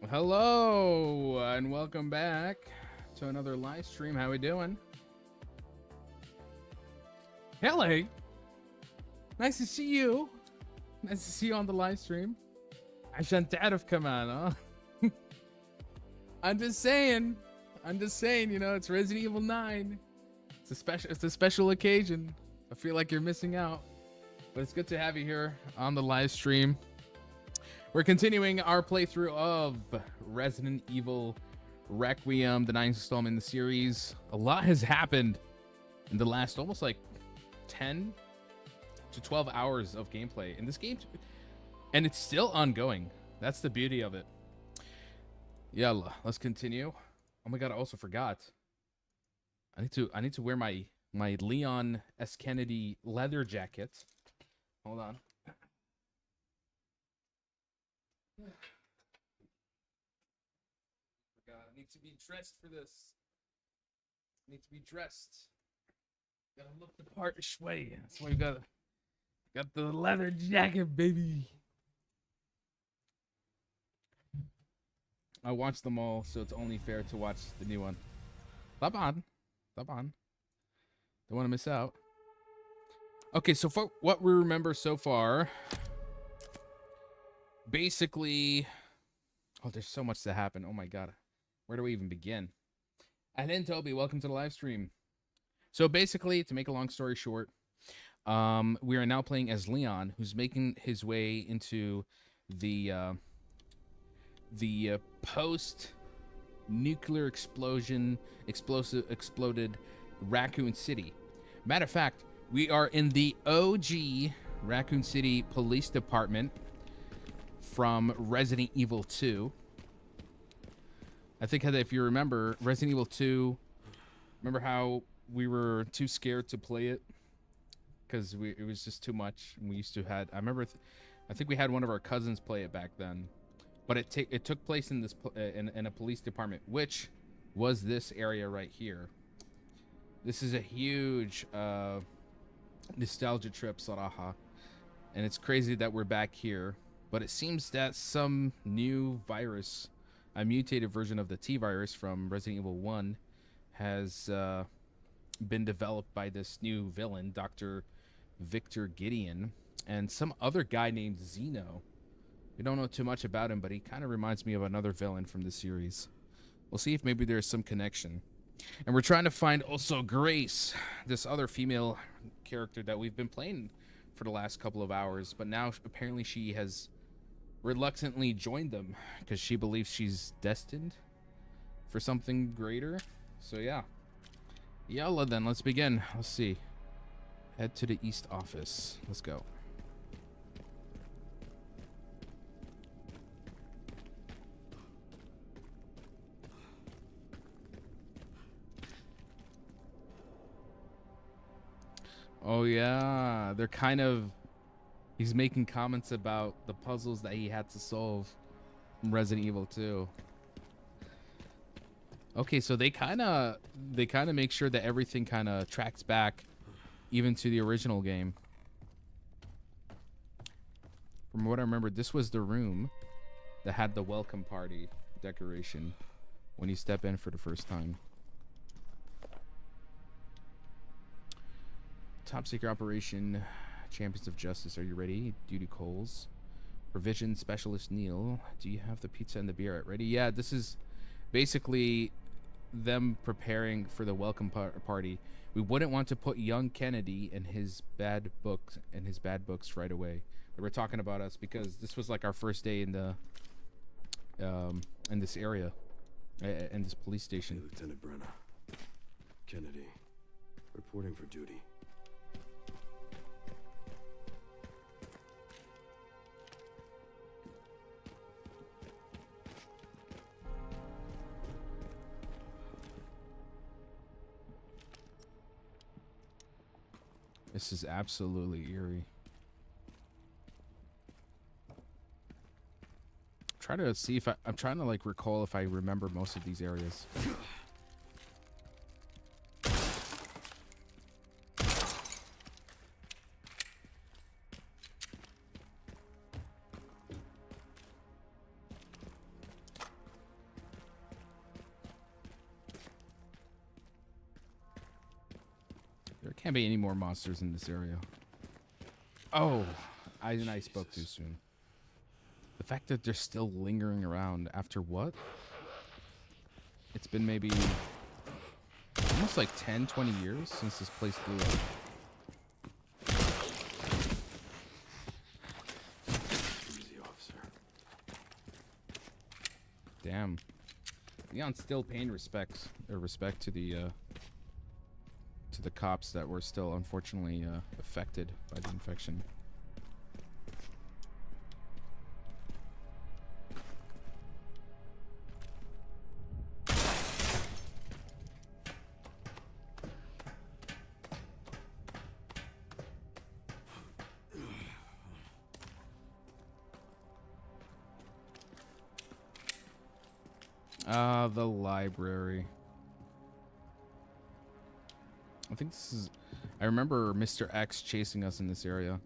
Hello and welcome back to another live stream. How we doing? Hello. Nice to see you. Nice to see you on the live stream. عشان تعرف كمان, huh? I'm just saying, you know, it's Resident Evil 9. It's a special occasion. I feel like you're missing out. But it's good to have you here on the live stream. We're continuing our playthrough of Resident Evil Requiem, the 9th installment in the series. A lot has happened in the last almost like 10 to 12 hours of gameplay in this game, and it's still ongoing. That's the beauty of it. Yalla, let's continue. Oh my god, I also forgot. I need to wear my Leon S. Kennedy leather jacket. Hold on. Forgot. I need to be dressed for this. I need to be dressed. Gotta look the part way. That's why we got the leather jacket, baby. I watched them all, so it's only fair to watch the new one. Taban. Don't want to miss out. Okay, so for what we remember so far, basically, oh, there's so much to happen. Oh my god, where do we even begin? And then Toby, welcome to the live stream. So basically, to make a long story short, we are now playing as Leon, who's making his way into the post-nuclear exploded Raccoon City. Matter of fact, we are in the OG Raccoon City Police Department from Resident Evil 2. I think that if you remember, Resident Evil 2, remember how we were too scared to play it because it was just too much. And we used to had, I remember, I think we had one of our cousins play it back then. But it took place in this in a police department, which was this area right here. This is a huge nostalgia trip, Saraha, and it's crazy that we're back here. But it seems that some new virus, a mutated version of the T virus from Resident Evil 1, has been developed by this new villain, Dr. Victor Gideon, and some other guy named Zeno. We don't know too much about him, but he kind of reminds me of another villain from the series. We'll see if maybe there's some connection. And we're trying to find also Grace, this other female character that we've been playing for the last couple of hours. But now apparently she has reluctantly joined them because she believes she's destined for something greater. So yeah. Yalla then, let's begin. Let's see. Head to the East office. Let's go. Oh yeah, they're kind of, he's making comments about the puzzles that he had to solve from Resident Evil 2. Okay, so they kind of make sure that everything kind of tracks back even to the original game. From what I remember, this was the room that had the welcome party decoration when you step in for the first time. Top secret operation, Champions of Justice. Are you ready? Duty Coles. Provision Specialist Neil. Do you have the pizza and the beer ready? Yeah, this is basically them preparing for the welcome party. We wouldn't want to put young Kennedy in his bad books right away. They were talking about us because this was like our first day in the in this area, in this police station. Hey, Lieutenant Brenner. Kennedy, reporting for duty. This is absolutely eerie. Try to see if I'm trying to like recall if I remember most of these areas. There can't be any more monsters in this area. Oh, I spoke too soon. The fact that they're still lingering around after what? It's been maybe almost like 10, 20 years since this place blew up. Easy, officer. Damn. Leon's still paying respect to the cops that were still unfortunately affected by the infection. The library. I think this is... I remember Mr. X chasing us in this area.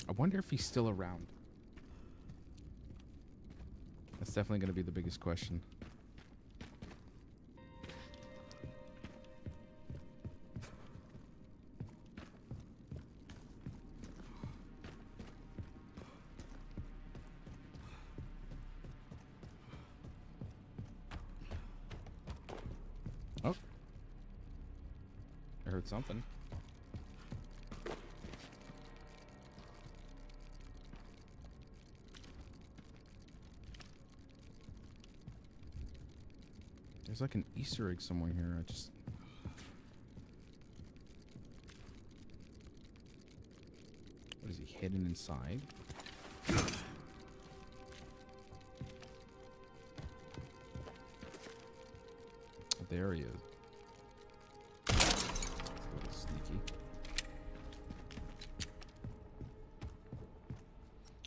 I wonder if he's still around. That's definitely going to be the biggest question. Oh. I heard something. There's like an Easter egg somewhere here. I just... What is he hidden inside? There he is. That's a little sneaky.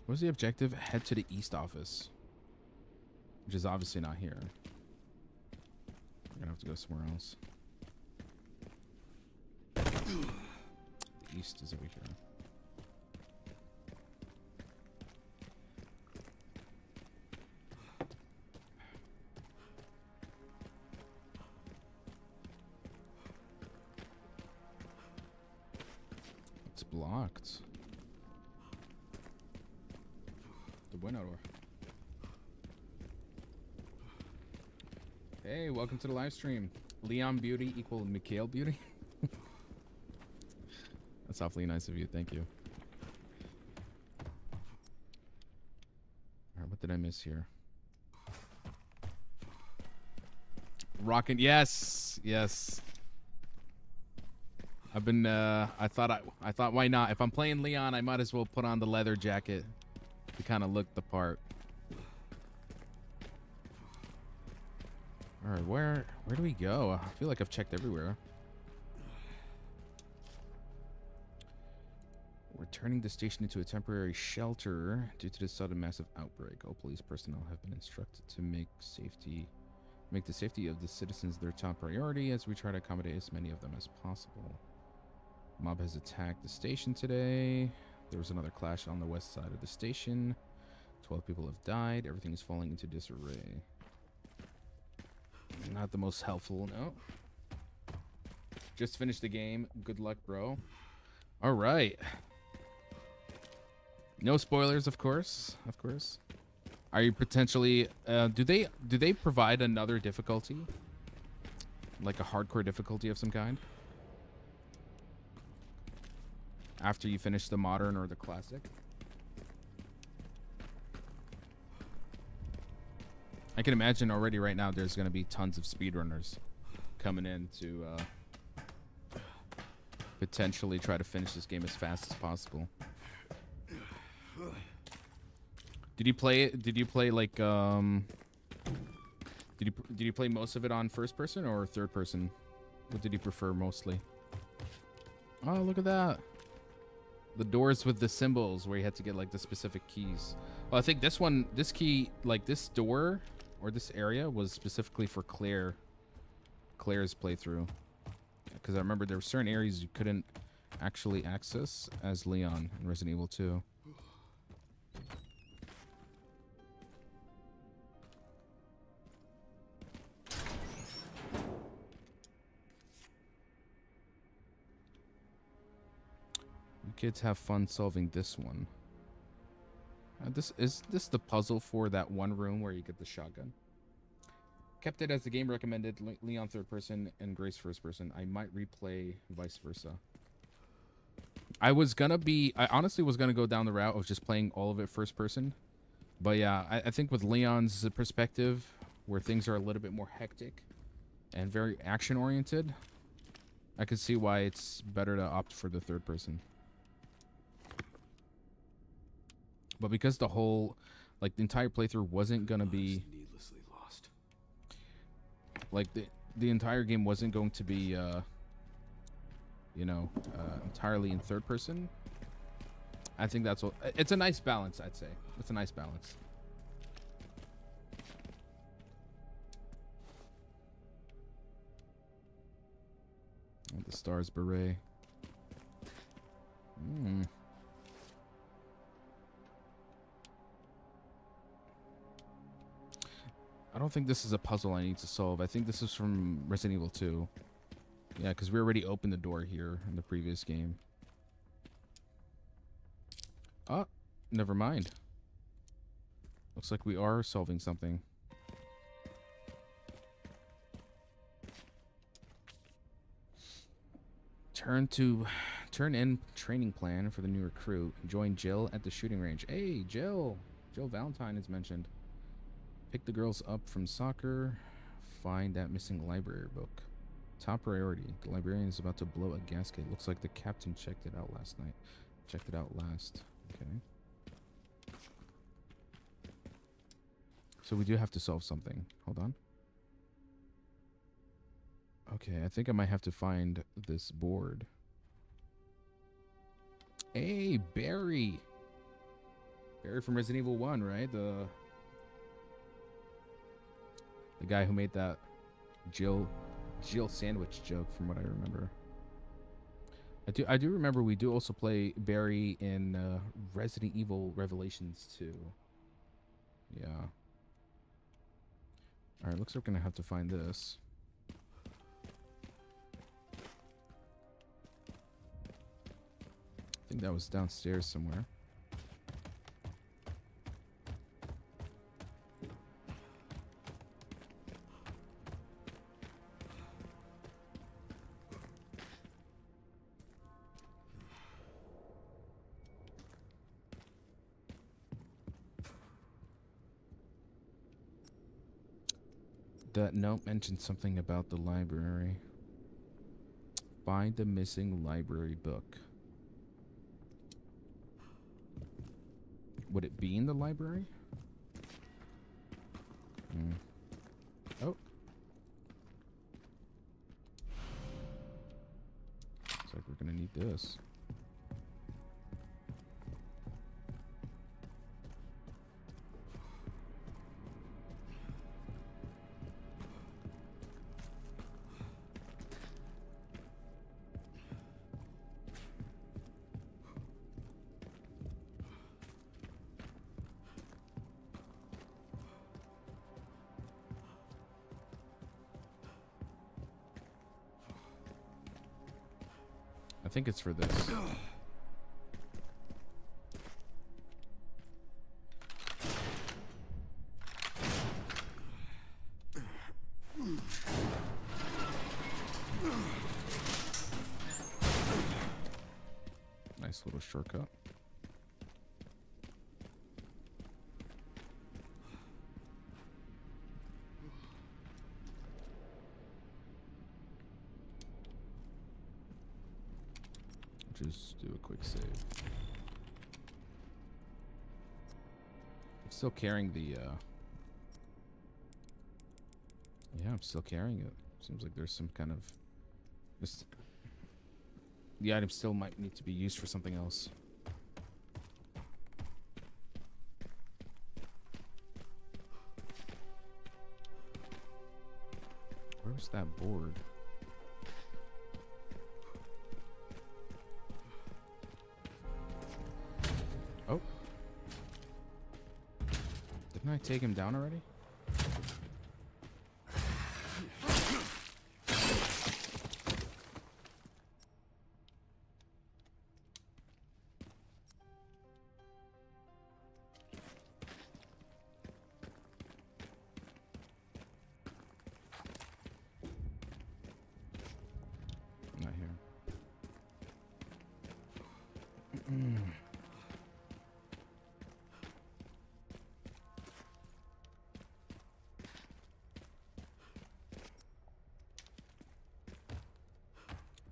What's the objective? Head to the east office. Which is obviously not here. We're gonna have to go somewhere else. The east is over here. It's blocked. The bueno. Hey, welcome to the live stream. Leon Beauty equal Mikhail Beauty. That's awfully nice of you. Thank you. All right, what did I miss here? Rockin', yes, yes. I've been. I thought, why not? If I'm playing Leon, I might as well put on the leather jacket to kind of look the part. All right, where do we go? I feel like I've checked everywhere. We're turning the station into a temporary shelter due to the sudden massive outbreak. All police personnel have been instructed to make the safety of the citizens their top priority as we try to accommodate as many of them as possible. Mob has attacked the station today. There was another clash on the west side of the station. 12 people have died. Everything is falling into disarray. Not the most helpful, no. Just finished the game. Good luck, bro. All right. No spoilers, of course. Of course. Are you potentially... do they provide another difficulty? Like a hardcore difficulty of some kind? After you finish the modern or the classic? I can imagine already right now there's going to be tons of speedrunners coming in to potentially try to finish this game as fast as possible. Did you play it? Did you play like did you play most of it on first person or third person? What did you prefer mostly? Oh, look at that. The doors with the symbols where you had to get like the specific keys. Well, I think this key, like this door or this area was specifically for Claire's playthrough. Because I remember there were certain areas you couldn't actually access as Leon in Resident Evil 2. Kids have fun solving this one. This the puzzle for that one room where you get the shotgun. Kept it as the game recommended. Leon third person and Grace first person. I might replay vice versa. I honestly was gonna go down the route of just playing all of it first person. But yeah, I think with Leon's perspective, where things are a little bit more hectic and very action oriented, I could see why it's better to opt for the third person. But because the whole, like, the entire playthrough wasn't gonna be needlessly lost. Like the entire game wasn't going to be entirely in third person. I think that's what it's a nice balance, I'd say. It's a nice balance. Oh, the stars beret. I don't think this is a puzzle I need to solve. I think this is from Resident Evil 2. Yeah, because we already opened the door here in the previous game. Oh, never mind. Looks like we are solving something. Turn in training plan for the new recruit. Join Jill at the shooting range. Hey, Jill. Jill Valentine is mentioned. Pick the girls up from soccer. Find that missing library book. Top priority. The librarian is about to blow a gasket. Looks like the captain checked it out last night. Checked it out last. Okay. So we do have to solve something. Hold on. Okay, I think I might have to find this board. Hey, Barry. Barry from Resident Evil 1, right? The guy who made that Jill sandwich joke, from what I remember. I do remember we do also play Barry in Resident Evil Revelations 2. Yeah. Alright, looks like we're gonna have to find this. I think that was downstairs somewhere. That note mentioned something about the library. Find the missing library book. Would it be in the library? Oh. Looks like we're gonna need this. I think it's for this. Nice little shortcut. Just do a quick save. I'm still carrying the yeah, I'm still carrying it. Seems like there's some kind of the item still might need to be used for something else. Where's that board? Oh. Didn't I take him down already?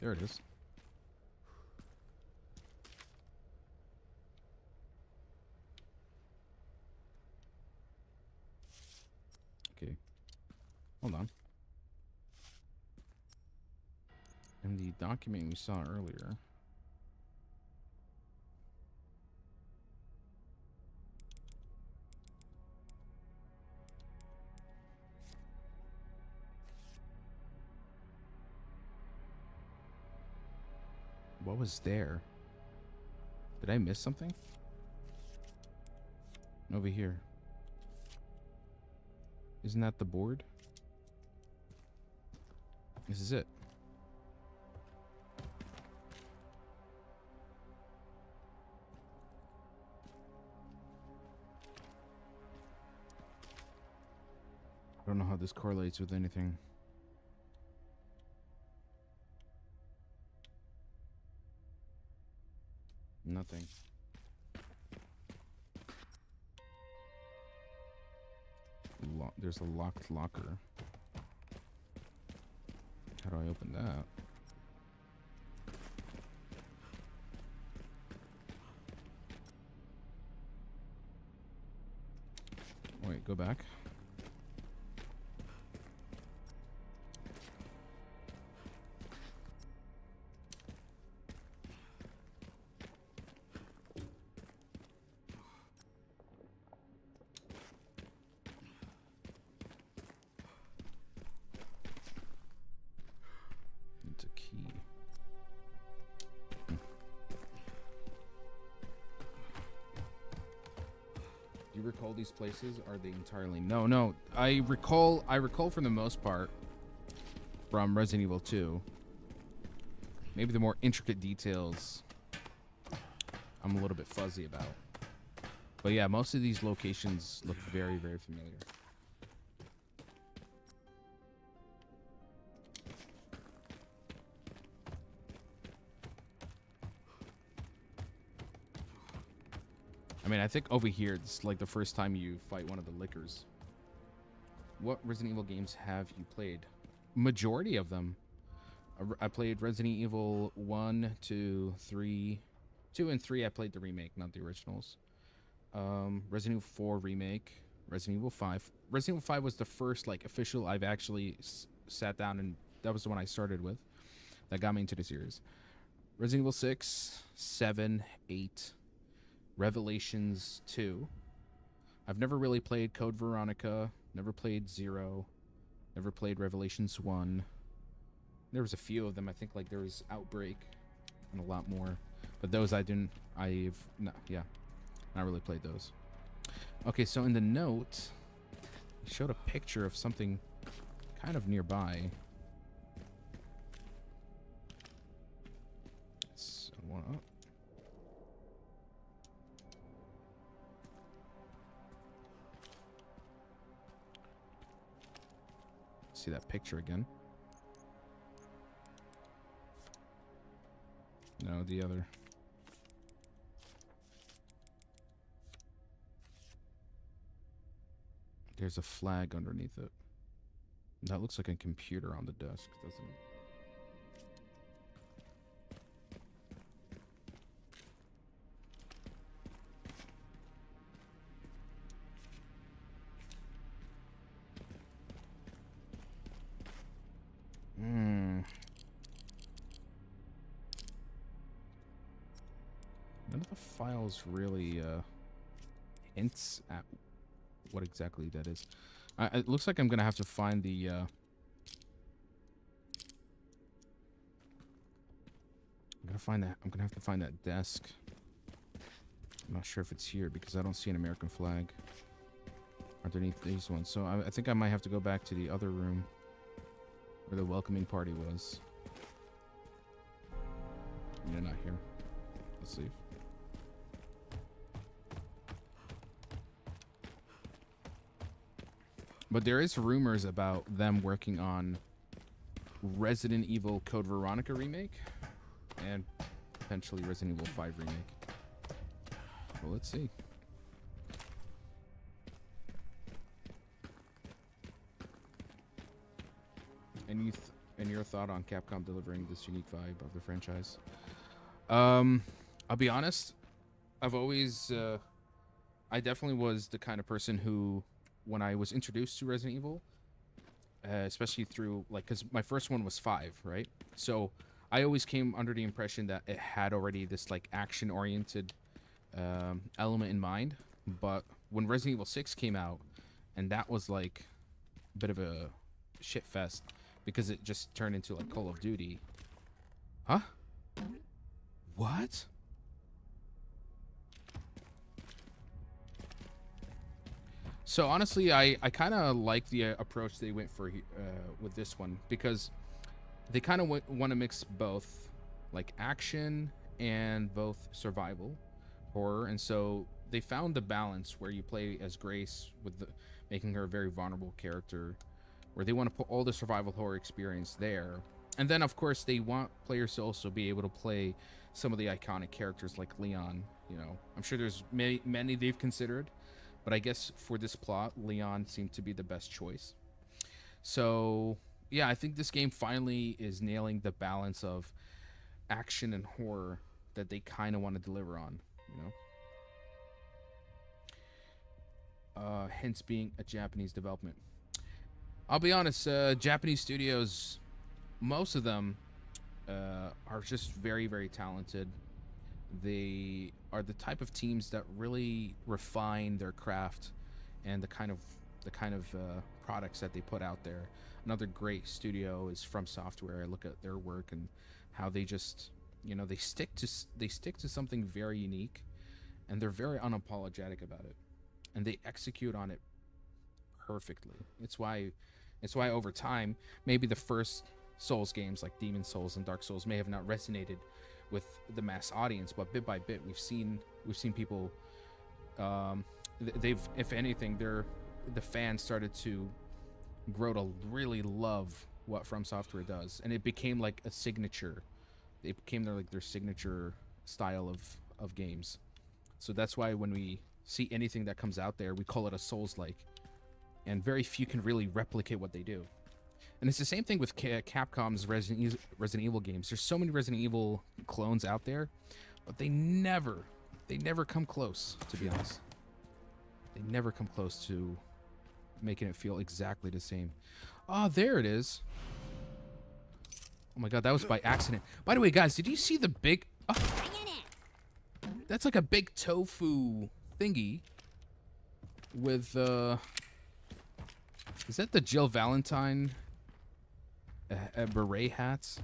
There it is. Okay. Hold on. In the document we saw earlier. What was there? Did I miss something? Over here. Isn't that the board? This is it. I don't know how this correlates with anything. Nothing. There's a locked locker. How do I open that? Wait, go back. It's a key. Do you recall these places? Are they entirely? No. I recall for the most part from Resident Evil 2. Maybe the more intricate details I'm a little bit fuzzy about. But yeah, most of these locations look very, very familiar. I mean, I think over here, it's like the first time you fight one of the lickers. What Resident Evil games have you played? Majority of them. I played Resident Evil 1, 2, 3. 2 and 3, I played the remake, not the originals. Resident Evil 4 remake. Resident Evil 5. Resident Evil 5 was the first, like, official I've actually sat down and... That was the one I started with. That got me into the series. Resident Evil 6, 7, 8... Revelations 2. I've never really played Code Veronica, never played 0, never played Revelations 1. There was a few of them. I think like there was Outbreak and a lot more. But those not really played those. Okay, so in the note, it showed a picture of something kind of nearby. Let's set one up. See that picture again. No, the other. There's a flag underneath it. That looks like a computer on the desk, doesn't it? None of the files really hints at what exactly that is. It looks like I'm gonna have to find the I'm gonna have to find that desk. I'm not sure if it's here because I don't see an American flag underneath these ones. So I think I might have to go back to the other room where the welcoming party was. They're not here. Let's leave. But there is rumors about them working on Resident Evil Code Veronica remake and potentially Resident Evil 5 remake. Well, let's see. And your thought on Capcom delivering this unique vibe of the franchise? I'll be honest. I've always, I definitely was the kind of person who, when I was introduced to Resident Evil, especially through like, because my first one was 5, right? So I always came under the impression that it had already this like action-oriented element in mind. But when Resident Evil 6 came out, and that was like a bit of a shit fest because it just turned into like Call of Duty. Huh? What? So honestly, I kind of like the approach they went for with this one, because they kind of want to mix both like action and both survival horror, and so they found the balance where you play as Grace with making her a very vulnerable character, where they want to put all the survival horror experience there, and then of course they want players to also be able to play some of the iconic characters like Leon. You know, I'm sure there's many they've considered, but I guess for this plot, Leon seemed to be the best choice. So yeah, I think this game finally is nailing the balance of action and horror that they kind of want to deliver on, you know. Hence being a Japanese development. I'll be honest, Japanese studios, most of them are just very, very talented. They are the type of teams that really refine their craft and the kind of products that they put out there. Another great studio is From Software. I look at their work and how they just, you know, they stick to something very unique, and they're very unapologetic about it, and they execute on it perfectly. It's why over time, maybe the first Souls games like Demon Souls and Dark Souls may have not resonated with the mass audience, but bit by bit we've seen people, they've, if anything, the fans started to grow to really love what From Software does, and it became like a signature. It became their signature style of games. So that's why when we see anything that comes out there, we call it a Souls-like, and very few can really replicate what they do. And it's the same thing with Capcom's Resident Evil games. There's so many Resident Evil clones out there, but they never come close, to be honest. They never come close to making it feel exactly the same. Oh, there it is. Oh my god, that was by accident. By the way, guys, did you see the big... Oh, that's like a big tofu thingy with... Is that the Jill Valentine beret hats?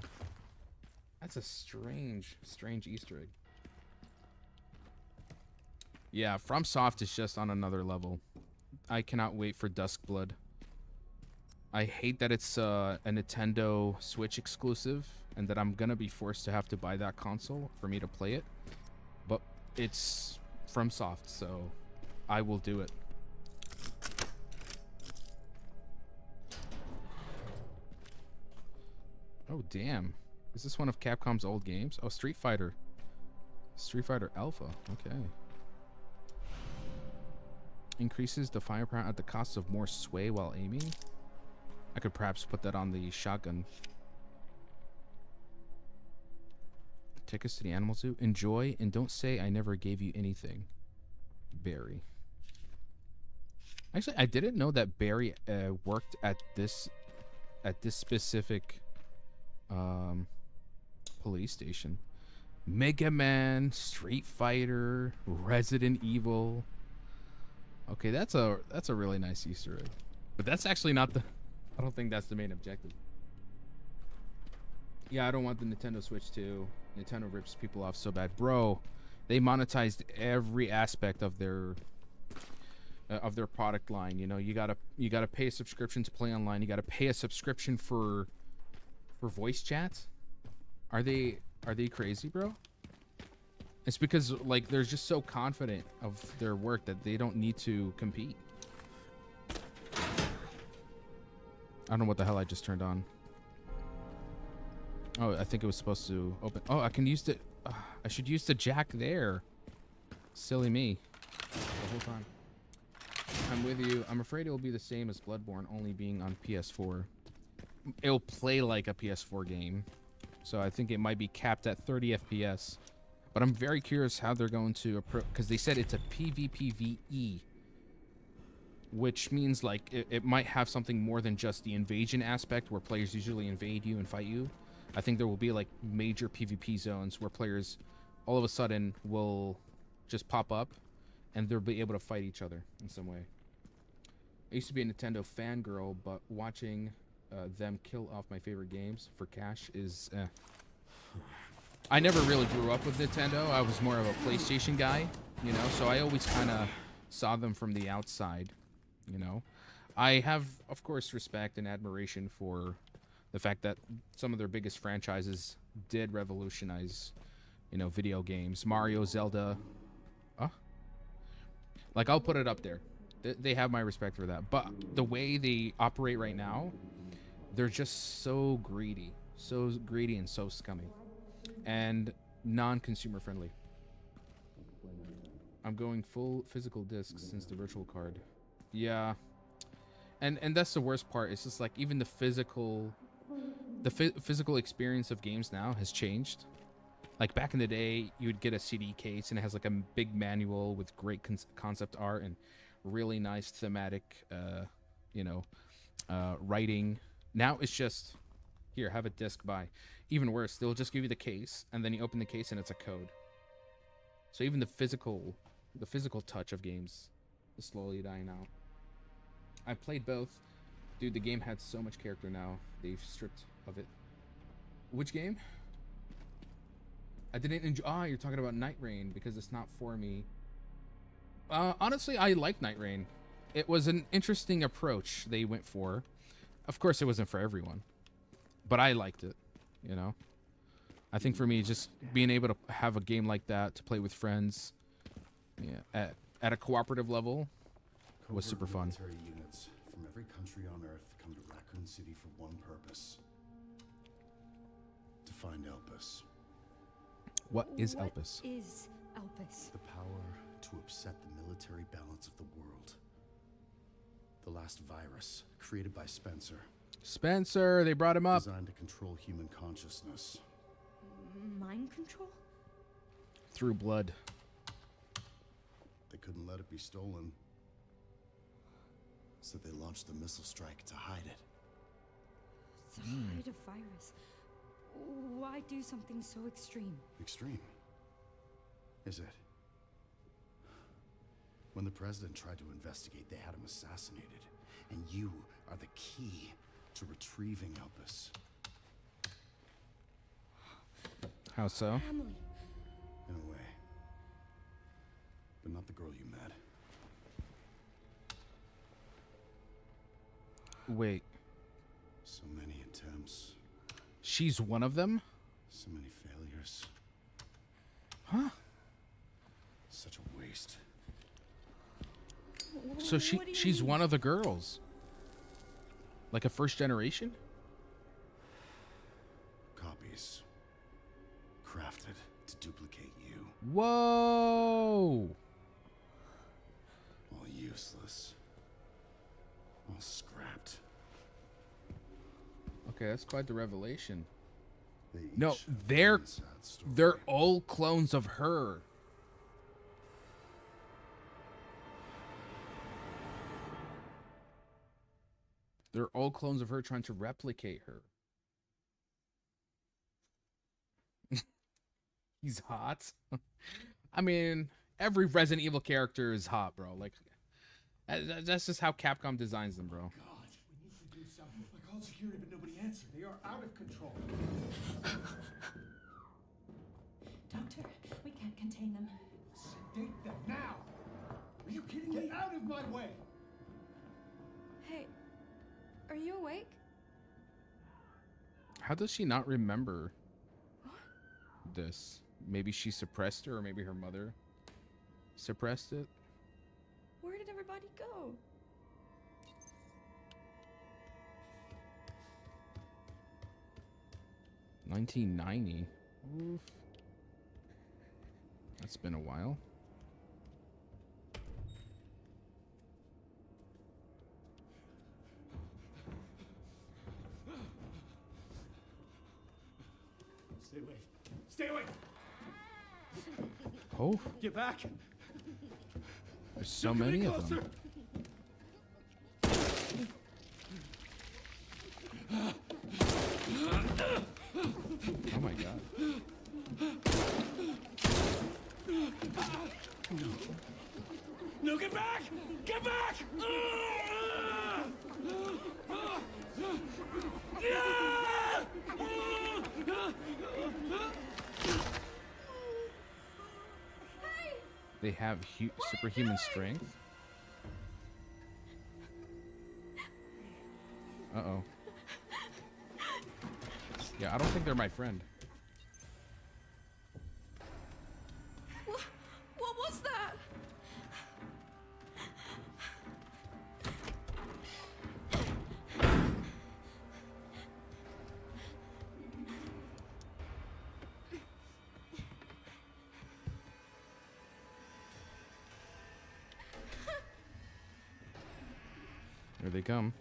That's a strange Easter egg. Yeah, FromSoft is just on another level. I cannot wait for Duskblood. I hate that it's a Nintendo Switch exclusive, and that I'm gonna be forced to have to buy that console for me to play it. But it's FromSoft, so I will do it. Oh, damn. Is this one of Capcom's old games? Oh, Street Fighter. Street Fighter Alpha. Okay. Increases the firepower at the cost of more sway while aiming. I could perhaps put that on the shotgun. Take us to the animal zoo. Enjoy and don't say I never gave you anything. Barry. Actually, I didn't know that Barry worked at this specific police station. Mega Man, Street Fighter, Resident Evil. Okay, that's a really nice Easter egg. But that's actually not the... I don't think that's the main objective. Yeah, I don't want the Nintendo Switch to... Nintendo rips people off so bad. Bro, they monetized every aspect of their product line. You know, you gotta pay a subscription to play online. You gotta pay a subscription for voice chats. Are they crazy, bro? It's because like they're just so confident of their work that they don't need to compete. I don't know what the hell I just turned on. Oh, I think it was supposed to open. Oh, I can use the... I should use the jack there. Silly me. The whole time. I'm with you. I'm afraid it will be the same as Bloodborne, only being on PS4. It'll play like a PS4 game. So I think it might be capped at 30 FPS. But I'm very curious how they're going to approach, because they said it's a PvPvE, which means like it might have something more than just the invasion aspect where players usually invade you and fight you. I think there will be like major PvP zones where players all of a sudden will just pop up and they'll be able to fight each other in some way. I used to be a Nintendo fangirl, but watching them kill off my favorite games for cash is I never really grew up with Nintendo. I was more of a PlayStation guy, you know, so I always kind of saw them from the outside, you know. I have, of course, respect and admiration for the fact that some of their biggest franchises did revolutionize, you know, video games. Mario, Zelda. Like, I'll put it up there. They have my respect for that. But the way they operate right now, they're just so greedy. So greedy and so scummy. And non-consumer friendly. I'm going full physical disc since the virtual card. Yeah. And that's the worst part. It's just like even the physical experience of games now has changed. Like back in the day, you would get a CD case and it has like a big manual with great concept art and really nice thematic, you know, writing. Now it's just, here, have a disc buy. Even worse, they'll just give you the case and then you open the case and it's a code. So even the physical touch of games is slowly dying out. I played both. Dude, the game had so much character now. They've stripped of it. Which game? I didn't enjoy. You're talking about Night Rain because it's not for me. Honestly, I like Night Rain. It was an interesting approach they went for. Of course, it wasn't for everyone, but I liked it. You know, I think for me, just being able to have a game like that to play with friends, yeah, at a cooperative level, was super fun. Military units from every country on Earth come to Raccoon City for one purpose: to find Elpis. What is Elpis? What is Elpis? The power to upset the military balance of the world. The last virus, created by Spencer. Spencer, they brought him up. Designed to control human consciousness. Mind control? Through blood. They couldn't let it be stolen. So they launched the missile strike to hide it. To hide a virus. Why do something so extreme? Extreme? Is it? When the president tried to investigate, they had him assassinated. And you are the key to retrieving Elpis. How so? Family. In a way. But not the girl you met. Wait. So many attempts. She's one of them? So many failures. Huh? Such a waste. So she's one of the girls. Like a first generation? Copies. Crafted to duplicate you. Whoa! All useless. All scrapped. Okay, that's quite the revelation. They each No, have they're one sad story. they're all clones of her. They're all clones of her trying to replicate her. He's hot. I mean, every Resident Evil character is hot, bro. Like, that's just how Capcom designs them, bro. God, we need to do something. I called security, but nobody answered. They are out of control. Doctor, we can't contain them. Sedate them now. Are you kidding me? Get out of my way. Hey, are you awake? How does she not remember this? Maybe she suppressed her, or maybe her mother suppressed it. Where did everybody go? $19.90. Oof. That's been a while. away. Stay away. Oh, Get back. there's so You're many getting of them. Oh my god. No, get back! Get back! They have superhuman strength. Uh-oh. Yeah, I don't think they're my friend. What was that? Here they come.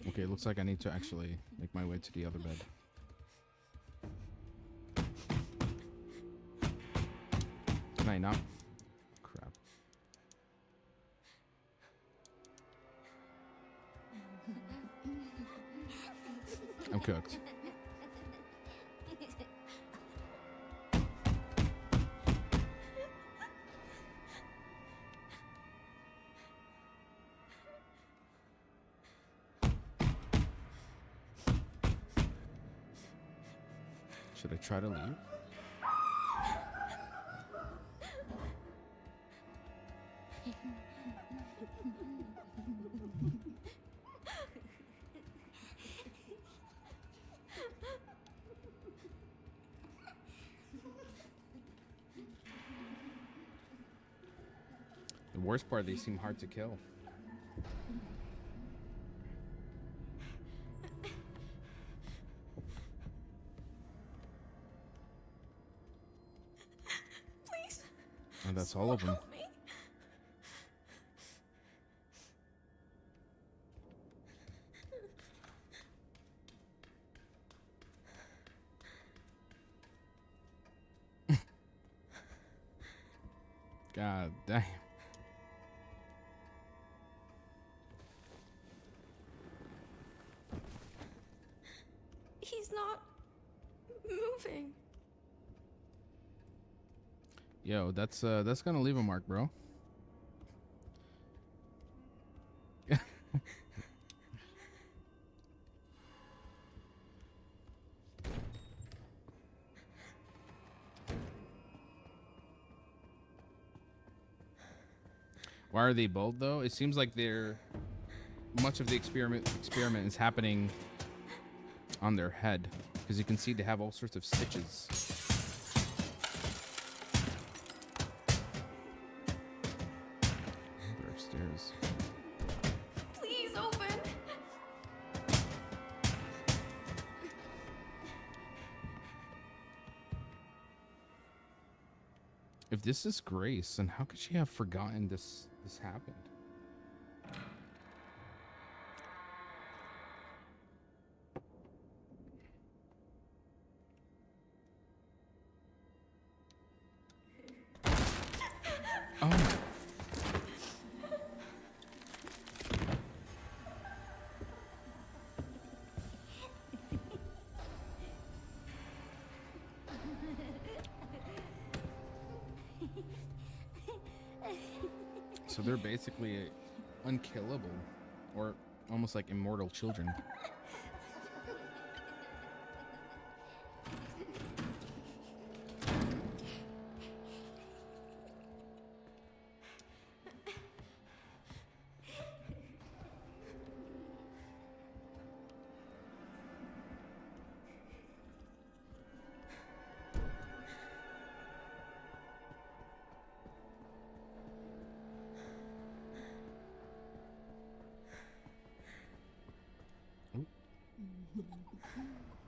Okay, it looks like I need to actually make my way to the other bed. Can I not? Crap. I'm cooked. Should I try to leave? The worst part, they seem hard to kill. Please. And that's all of them. Help me. God damn. He's not moving. Yo, that's gonna leave a mark, bro. Why are they bold though? It seems like they're much of the experiment is happening on their head, because you can see they have all sorts of stitches. They're upstairs. Please open. If this is Grace, then how could she have forgotten this happened? Oh my. So they're basically unkillable, or almost like immortal children.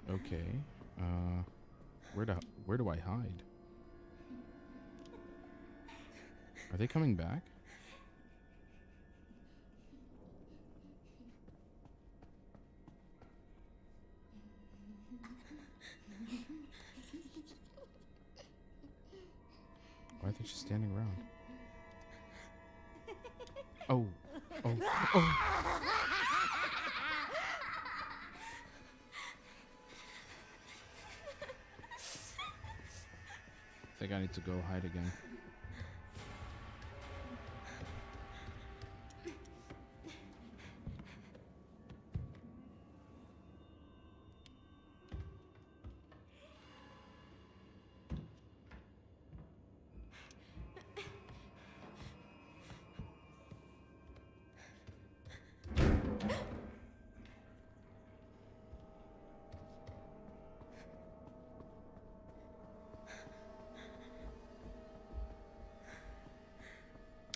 Okay. Where do I hide? Are they coming back? Why are they just standing around? Oh. Oh. Oh. I think I need to go hide again.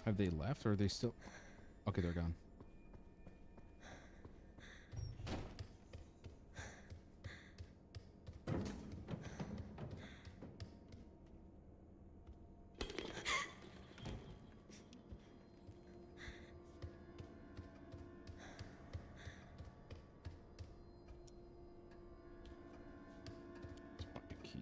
Have they left or are they still... Okay, they're gone. Key.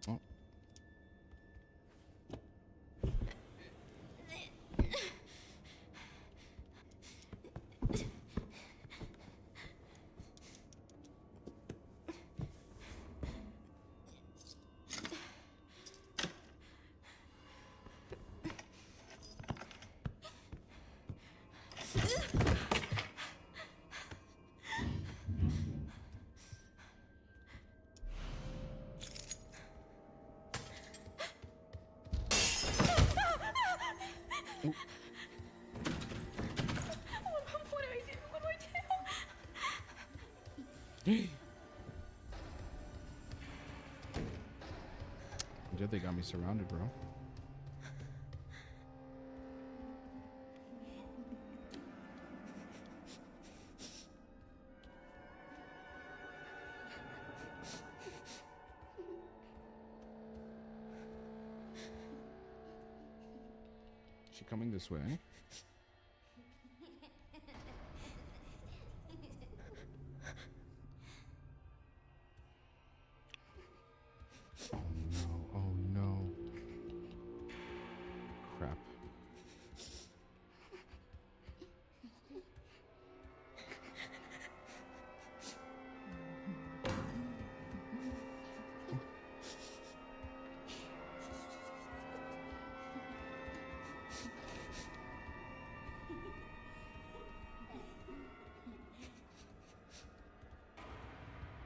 Oh. What do I do? What do I do? Yeah, they got me surrounded, bro. She coming this way? Oh no, oh no. Crap.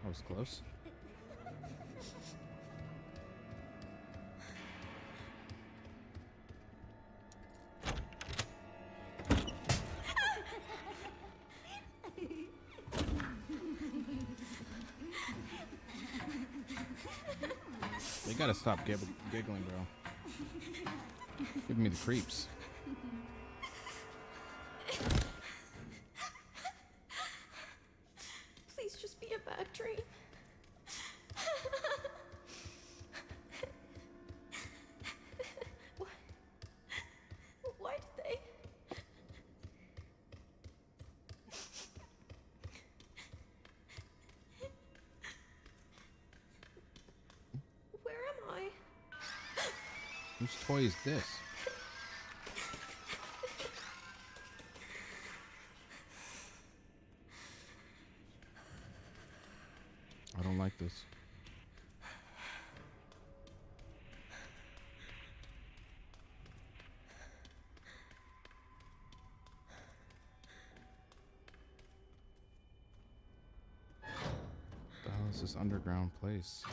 That was close. They gotta stop giggling, bro. Giving me the creeps. Please just be a bad dream. What? Why did they? Where am I? Whose toy is this? I don't like this. What the hell is this underground place?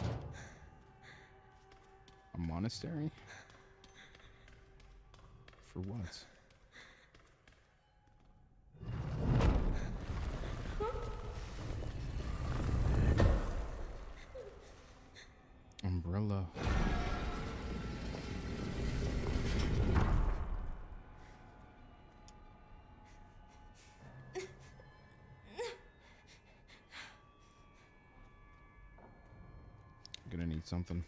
A monastery? For what? Carla. Gonna need something.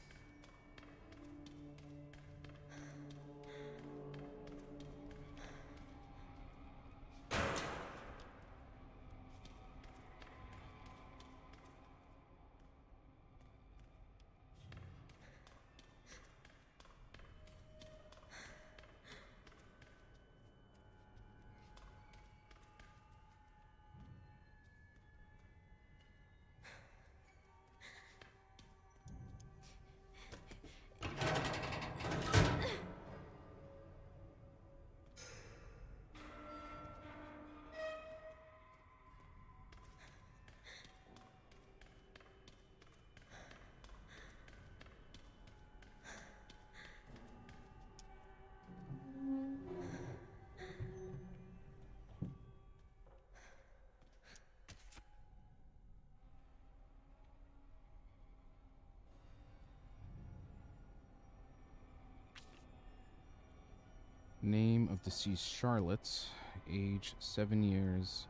Name of deceased Charlotte, age 7 years,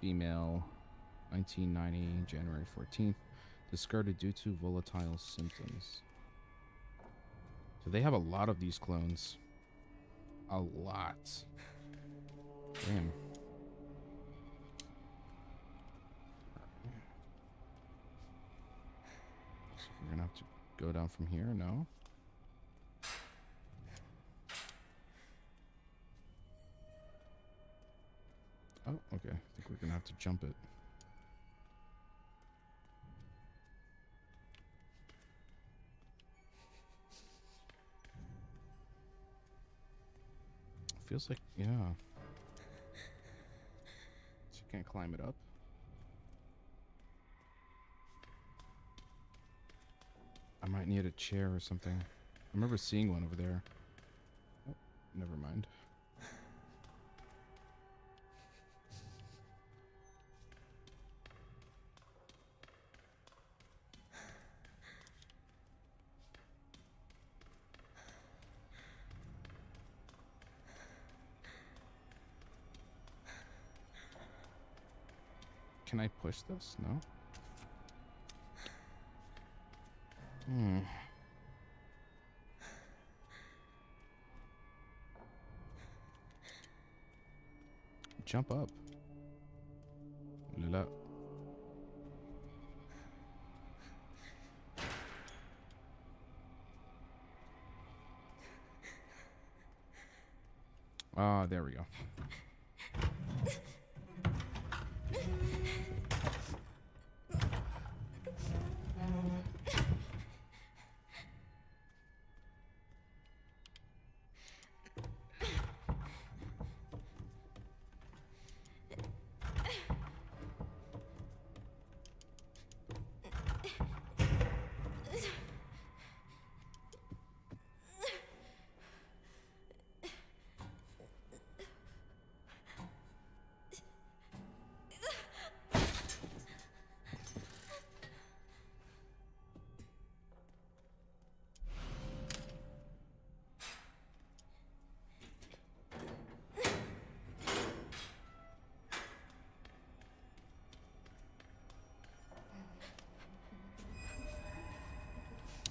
female, 1990, January 14th, discarded due to volatile symptoms. So they have a lot of these clones. A lot. Damn. So we're gonna have to go down from here, no? Oh, okay. I think we're gonna have to jump it. Feels like, yeah. So you can't climb it up. I might need a chair or something. I remember seeing one over there. Oh, never mind. Can I push this? No? Jump up. La. Ah, there we go.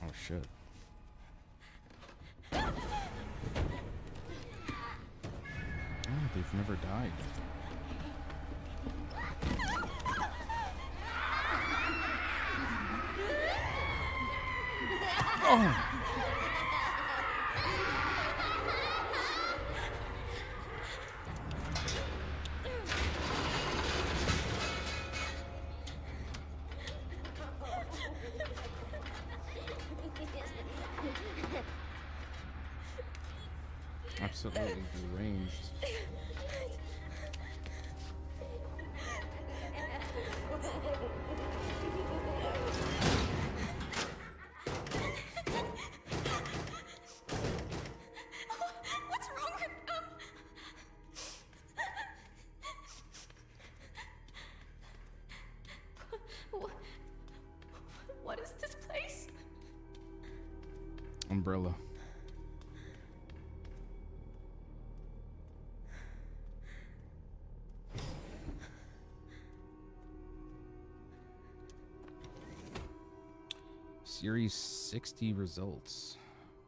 Oh shit. Oh, they've never died. Oh! Absolutely deranged. What's wrong with them? What is this place? Umbrella. Series 60 results.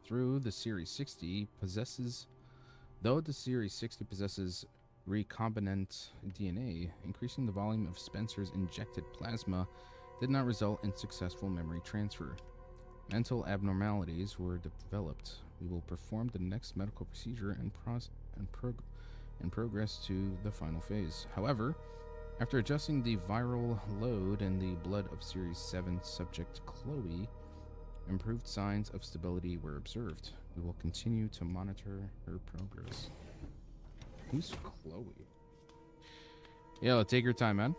Though the Series 60 possesses recombinant DNA, increasing the volume of Spencer's injected plasma did not result in successful memory transfer. Mental abnormalities were developed. We will perform the next medical procedure and progress to the final phase. However, after adjusting the viral load in the blood of Series 7 subject Chloe, improved signs of stability were observed. We will continue to monitor her progress. Who's Chloe? Yeah, take your time, man.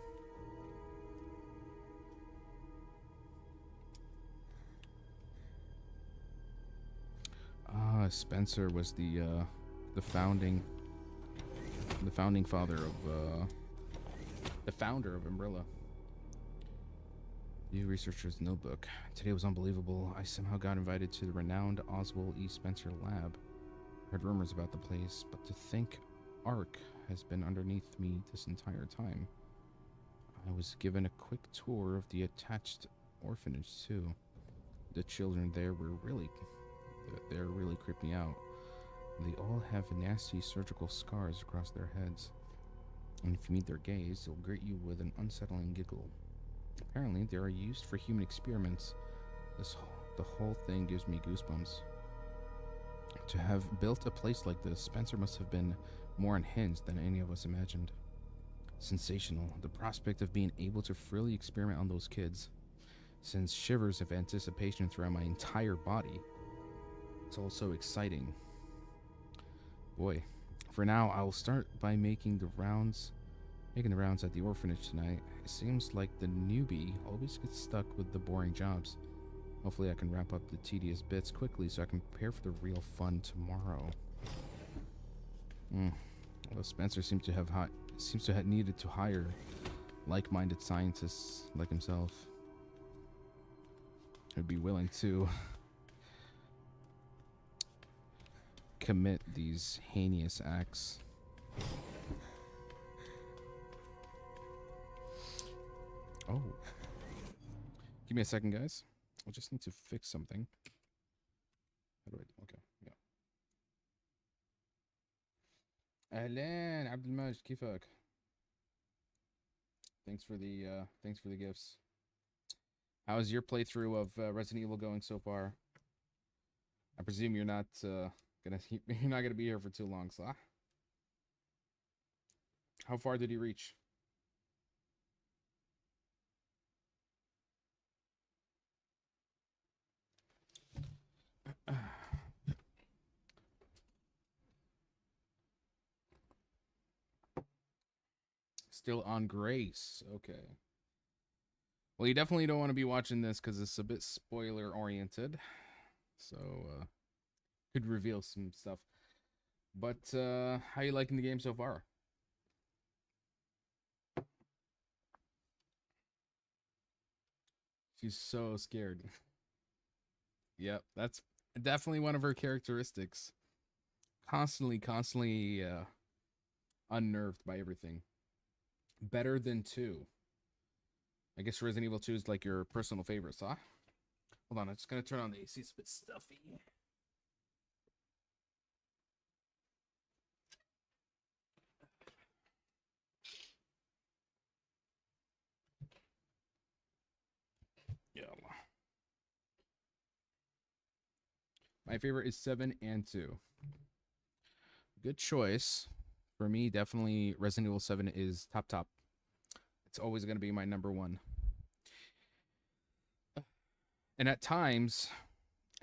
Spencer was the founding father of the founder of Umbrella. New researcher's notebook. Today was unbelievable. I somehow got invited to the renowned Oswald E. Spencer lab. Heard rumors about the place, but to think Ark has been underneath me this entire time. I was given a quick tour of the attached orphanage too. The children there really creeped me out. They all have nasty surgical scars across their heads. And if you meet their gaze, they'll greet you with an unsettling giggle. Apparently, they are used for human experiments. The whole thing gives me goosebumps. To have built a place like this, Spencer must have been more unhinged than any of us imagined. Sensational. The prospect of being able to freely experiment on those kids sends shivers of anticipation throughout my entire body. It's also exciting. Boy, for now, I'll start by making the rounds at the orphanage tonight. It seems like the newbie always gets stuck with the boring jobs. Hopefully I can wrap up the tedious bits quickly so I can prepare for the real fun tomorrow. Well, Spencer seems to have needed to hire like-minded scientists like himself who'd be willing to commit these heinous acts. Oh. Give me a second, guys. I just need to fix something. How do I do? Okay, yeah. أهلين عبد المجيد كيفك? Thanks for the gifts. How's your playthrough of Resident Evil going so far? I presume you're not gonna be here for too long, so. How far did you reach? Still on Grace. Okay. Well, you definitely don't want to be watching this because it's a bit spoiler oriented. So, could reveal some stuff. But, how you liking the game so far? She's so scared. Yep, that's definitely one of her characteristics. Constantly unnerved by everything. Better than 2. I guess Resident Evil 2 is like your personal favorite, huh? Hold on, I'm just gonna turn on the AC. It's a bit stuffy. Yeah. My favorite is 7 and 2. Good choice. For me, definitely Resident Evil 7 is top. It's always going to be my number 1. And at times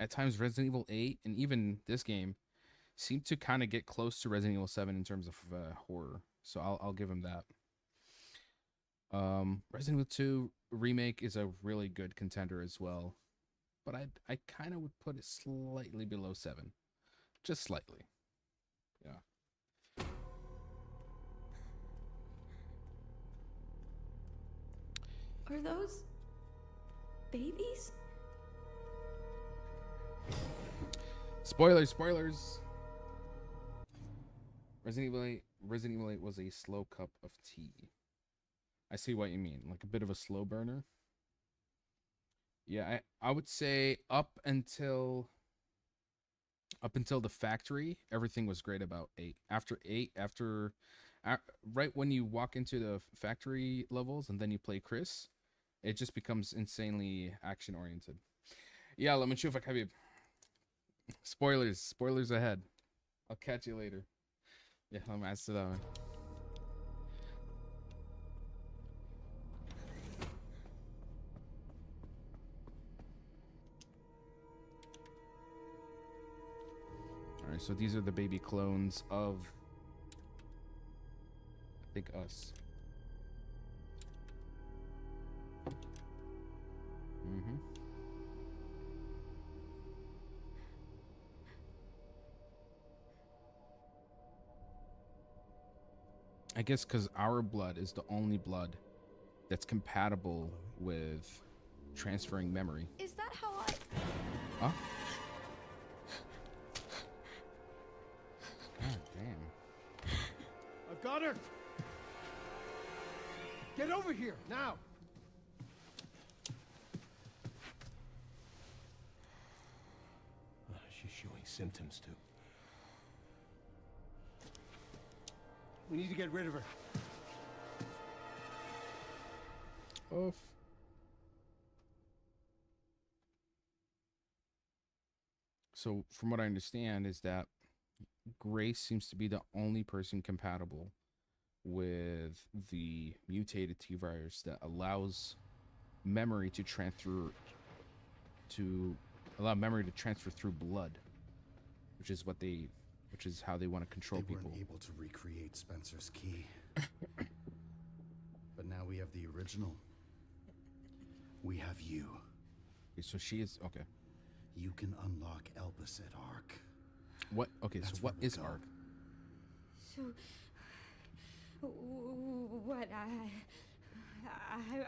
Resident Evil 8 and even this game seem to kind of get close to Resident Evil 7 in terms of horror. So I'll give him that. Resident Evil 2 remake is a really good contender as well. But I kind of would put it slightly below 7. Just slightly. Yeah. Are those babies? Spoilers, spoilers. Resident Evil 8 was a slow cup of tea. I see what you mean, like a bit of a slow burner. Yeah, I would say up until the factory, everything was great about 8. After 8, right when you walk into the factory levels and then you play Chris, it just becomes insanely action oriented. Yeah, let me see if I can. Spoilers ahead. I'll catch you later. Yeah, let me ask it on. Alright, so these are the baby clones of, I think, us. Mm-hmm. I guess because our blood is the only blood that's compatible with transferring memory. Is that how I... Huh? God damn. I've got her! Get over here, now! She's showing symptoms, too. We need to get rid of her. Oof. So, from what I understand, is that Grace seems to be the only person compatible with the mutated T virus that allows memory to transfer through blood, which is how they want to control They people. weren't able to recreate Spencer's key. But now we have the original. We have you. Okay, so she is okay. You can unlock Elpis at Ark. What? Okay, That's so what where we'll is go. Ark? So, what?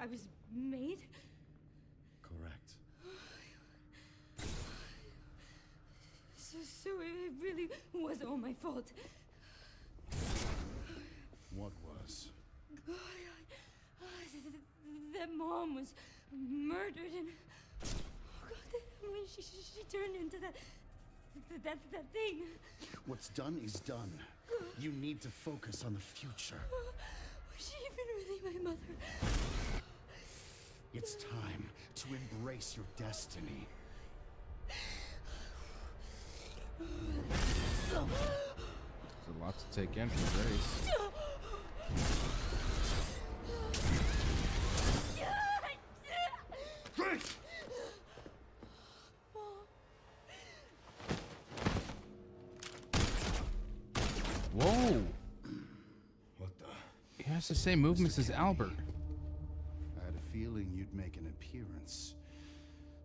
I was made? Correct. So it really was all my fault. What was? That mom was murdered, and when she turned into that thing. What's done is done. You need to focus on the future. Was she even really my mother? It's time to embrace your destiny. There's a lot to take in from Grace. Grace! Whoa! What the? He has the same movements as Albert. I had a feeling you'd make an appearance.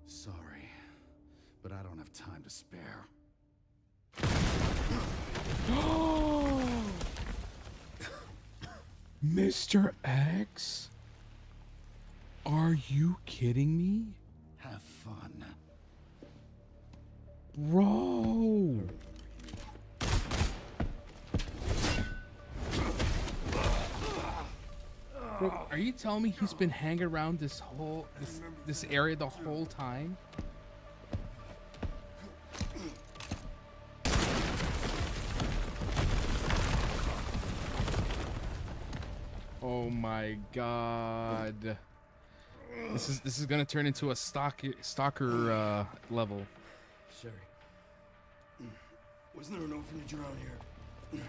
Sorry, but I don't have time to spare. Mr. X? Are you kidding me? Have fun. Bro! Bro, are you telling me he's been hanging around this area the whole time? Oh my god. This is gonna turn into a stalker level. Sherry. Wasn't there an orphanage around here?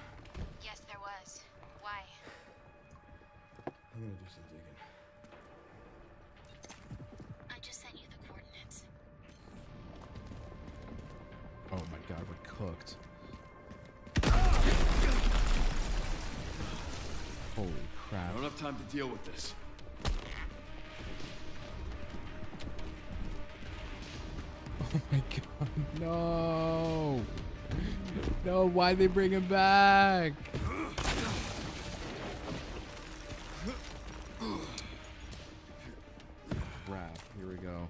Yes, there was. Why? I'm gonna do some digging. I just sent you the coordinates. Oh my god, we're cooked. Holy crap. I don't have time to deal with this. Oh my god, no! No, why'd they bring him back? Crap, here we go.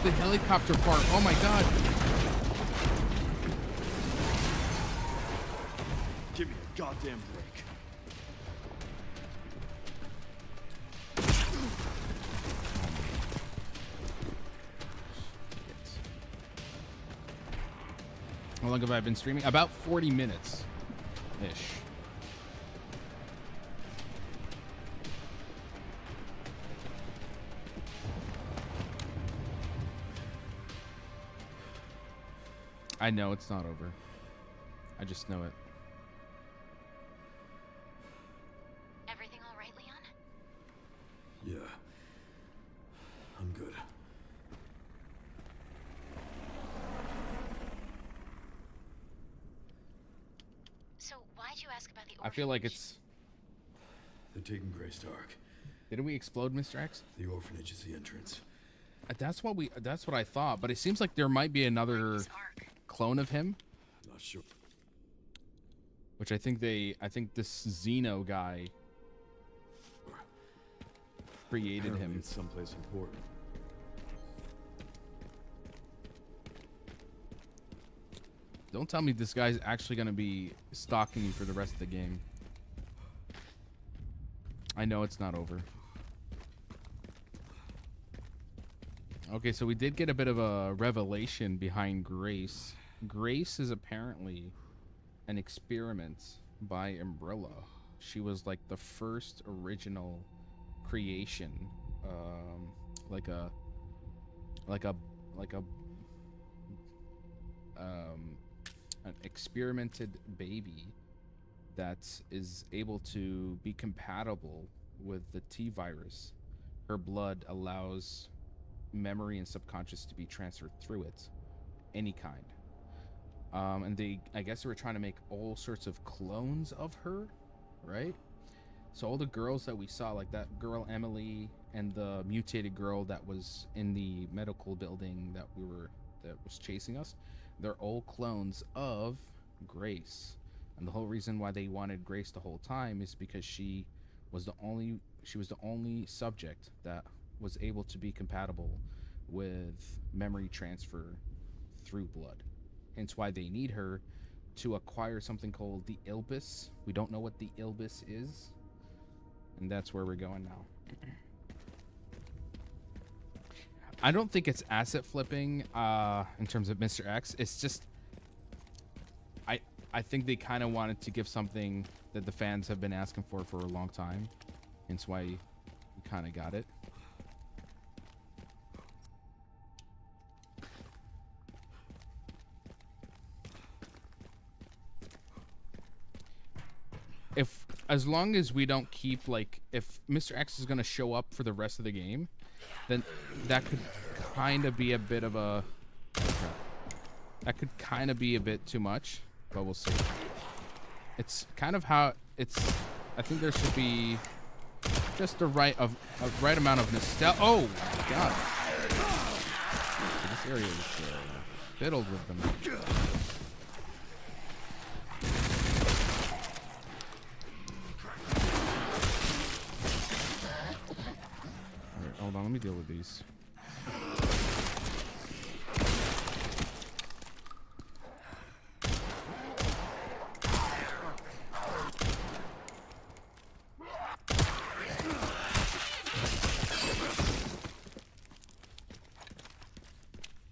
the helicopter part. Oh my god. Give me a goddamn break. How long have I been streaming? About 40 minutes ish. I know it's not over. I just know it. Everything all right, Leon? Yeah. I'm good. So why'd you ask about the I feel like orphanage? it's... They're taking Grey Stark. Didn't we explode, Mr. X? The orphanage is the entrance. That's what I thought, but it seems like there might be another This arc. clone of him, Not sure. which I think this Xeno guy created Apparently him. it's someplace important. Don't tell me this guy's actually gonna be stalking you for the rest of the game. I know it's not over. Okay, so we did get a bit of a revelation behind Grace. Grace is apparently an experiment by Umbrella. She was like the first original creation, like a an experimented baby that is able to be compatible with the T virus. Her blood allows memory and subconscious to be transferred through it, any kind. And I guess they were trying to make all sorts of clones of her, right? So all the girls that we saw, like that girl Emily and the mutated girl that was in the medical building that was chasing us, they're all clones of Grace. And the whole reason why they wanted Grace the whole time is because she was the only subject that was able to be compatible with memory transfer through blood. Hence why they need her to acquire something called the Ilbis. We don't know what the Ilbis is, and that's where we're going now. I don't think it's asset flipping in terms of Mr. X. It's just I think they kind of wanted to give something that the fans have been asking for a long time. Hence why we kind of got it. As long as we don't keep, like, if Mr. X is going to show up for the rest of the game, then that could kind of be a bit of a... That could kind of be a bit too much, but we'll see. It's kind of how it's... I think there should be just a right amount of nostalgia. Oh, my God. So this area is fiddled with them. Hold on, let me deal with these.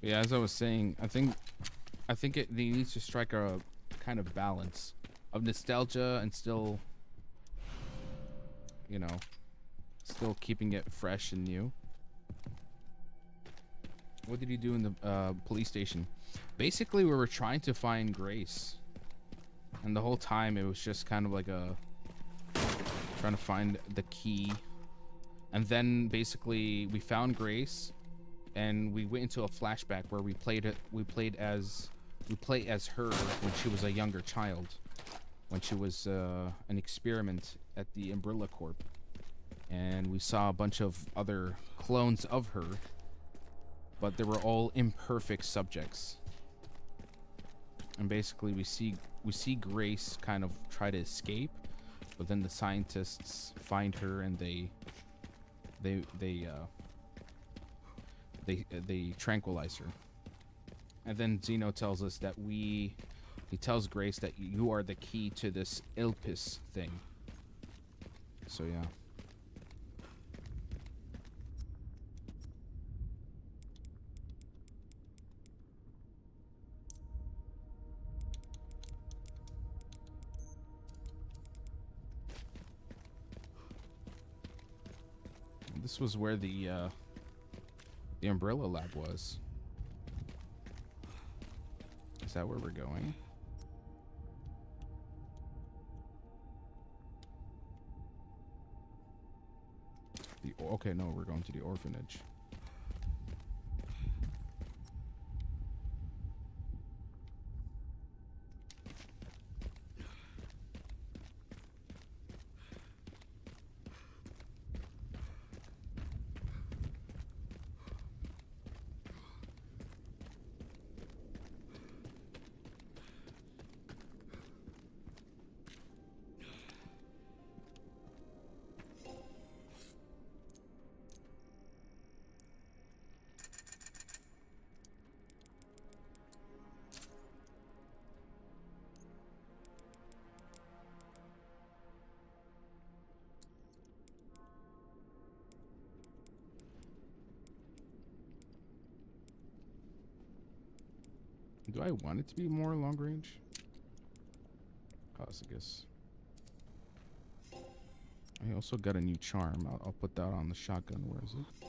Yeah, as I was saying, I think it needs to strike a kind of balance of nostalgia and still, you know, still keeping it fresh and new. What did you do in the police station? Basically, we were trying to find Grace, and the whole time it was just kind of like trying to find the key. And then basically we found Grace, and we went into a flashback where we play as her when she was a younger child, when she was an experiment at the Umbrella Corp. And we saw a bunch of other clones of her, but they were all imperfect subjects. And basically we see Grace kind of try to escape, but then the scientists find her and they they tranquilize her. And then Zeno tells us that he tells Grace that you are the key to this Ilpis thing. So yeah. This was where the Umbrella Lab was. Is that where we're going? Okay, no, we're going to the orphanage. Do I want it to be more long range? Pause, I guess. I also got a new charm. I'll put that on the shotgun. Where is it?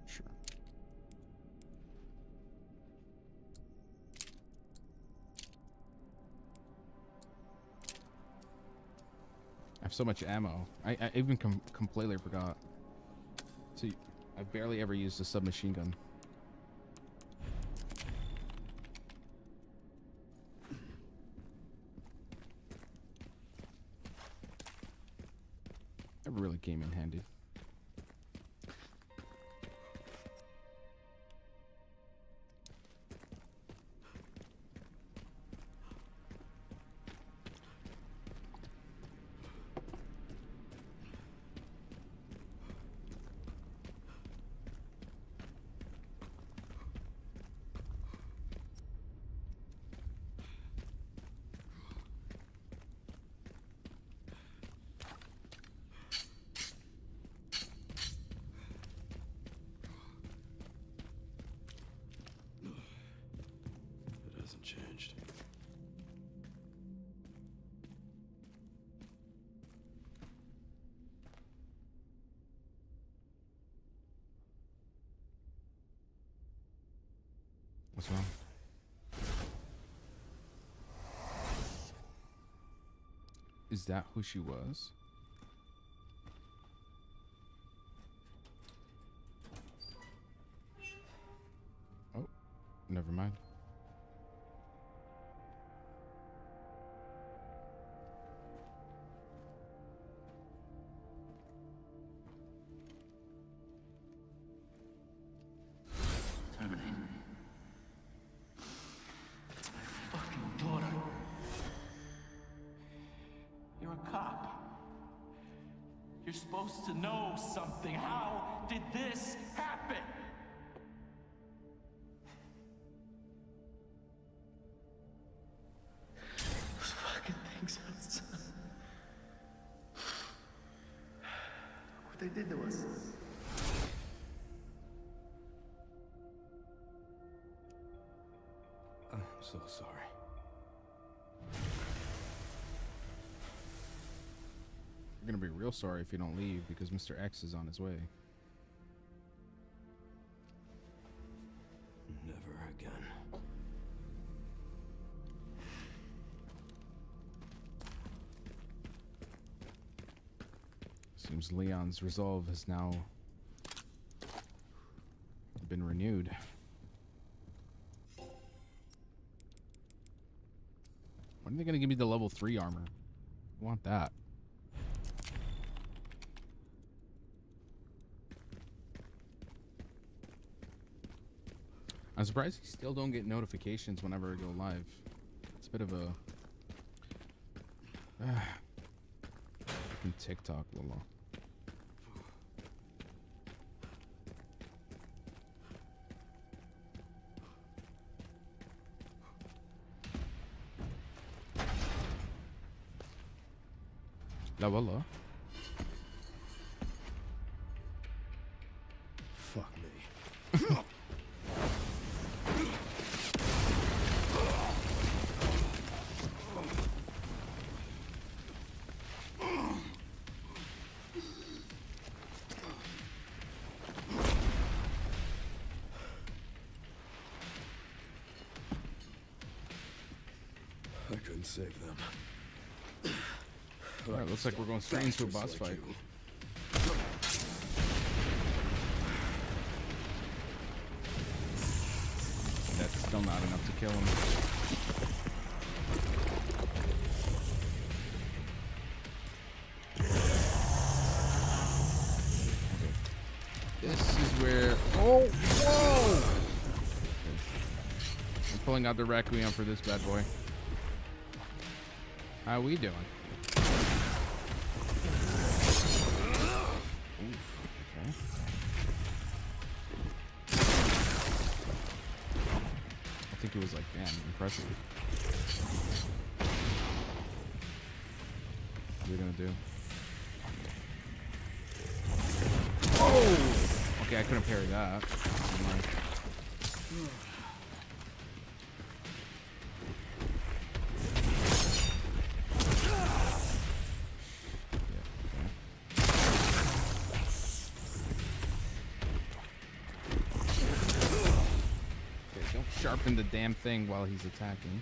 Sure. I have so much ammo. I even completely forgot. See, I barely ever used a submachine gun. It really came in handy. It hasn't changed. What's wrong? Is that who she was? Oh, never mind. Fucking daughter. You're a cop. You're supposed to know something. How did this happen? Those fucking things outside. What they did to us. I'm so sorry. You're gonna be real sorry if you don't leave because Mr. X is on his way. Never again. Seems Leon's resolve has now been renewed. When are they gonna give me the level 3 armor? I want that. I'm surprised you still don't get notifications whenever I go live. It's a bit of a fucking TikTok, Lolo. La Walla. Fuck me. I couldn't save them. Alright, looks like we're going straight into a boss fight. That's still not enough to kill him. This is where... Oh, whoa! I'm pulling out the Requiem for this bad boy. How we doing? I think it was like, damn, impressive. What are we gonna do? Oh! Okay, I couldn't parry that. Never mind. Sharpen the damn thing while he's attacking.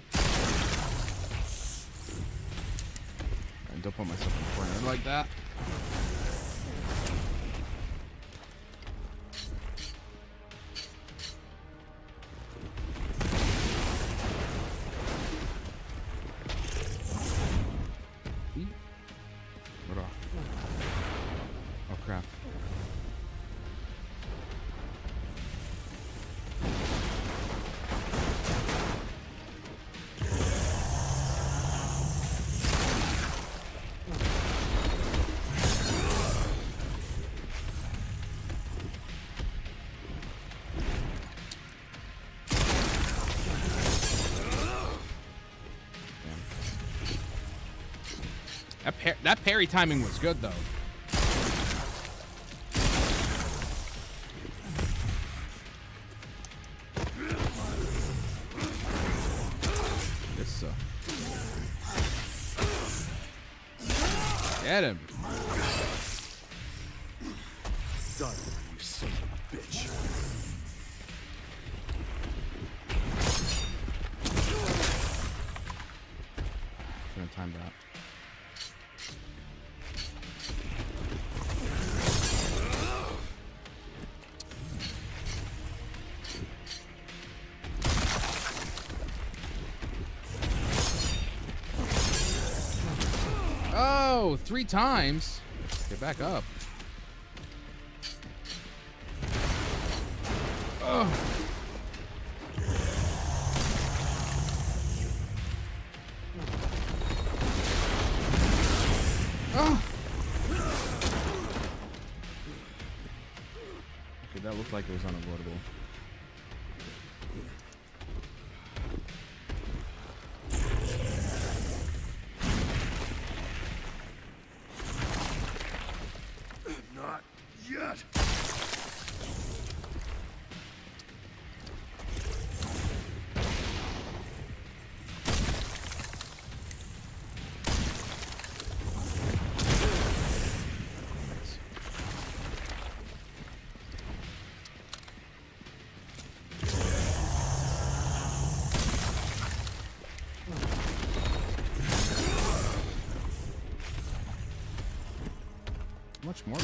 And don't put myself in the corner like that. Oh crap. That parry timing was good, though. This Get him. Done, you son of a bitch. Gonna time that. Oh, 3 times. Get back up. Oh. Oh. Okay, that looked like it was unavoidable. Not yet. Much more.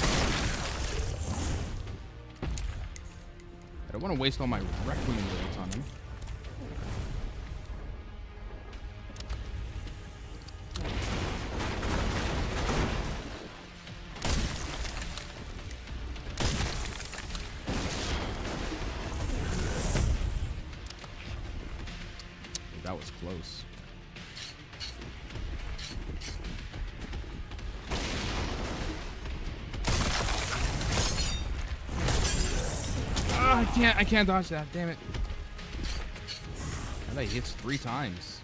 I don't want to waste all my Requiem builds on him. That was close. Ah, I can't dodge that. Damn it. That hits 3 times.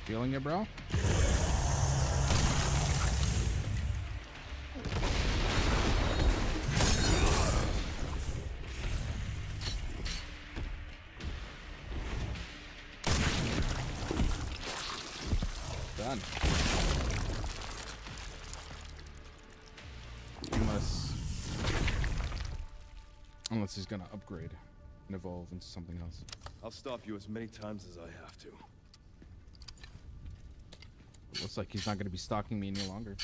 Feeling it, bro? Done. Unless he's gonna upgrade and evolve into something else. I'll stop you as many times as I have to. Looks like he's not gonna be stalking me any longer.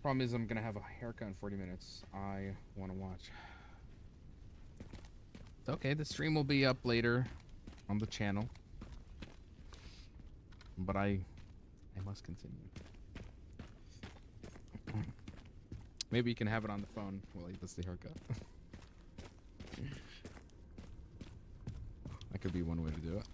Problem is, I'm gonna have a haircut in 40 minutes. I want to watch. It's okay. The stream will be up later on the channel, but I must continue. Maybe you can have it on the phone while he does the haircut. That could be one way to do it.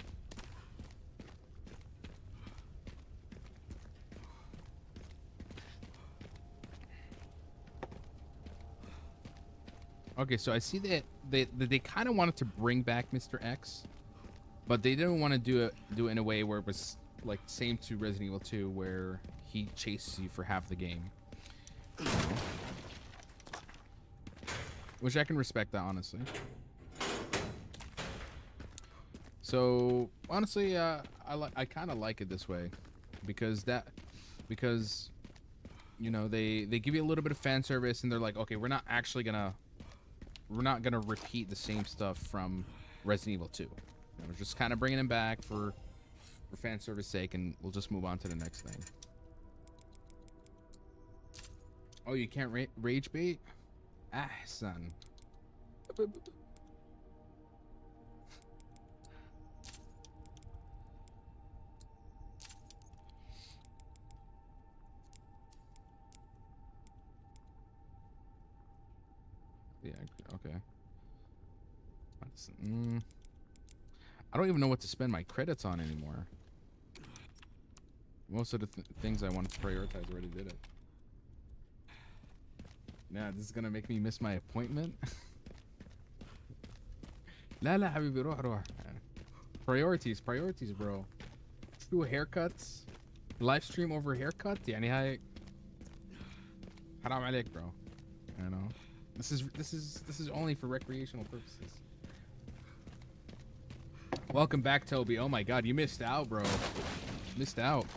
Okay, so I see that they kind of wanted to bring back Mr. X, but they didn't want to do it in a way where it was like same to Resident Evil 2, where he chases you for half the game. Which I can respect that, honestly. So honestly, I kind of like it this way, because you know they give you a little bit of fan service, and they're like, okay, we're not gonna repeat the same stuff from Resident Evil 2. We're just kind of bringing him back for fan service sake, and we'll just move on to the next thing. Oh, you can't rage bait? Ah, son. Yeah, okay. I don't even know what to spend my credits on anymore. Most of the things I wanted to prioritize already did it. Nah, this is gonna make me miss my appointment. لا لا حبيبي روح. Priorities, bro. 2 haircuts. Live stream over haircut. يعني هاي حرام عليك, bro. You know. This is only for recreational purposes. Welcome back, Toby. Oh my god, you missed out, bro. Missed out.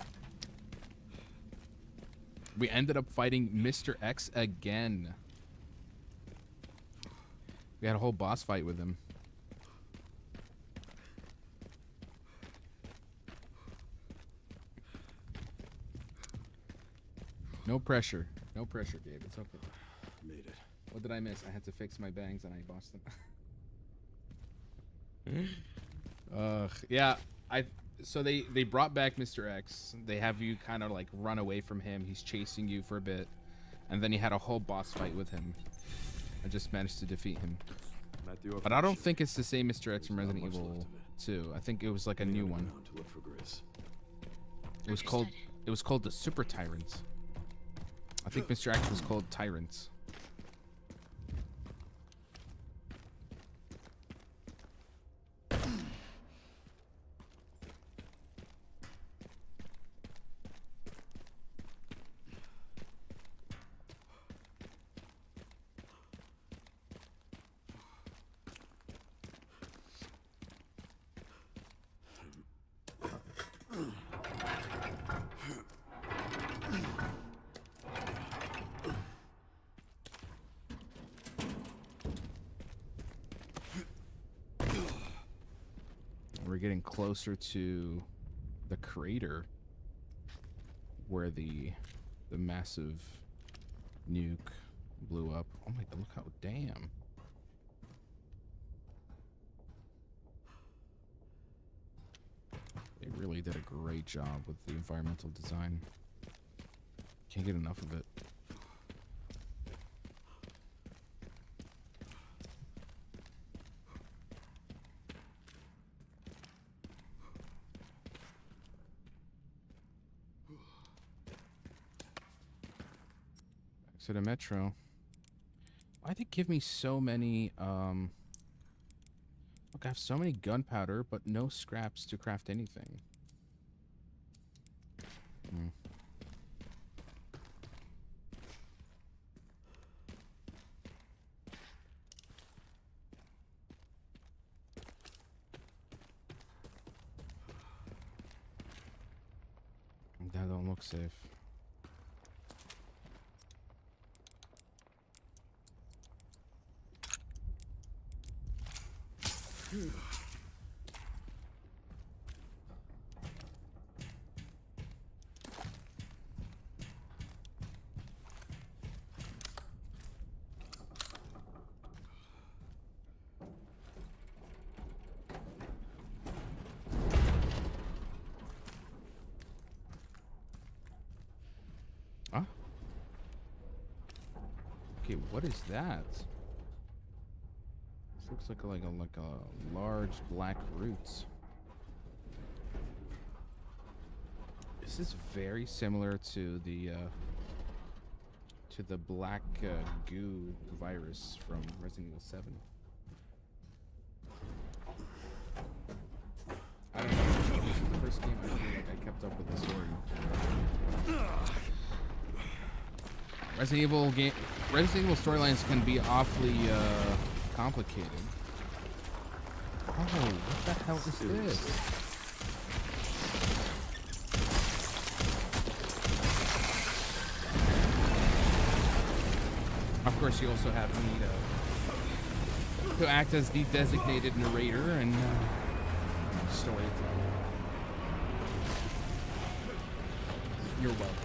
We ended up fighting Mr. X again. We had a whole boss fight with him. No pressure. No pressure, Gabe. It's okay. Made it. What did I miss? I had to fix my bangs and I bossed them. Yeah, so they brought back Mr. X. They have you kind of like run away from him. He's chasing you for a bit, and then you had a whole boss fight with him. I just managed to defeat him. But I don't think it's the same Mr. X from Resident Evil 2. I think it was like a new one. It was called the Super Tyrants. I think Mr. X was called Tyrants. We're getting closer to the crater where the massive nuke blew up. Oh my god, look how damn. They really did a great job with the environmental design. Can't get enough of it. To the metro. Why'd they give me so many, Look, I have so many gunpowder, but no scraps to craft anything. Hmm. That don't look safe. Huh? Okay, what is that? This looks like a large black root. This is very similar to the black goo virus from Resident Evil 7. I don't know. This is the first game I feel like I kept up with the story. Resident Evil storylines can be awfully complicated. Oh, what the hell is this? Of course, you also have me to act as the designated narrator and storyteller. You're welcome.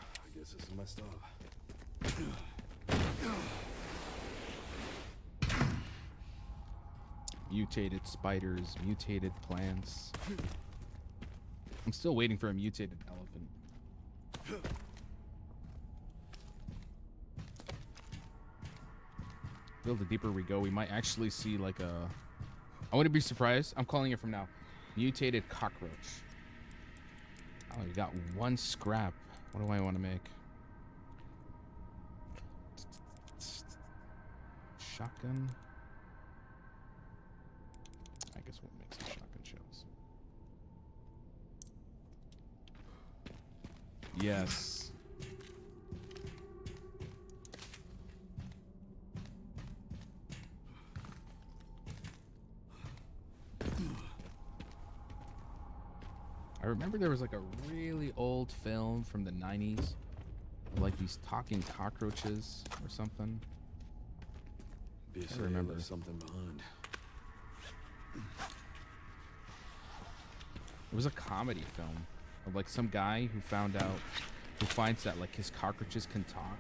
I guess this is my stop. Mutated spiders, mutated plants. I'm still waiting for a mutated elephant. I feel the deeper we go, we might actually see like a... I wouldn't be surprised. I'm calling it from now. Mutated cockroach. Oh, you got one scrap. What do I want to make? Shotgun. I guess we'll make some shotgun shells. Yes. I remember there was like a really old film from the 90s, like these talking cockroaches or something. I remember. There's something behind. It was a comedy film of like some guy who finds that like his cockroaches can talk,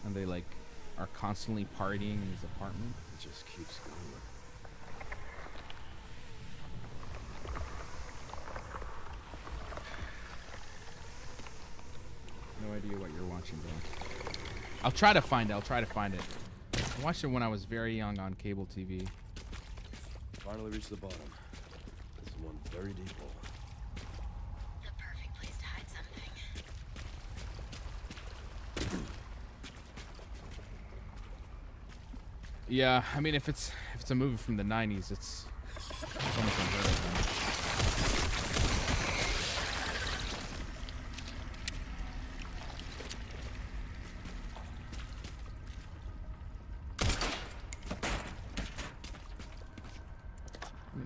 and they like are constantly partying in his apartment. It just keeps going. No idea what you're watching, bro. I'll try to find it. I watched it when I was very young on cable TV. Finally reached the bottom. This is one very deep hole. The perfect place to hide something. Yeah, I mean, if it's a movie from the 90s, it's almost unheard of.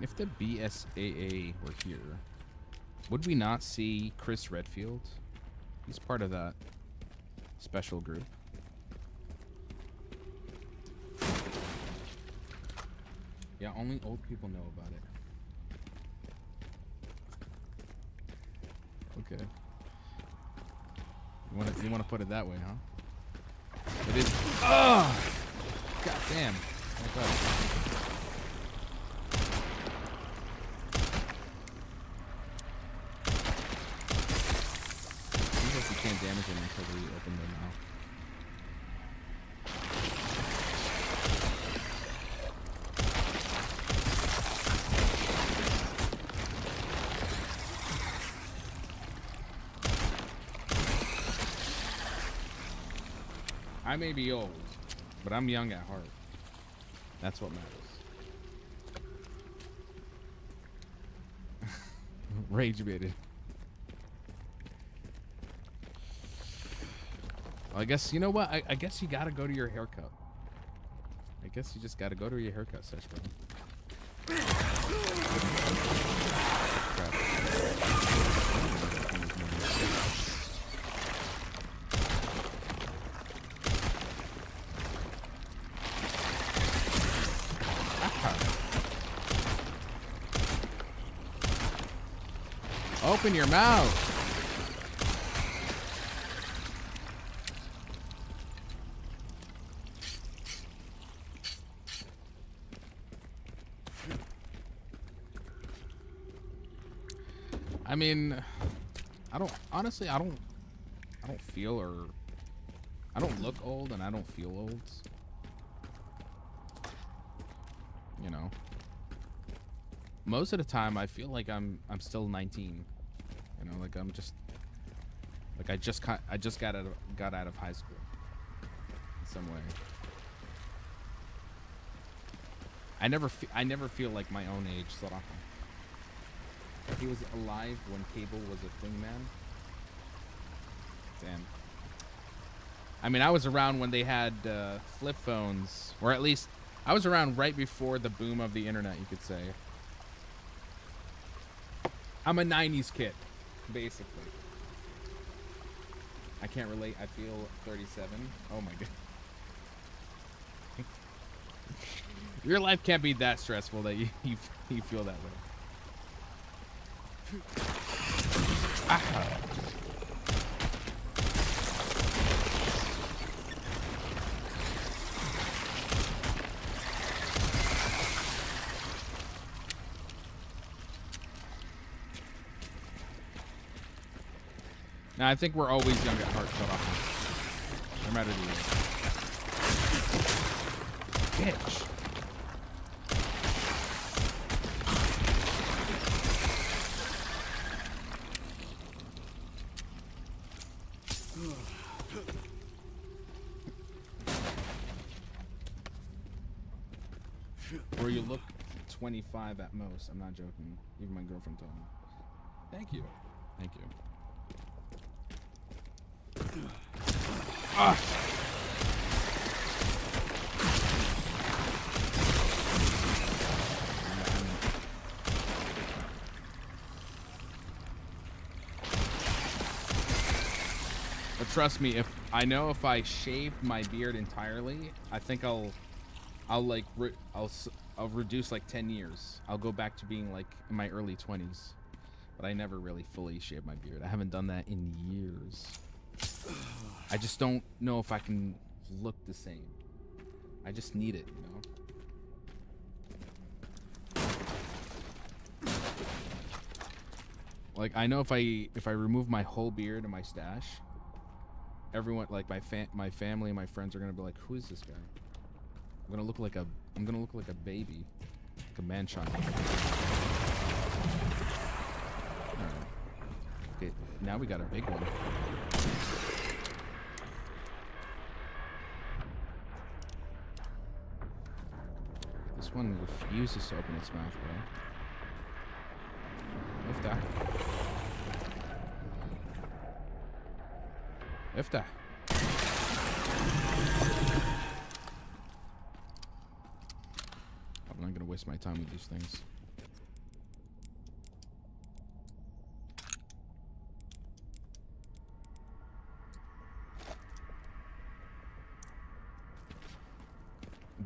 If the BSAA were here, would we not see Chris Redfield? He's part of that special group. Yeah, only old people know about it. Okay. You wanna put it that way, huh? It is. Oh! God damn. Okay. Can't damage them until we open their mouth. I may be old, but I'm young at heart. That's what matters. Rage baited. Well, I guess, you know what? I guess you gotta go to your haircut. I guess you just gotta go to your haircut session, bro. Crap. Open your mouth. I mean, I don't feel, or I don't look old and I don't feel old. You know, most of the time I feel like I'm still 19. You know, like I'm just like I just got out of high school in some way. I never feel like my own age, صراحة. He was alive when cable was a thing, man. Damn. I mean, I was around when they had flip phones, or at least I was around right before the boom of the internet, you could say. I'm a 90s kid, basically. I can't relate. I feel 37. Oh my god. Your life can't be that stressful that you feel that way. Ah. Now, I think we're always young at heart, no matter the age. Bitch. Or you look 25 at most. I'm not joking. Even my girlfriend told me. Thank you. Thank you. Ah. But trust me, if I shaved my beard entirely, I think I'll reduce like 10 years. I'll go back to being like in my early 20s. But I never really fully shaved my beard. I haven't done that in years. I just don't know if I can look the same. I just need it, you know? Like, I know if I remove my whole beard and my stash, everyone, like my family and my friends are gonna be like, who is this guy? I'm gonna look like a baby, like a man child. Okay, now we got a big one. This one refuses to open its mouth, bro. افتح. افتح. I'm not gonna waste my time with these things.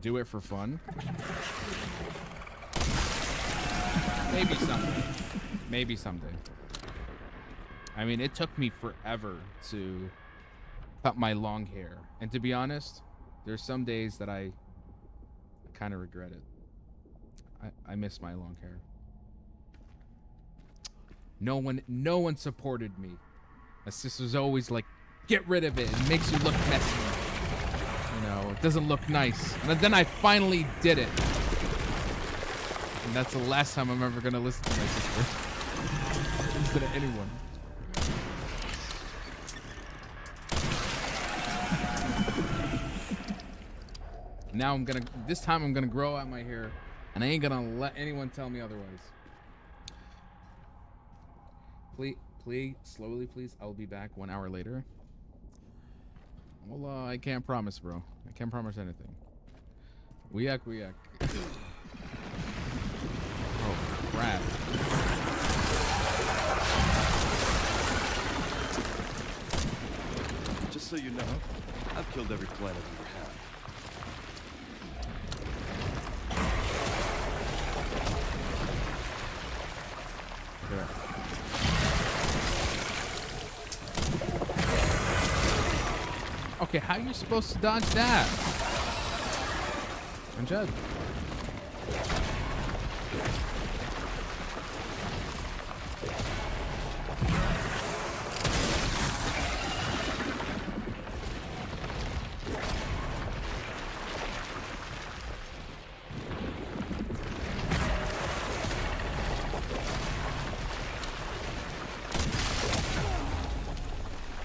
Do it for fun? Maybe someday. Maybe someday. I mean, it took me forever to cut my long hair. And to be honest, there's some days that I kind of regret it. I miss my long hair. No one supported me. My sister's always like, get rid of it. It makes you look messy. You know, it doesn't look nice. And then I finally did it. And that's the last time I'm ever gonna listen to my sister. Listen to anyone. Now this time I'm gonna grow out my hair, and I ain't gonna let anyone tell me otherwise. Please, slowly, please. I'll be back 1 hour later. Well, I can't promise, bro. I can't promise anything. Weak. Oh, crap. Just so you know, I've killed every planet we have. There. Okay, how are you supposed to dodge that? I'm Jed.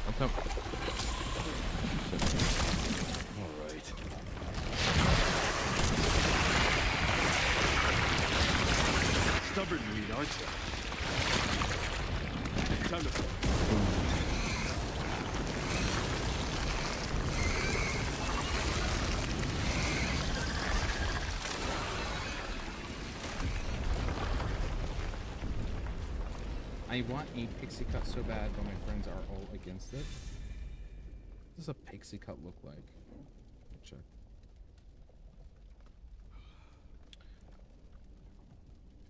What's up? All right. Stubborn meat, aren't you? Time to... I want a pixie cut so bad, but my friends are all against it. What does a pixie cut look like? Check.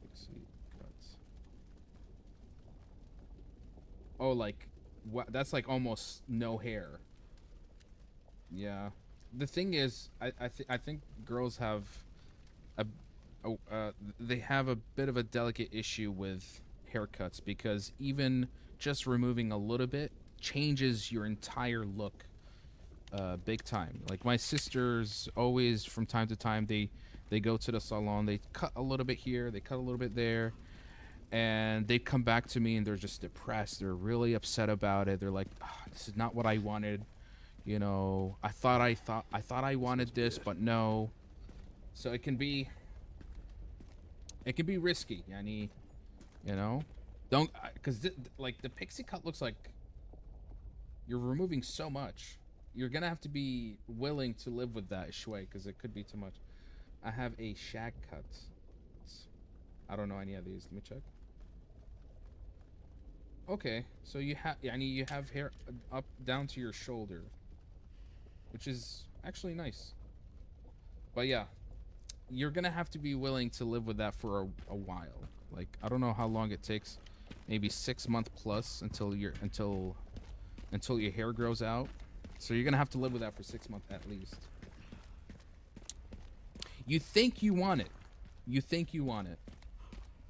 Pixie cuts. Oh, like what? That's like almost no hair. Yeah. The thing is, I think girls have they have a bit of a delicate issue with haircuts, because even just removing a little bit changes your entire look big time. Like my sisters always, from time to time, they go to the salon, they cut a little bit here, they cut a little bit there, and they come back to me and they're just depressed. They're really upset about it. They're like, this is not what I wanted, you know. I thought I wanted this, but no. So it can be risky, yani. You know, don't, because like the pixie cut looks like you're removing so much. You're gonna have to be willing to live with that shui, because it could be too much. I have a shag cut. I don't know any of these. Let me check. Okay, so you have hair up down to your shoulder, which is actually nice. But yeah, you're gonna have to be willing to live with that for a while. Like, I don't know how long it takes, maybe 6 months plus until your hair grows out. So you're gonna have to live with that for 6 months at least. You think you want it,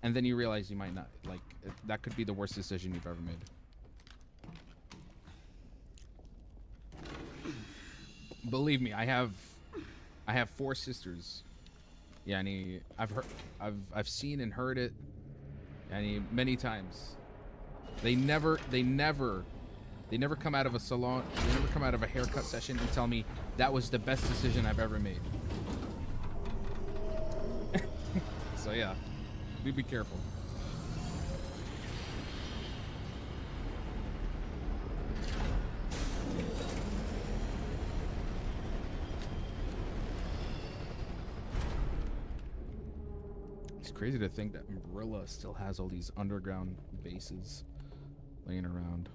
and then you realize you might not. Like, that could be the worst decision you've ever made. Believe me, I have 4 sisters. Yeah, I've seen and heard it, many times. They never come out of a salon. They never come out of a haircut session and tell me that was the best decision I've ever made. So yeah, be careful. It's crazy to think that Umbrella still has all these underground bases laying around.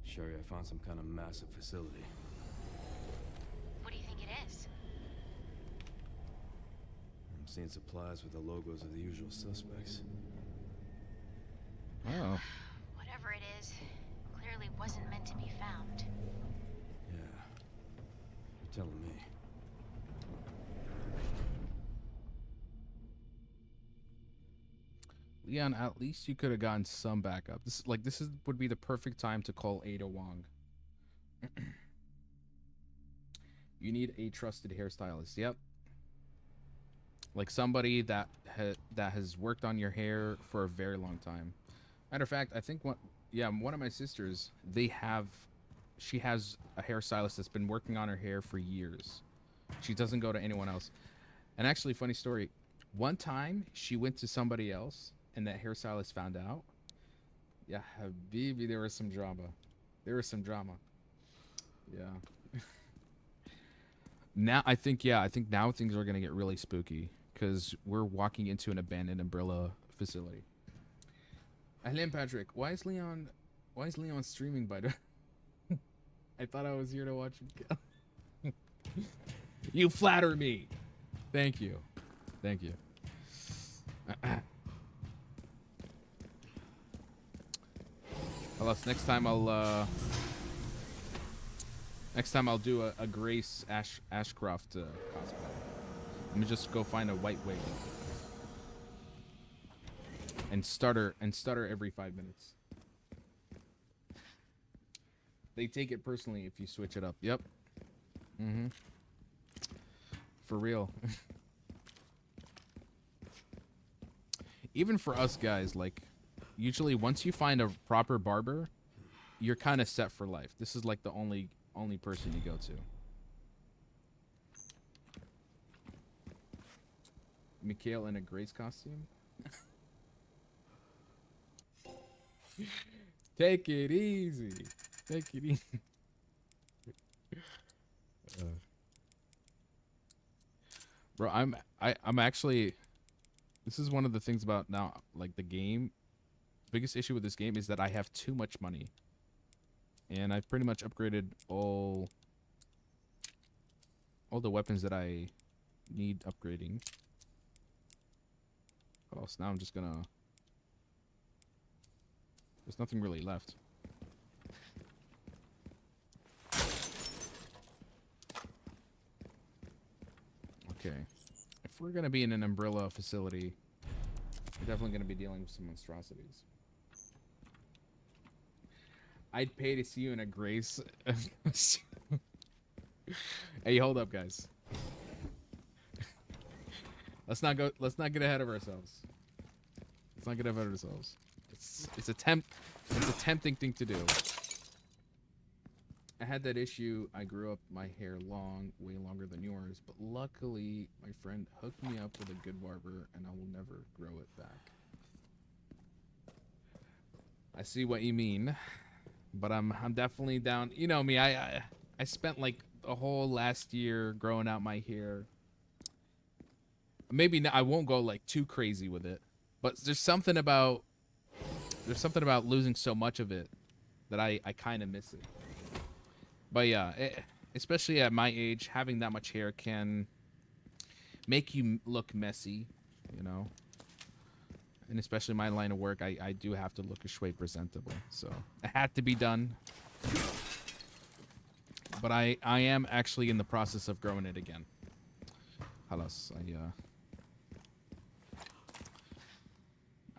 Sherry, I found some kind of massive facility. What do you think it is? I'm seeing supplies with the logos of the usual suspects. Oh. Whatever it is, clearly wasn't meant to be found. Yeah. You're telling me. Leon, at least you could have gotten some backup. This would be the perfect time to call Ada Wong. You need a trusted hairstylist. Yep. Like somebody that has worked on your hair for a very long time. Matter of fact, I think one of my sisters, she has a hairstylist that's been working on her hair for years. She doesn't go to anyone else. And actually, funny story. One time, she went to somebody else, and that hairstylist found out. Yeah, Habibi, there was some drama. There was some drama. Yeah. Now, I think now things are going to get really spooky, because we're walking into an abandoned umbrella facility. Ahlan, Patrick. Why is Leon streaming, by the way? I thought I was here to watch him kill. You flatter me. Thank you. Thank you. Next time I'll do a Grace Ashcroft cosplay. Let me just go find a white wig and stutter every 5 minutes. They take it personally if you switch it up. Yep. Mm-hmm. For real. Even for us guys, like, usually once you find a proper barber, you're kind of set for life. This is like the only person you go to. Mikhail in a Grace costume. Take it easy. Take it easy. Bro, I'm actually, this is one of the things about now, like, the game. Biggest issue with this game is that I have too much money. And I've pretty much upgraded all the weapons that I need upgrading. Oh, so now I'm just gonna, there's nothing really left. Okay. If we're gonna be in an umbrella facility, we're definitely gonna be dealing with some monstrosities. I'd pay to see you in a Grace. Hey, hold up, guys. Let's not get ahead of ourselves. Let's not get ahead of ourselves. It's a tempting thing to do. I had that issue. I grew up my hair long, way longer than yours, but luckily my friend hooked me up with a good barber and I will never grow it back. I see what you mean, but I'm definitely down. You know me, I spent like the whole last year growing out my hair. Maybe I won't go like too crazy with it, but there's something about losing so much of it that I kind of miss it. But yeah, especially at my age, having that much hair can make you look messy, you know. And especially my line of work, I do have to look a shway presentable, so it had to be done. But I am actually in the process of growing it again. Halas,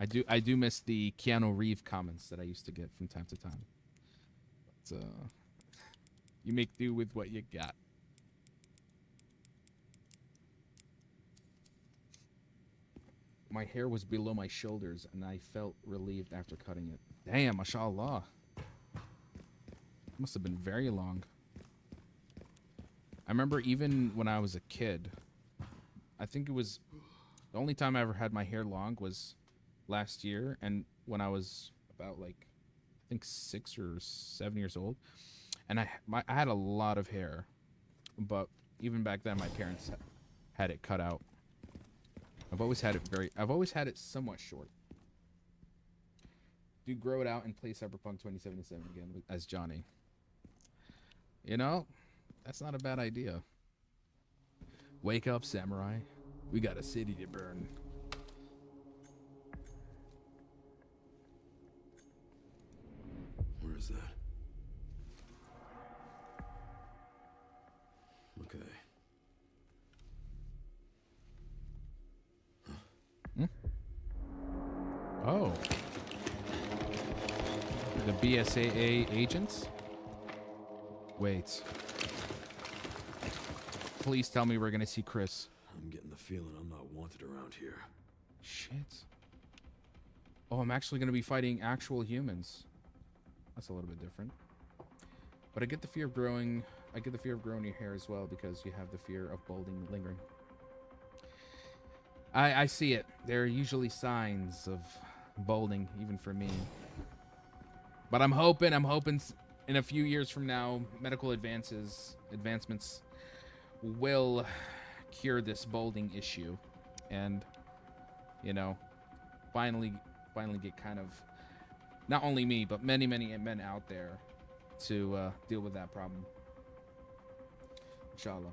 I do miss the Keanu Reeves comments that I used to get from time to time. But you make do with what you got. My hair was below my shoulders and I felt relieved after cutting it. Damn, mashallah. Must have been very long. I remember even when I was a kid, I think it was the only time I ever had my hair long was last year, and when I was about like I think 6 or 7 years old, and I had a lot of hair, but even back then my parents had it cut out. I've always had it somewhat short. Do grow it out and play Cyberpunk 2077 again as Johnny. You know, that's not a bad idea. Wake up, samurai. We got a city to burn. Where is that? Okay. Oh. The BSAA agents? Wait. Please tell me we're gonna see Chris. I'm getting the feeling I'm not wanted around here. Shit. Oh, I'm actually gonna be fighting actual humans. That's a little bit different. But I get the fear of growing. I get the fear of growing your hair as well because you have the fear of balding lingering. I see it. There are usually signs of balding, even for me. But I'm hoping in a few years from now, medical advancements will cure this balding issue, and you know, finally get kind of not only me but many men out there to deal with that problem. Inshallah.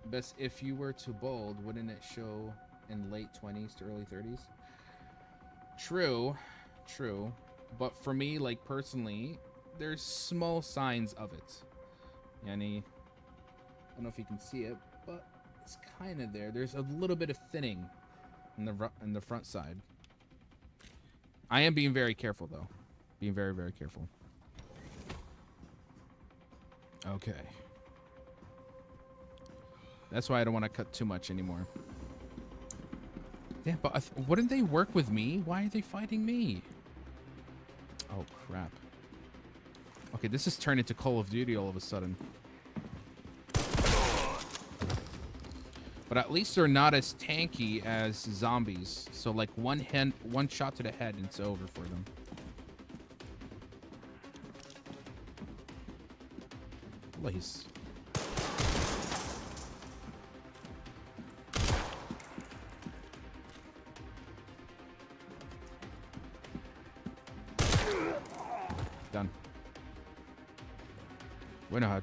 Best if you were to bald, wouldn't it show in late 20s to early 30s? True. But for me, like personally, there's small signs of it. Yani, I don't know if you can see it, but it's kind of there. There's a little bit of thinning in the front side. I am being very careful though. Being very careful. Okay. That's why I don't want to cut too much anymore. Yeah, but wouldn't they work with me? Why are they fighting me? Oh, crap. Okay, this has turned into Call of Duty all of a sudden. But at least they're not as tanky as zombies. So, like, one shot to the head and it's over for them. Please. Done. Went ahead.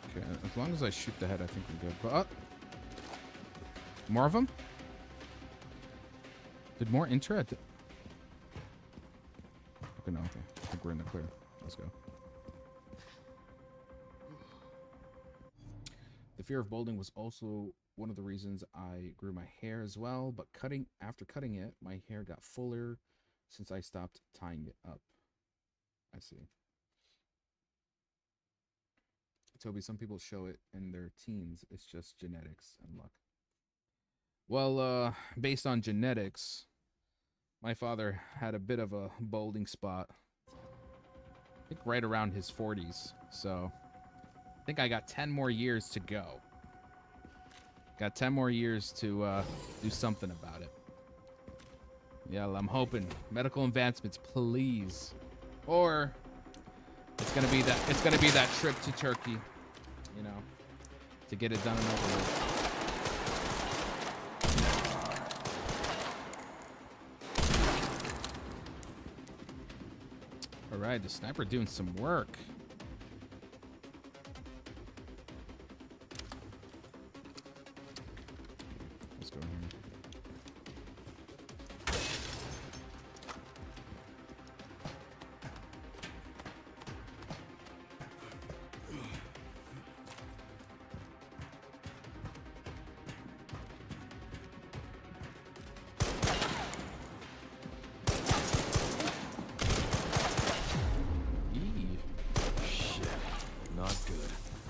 Okay, as long as I shoot the head, I think I'm good. But more of them? Did more enter? Okay, no, okay. I think we're in the clear. Let's go. The fear of balding was also one of the reasons I grew my hair as well, but after cutting it, my hair got fuller since I stopped tying it up. I see. Toby, some people show it in their teens. It's just genetics and luck. Well, based on genetics, my father had a bit of a balding spot. I think right around his 40s. So I think I got 10 more years to go. Got 10 more years to do something about it. Yeah, I'm hoping medical advancements, please. Or it's gonna be that trip to Turkey, you know, to get it done and over with. All right, the sniper doing some work. Let's go here.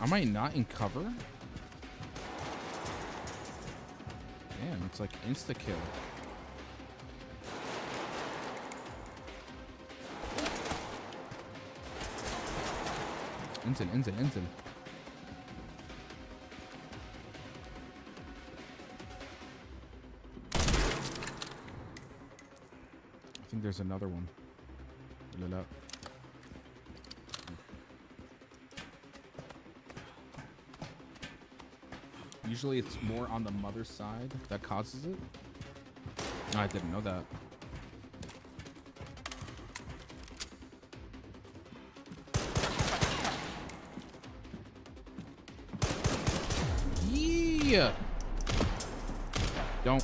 Am I not in cover? Damn, it's like insta-kill. Ensign. I think there's another one. Pull it up. Usually it's more on the mother's side that causes it. No, I didn't know that. Yeah. Don't.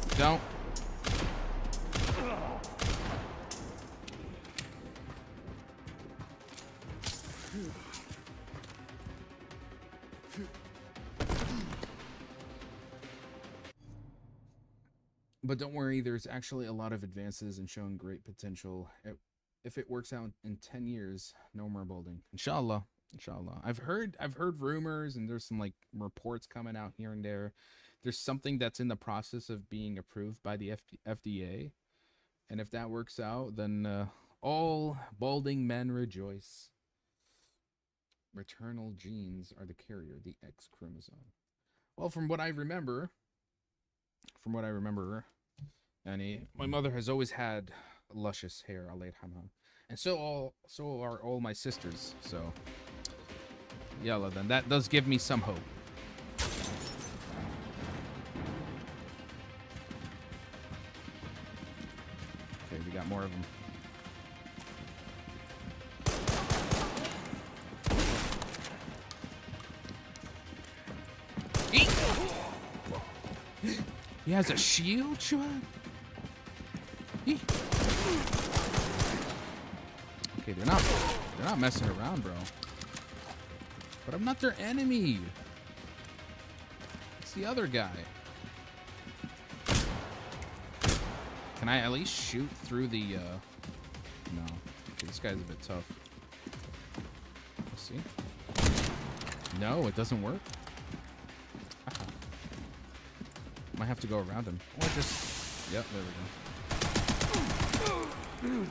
But don't worry, there's actually a lot of advances and showing great potential. If it works out in 10 years, no more balding. Inshallah. Inshallah. I've heard rumors, and there's some like reports coming out here and there. There's something that's in the process of being approved by the FDA, and if that works out, then all balding men rejoice. Maternal genes are the carrier, the X chromosome. Well, from what I remember, Annie, my mother has always had luscious hair, Allah yarhamha. And so are all my sisters. So, yalla, then that does give me some hope. Okay, we got more of them. He has a shield, Chad? Okay, they're not messing around, bro. But I'm not their enemy. It's the other guy. Can I at least shoot through the no. Okay, this guy's a bit tough. Let's see. No, it doesn't work. Might have to go around him. Or just... Yep, there we go.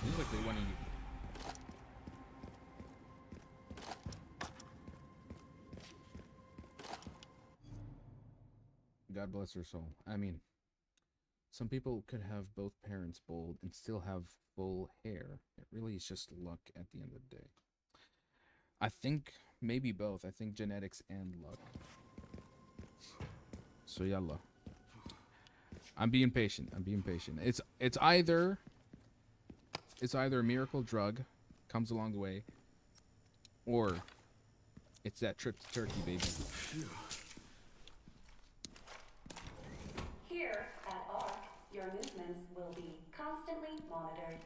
Seems like they want to... God bless her soul. I mean, some people could have both parents bald and still have full hair. It really is just luck at the end of the day. I think maybe both. I think genetics and luck. So yalla. I'm being patient. It's either a miracle drug comes along the way, or it's that trip to Turkey, baby. Here at ARC, your movements will be constantly monitored.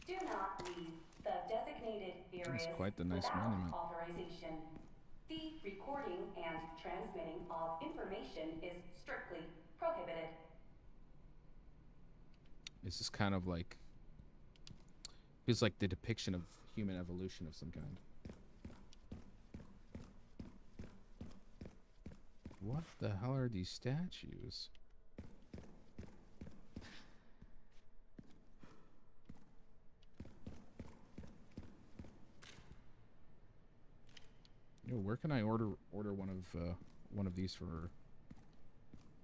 Do not leave the designated areas It's quite the nice without monument. authorization. The recording and transmitting of information is strictly prohibited. This is kind of like... feels like the depiction of human evolution of some kind. What the hell are these statues? Yo, where can I order one of these for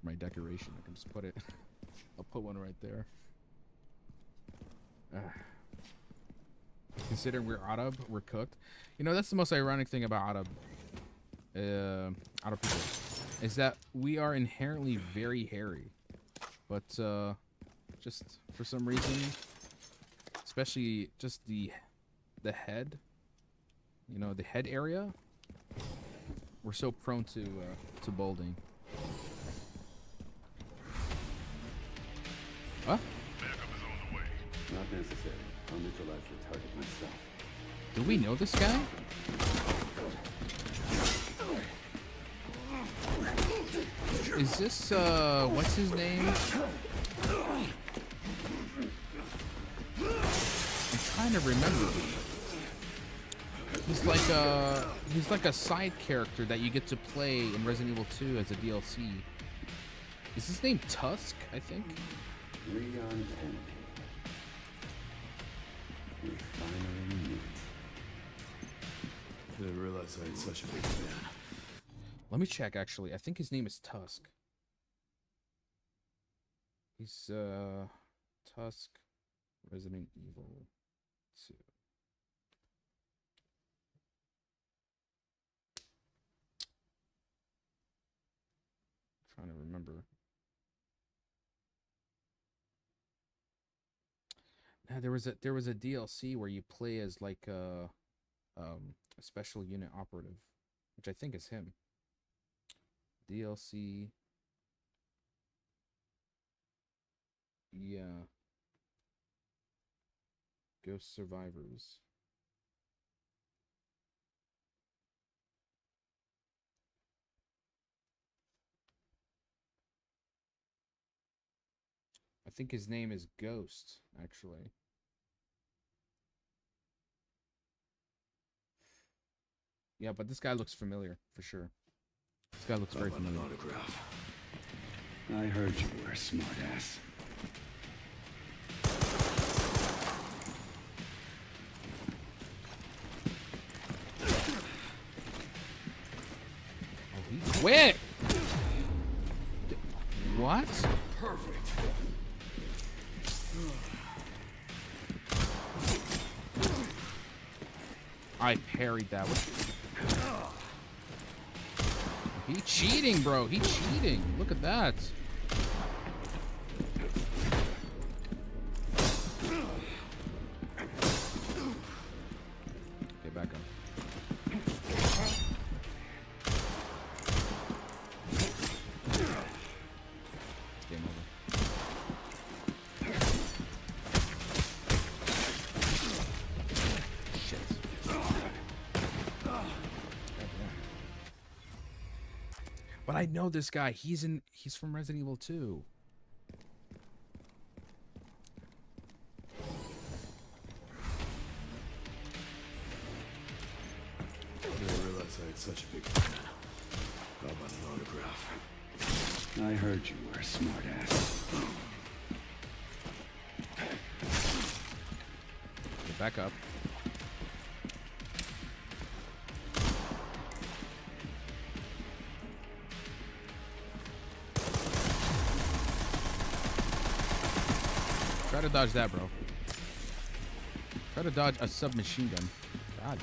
my decoration? I can just put it. I'll put one right there. Considering we're Arab, we're cooked. You know, that's the most ironic thing about Arab people, is that we are inherently very hairy, but just for some reason, especially just the head, you know, the head area, we're so prone to balding. Huh? Not necessary. I'll neutralize the target myself. Do we know this guy? Is this what's his name? I'm trying to remember. He's like a side character that you get to play in Resident Evil 2 as a DLC. Is his name Tusk, I think? Leon Kennedy. We finally meet. Didn't realize I had such a big fan. Let me check, actually. I think his name is Tusk. He's Tusk, Resident Evil 2. Trying to remember. Nah, there was a DLC where you play as like a special unit operative, which I think is him. DLC. Yeah. Ghost Survivors. I I think his name is Ghost, actually. Yeah, but this guy looks familiar, for sure. This guy looks very familiar. Autograph. I heard you were a smartass. Oh, he quit! What? Perfect. I parried that one. He cheating, bro. He cheating. Look at that. Okay, back up. Game over. Shit. But I know this guy. He's from Resident Evil 2. I didn't realize I had such a big fan. How about an autograph? I heard you were a smartass. Get back up. Try to dodge that, bro. Try to dodge a submachine gun. God.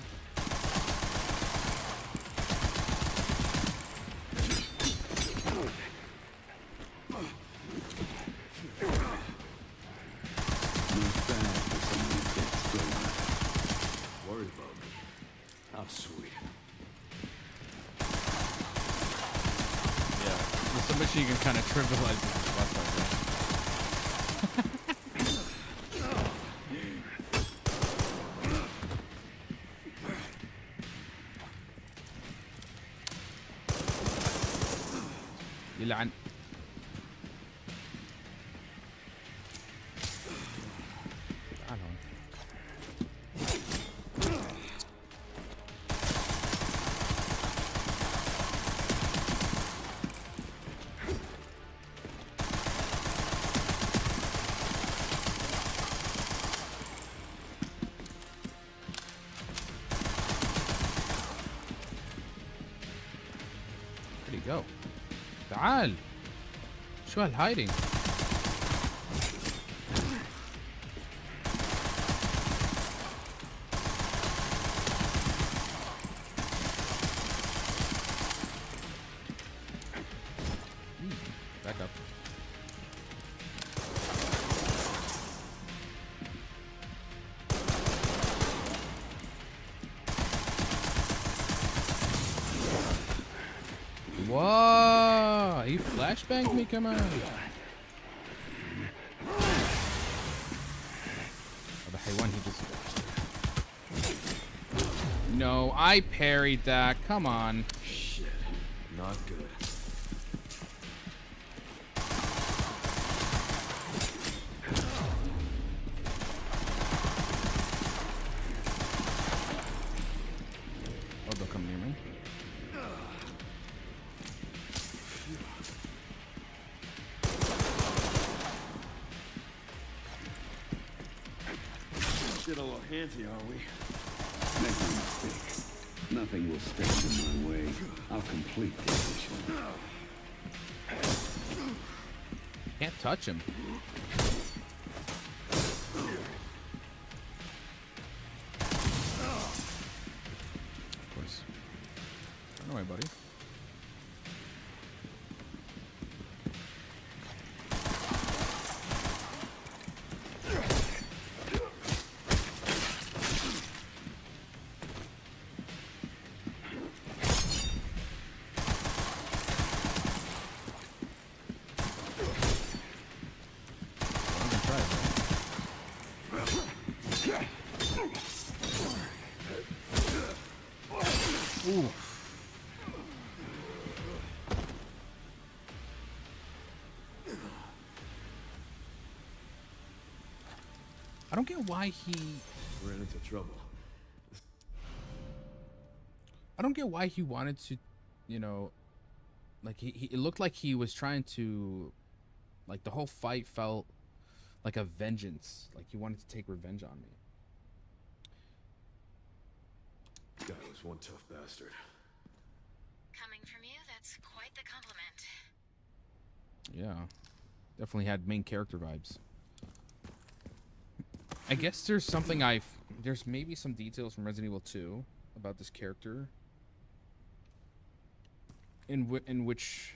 Worried about me? How sweet. Yeah. The submachine gun kind of trivializes his butt like that. يلعن. تعال هون. Where'd he go? تعال. شو هالهايدنج؟ Back up. Whoa! He flashbanged me, come on. هذا حيوان he just... No, I parried that. Come on. Shit. Not good. Oh, don't come near me. Still a little handsy, are we? Make no mistake. Nothing will stand in my way. I'll complete the mission. Can't touch him. Of course. Run away, buddy. I'm gonna try it, bro. Ooh. don't get why he. We're into trouble. I don't get why he wanted to, you know, like it looked like he was trying to, like the whole fight felt like a vengeance, like he wanted to take revenge on me. Guy was one tough bastard. Coming from you, that's quite the compliment. Yeah, definitely had main character vibes. I guess there's something there's maybe some details from Resident Evil 2 about this character. In which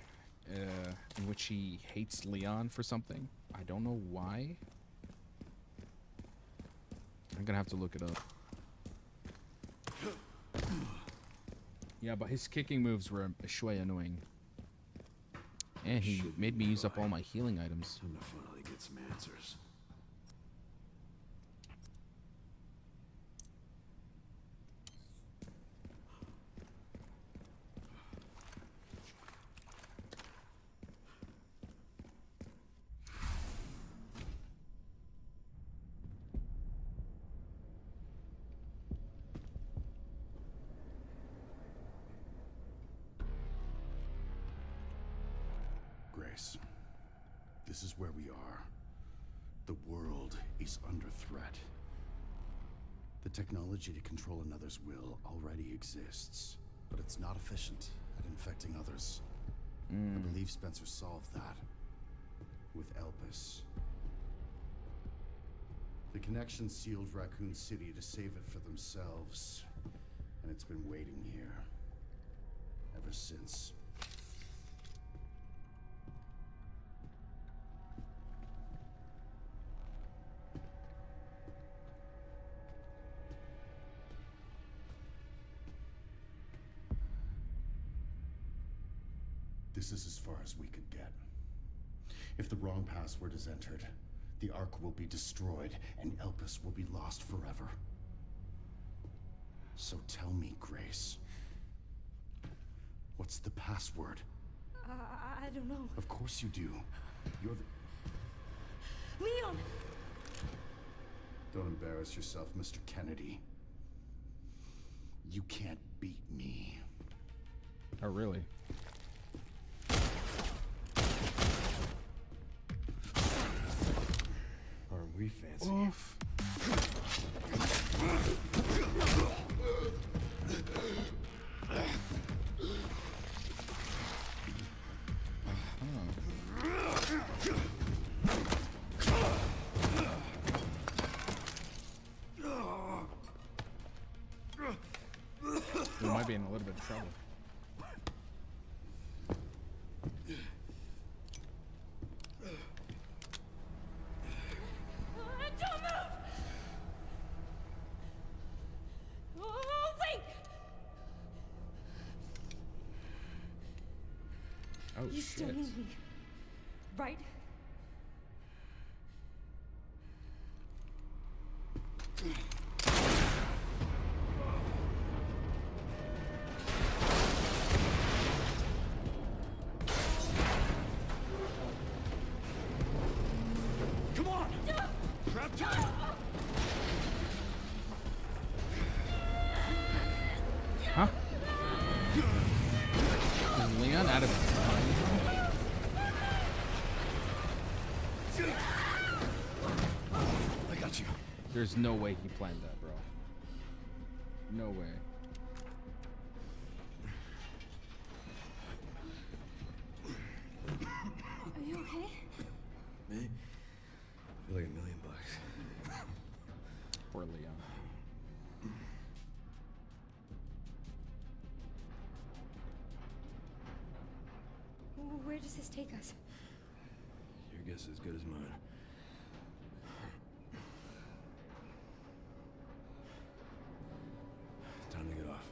he hates Leon for something. I don't know why. I'm gonna have to look it up. Yeah, but his kicking moves were shui annoying. And he made me use up all my healing items. Time to finally get some answers. Grace, this is where we are. The world is under threat. The technology to control another's will already exists, but it's not efficient at infecting others. I believe Spencer solved that with Elpis. The connection sealed Raccoon City to save it for themselves, and it's been waiting here ever since. This is as far as we could get. If the wrong password is entered, the Ark will be destroyed, and Elpis will be lost forever. So tell me, Grace, what's the password? I don't know. Of course you do. You're the... Leon! Don't embarrass yourself, Mr. Kennedy. You can't beat me. Oh, really? Aren't we fancy? Oof. We might be in a little bit of trouble. Don't move! Oh, wait! Oh, You still shit. need me, right? Come on! Grab time! Huh? Is Leon out of time? I got you. There's no way he planned that, bro. No way. Are you okay? Me? I feel like $1,000,000. Poor Leon. Where does this take us? Your guess is as good as mine. Time to get off.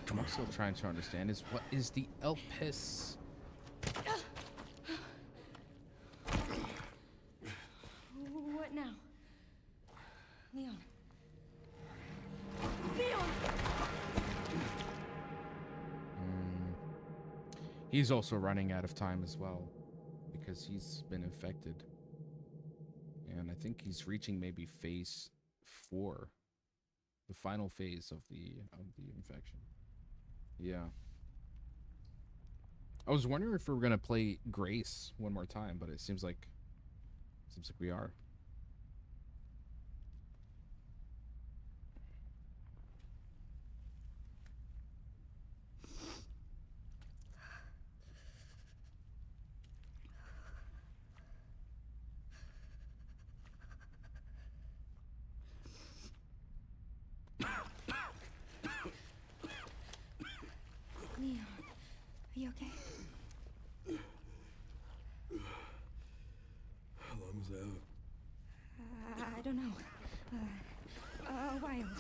Come on. I'm still trying to understand is what is the Elpis? What now? Leon. Leon! He's also running out of time as well because he's been infected. Yeah. And I think he's reaching maybe phase 4, the final phase of the infection. Yeah. I was wondering if we were gonna play Grace one more time, but it seems like we are. Leon, are you okay? How long was that? I don't know. A while.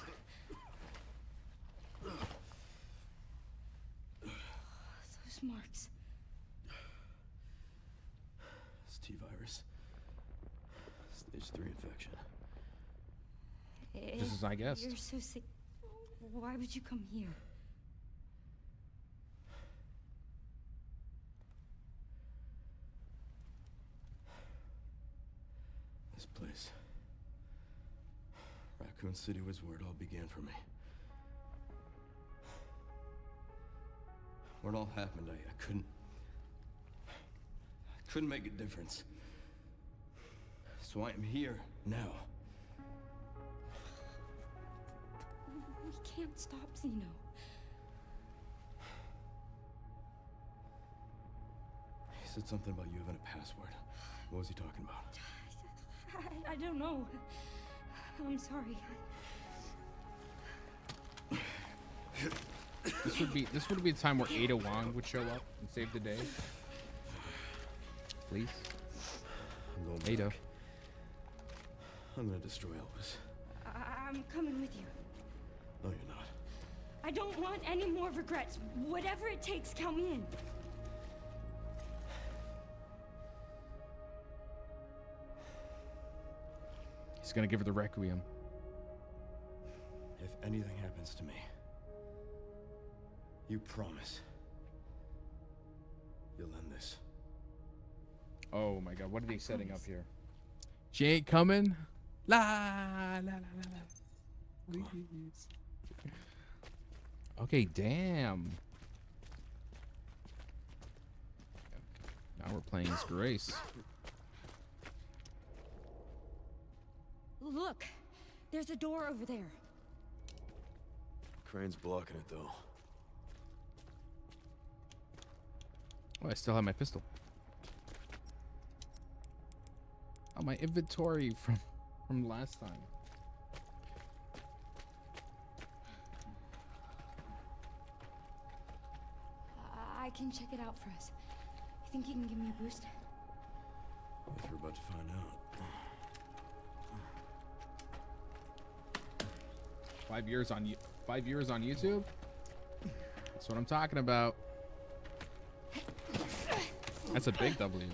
Those marks. It's T-virus. Stage 3 infection. Just as I guessed. You're so sick. Why would you come here? This place. Raccoon City was where it all began for me. When it all happened, I couldn't make a difference. So I am here now. We can't stop Zeno. He said something about you having a password. What was he talking about? I don't know. I'm sorry. This would be the time where Ada Wong would show up and save the day. Please. I'm going back. Ada. I'm gonna destroy Elvis. I'm coming with you. No, you're not. I don't want any more regrets. Whatever it takes, count me in. He's gonna give her the Requiem. If anything happens to me, you promise you'll end this. Oh my god, what are they setting up here? She ain't coming? La la la la la. Please. Okay, damn. Now we're playing as Grace. Look, there's a door over there. Crane's blocking it, though. Oh, I still have my pistol. Oh, my inventory from last time. I can check it out for us. You think you can give me a boost? Guess we're about to find out. 5 years on 5 years on YouTube. That's what I'm talking about. That's a big W.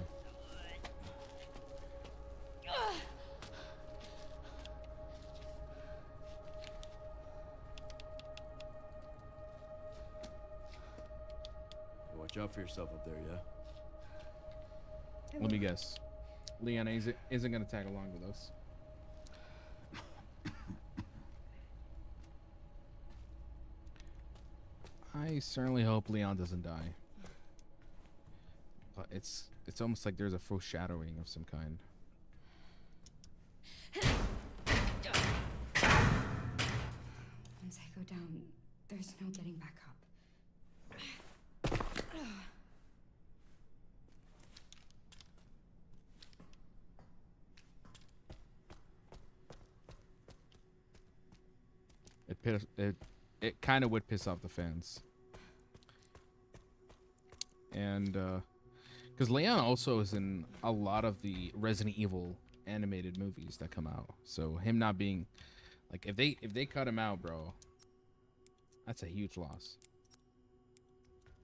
Watch out for yourself up there, yeah? Let me guess. Leon isn't gonna tag along with us. I certainly hope Leon doesn't die. But it's almost like there's a foreshadowing of some kind. Once I go down, there's no getting back up. It kind of would piss off the fans. And because Leon also is in a lot of the Resident Evil animated movies that come out, so him not being like, if they cut him out, bro, that's a huge loss.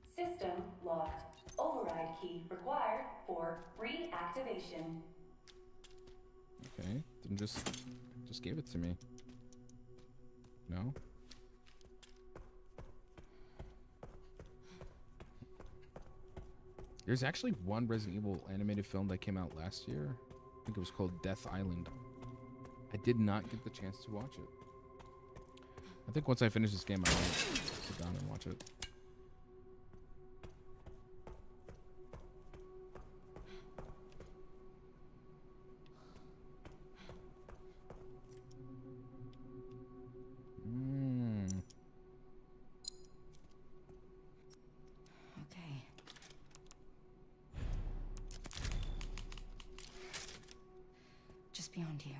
System locked. Override key required for reactivation. Okay, then just give it to me. No. There's actually one Resident Evil animated film that came out last year. think it was called Death Island. I did not get the chance to watch it. I think once I finish this game, I might sit down and watch it. Okay. Just beyond here.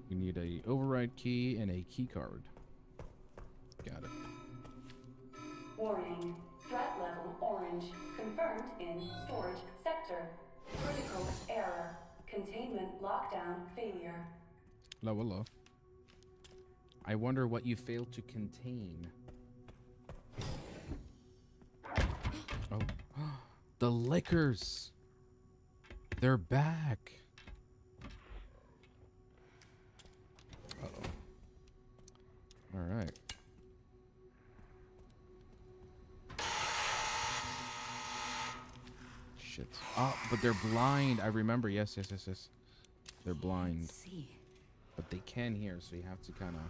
You need a override key and a key card. Got it. Warning. Threat level orange. Confirmed in storage sector. Critical error. Containment lockdown failure. Hello, hello. I wonder what you failed to contain. Oh. The liquors. They're back. Uh-oh. All right. Shit. Oh, but they're blind. I remember. Yes. They're blind. See. But they can hear, so you have to kind of...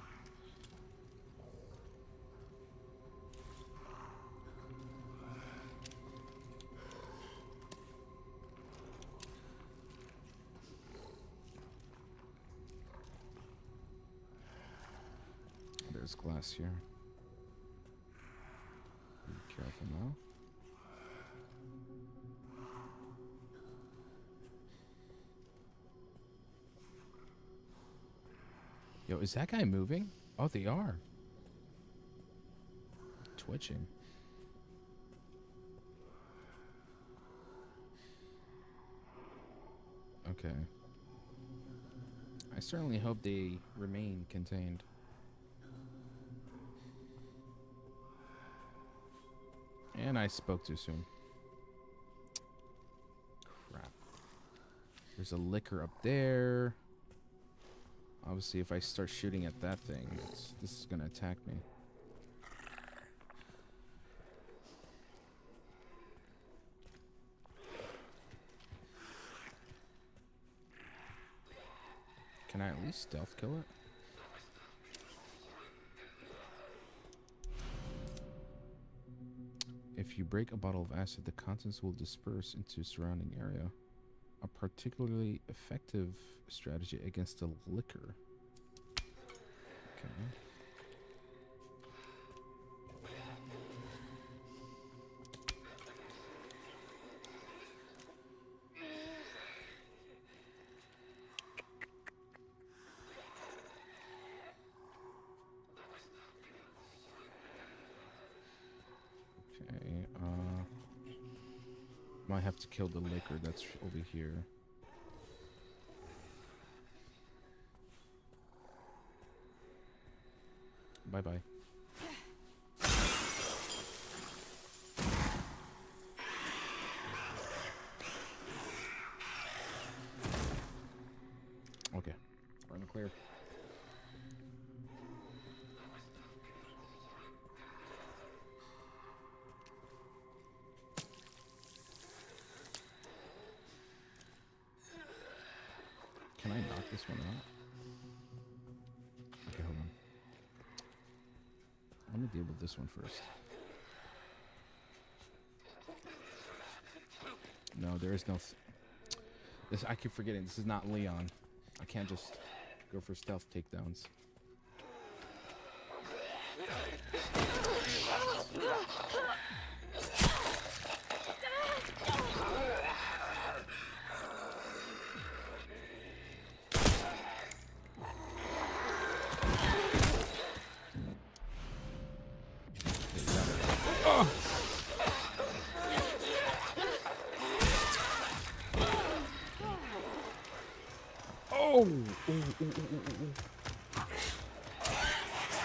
There's glass here. Be careful now. Yo, is that guy moving? Oh, they are. Twitching. Okay. I certainly hope they remain contained. And I spoke too soon. Crap. There's a liquor up there. Obviously, if I start shooting at that thing, this is gonna attack me. Can I at least stealth kill it? If you break a bottle of acid, the contents will disperse into surrounding area. A particularly effective strategy against the liquor. Okay. Might have to kill the liquor that's over here. Bye-bye. Okay. We're in the clear. Can I knock this one out? Okay, hold on. Let me deal with this one first. No, there is no... This, I keep forgetting, this is not Leon. I can't just go for stealth takedowns.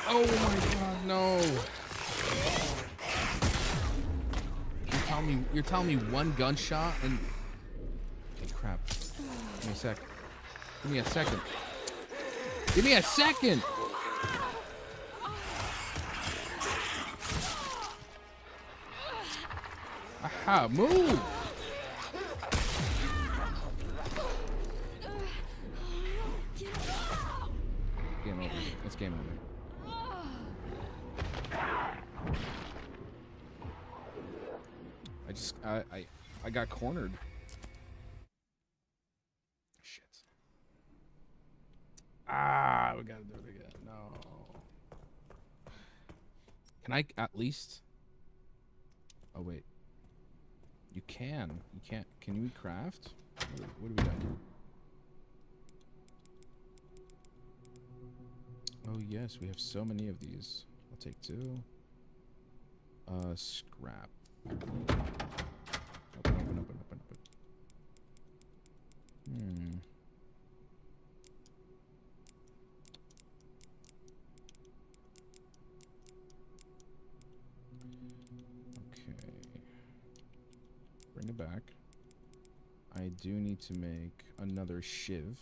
Oh my god, no. You're telling me one gunshot and... Okay, crap. Give me a sec. Give me a second. Give me a second! Aha, move! Game over. It's game over. I got cornered. Shit. Ah, we gotta do it again. No. Can I at least? Oh wait. You can. You can't. Can we craft? What do we got? Oh yes, we have so many of these. I'll take 2. Scrap. Open. Okay. Bring it back. I do need to make another shiv.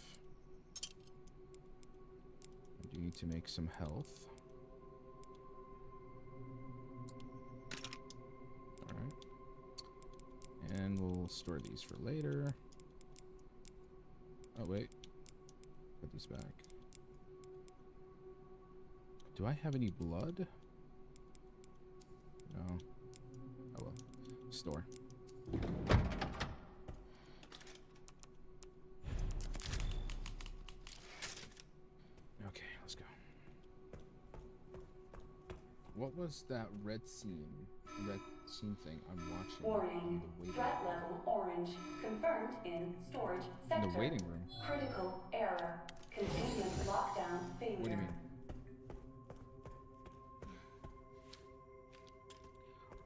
I do need to make some health. And we'll store these for later. Oh, wait. Put these back. Do I have any blood? No. Oh, well. Store. Okay, let's go. What was that red scene thing I'm watching? Warning. Threat level orange. Confirmed in storage sector. In the waiting room. Critical error. Containment lockdown failure. What do you mean?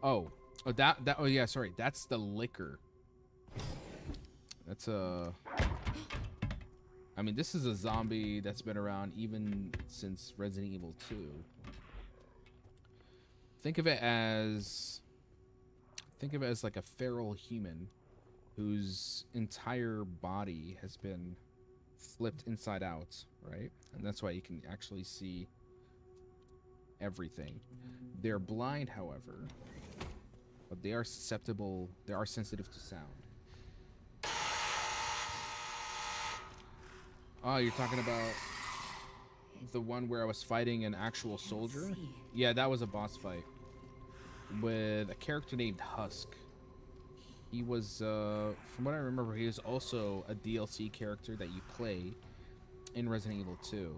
Oh, oh yeah, sorry. That's the liquor. That's I mean, this is a zombie that's been around even since Resident Evil 2. Think of it as like a feral human whose entire body has been flipped inside out, right? And that's why you can actually see everything. They're blind, however, but they are sensitive to sound. Oh, you're talking about the one where I was fighting an actual soldier? Yeah, that was a boss fight with a character named Husk. He was, from what I remember, he was also a DLC character that you play in Resident Evil 2.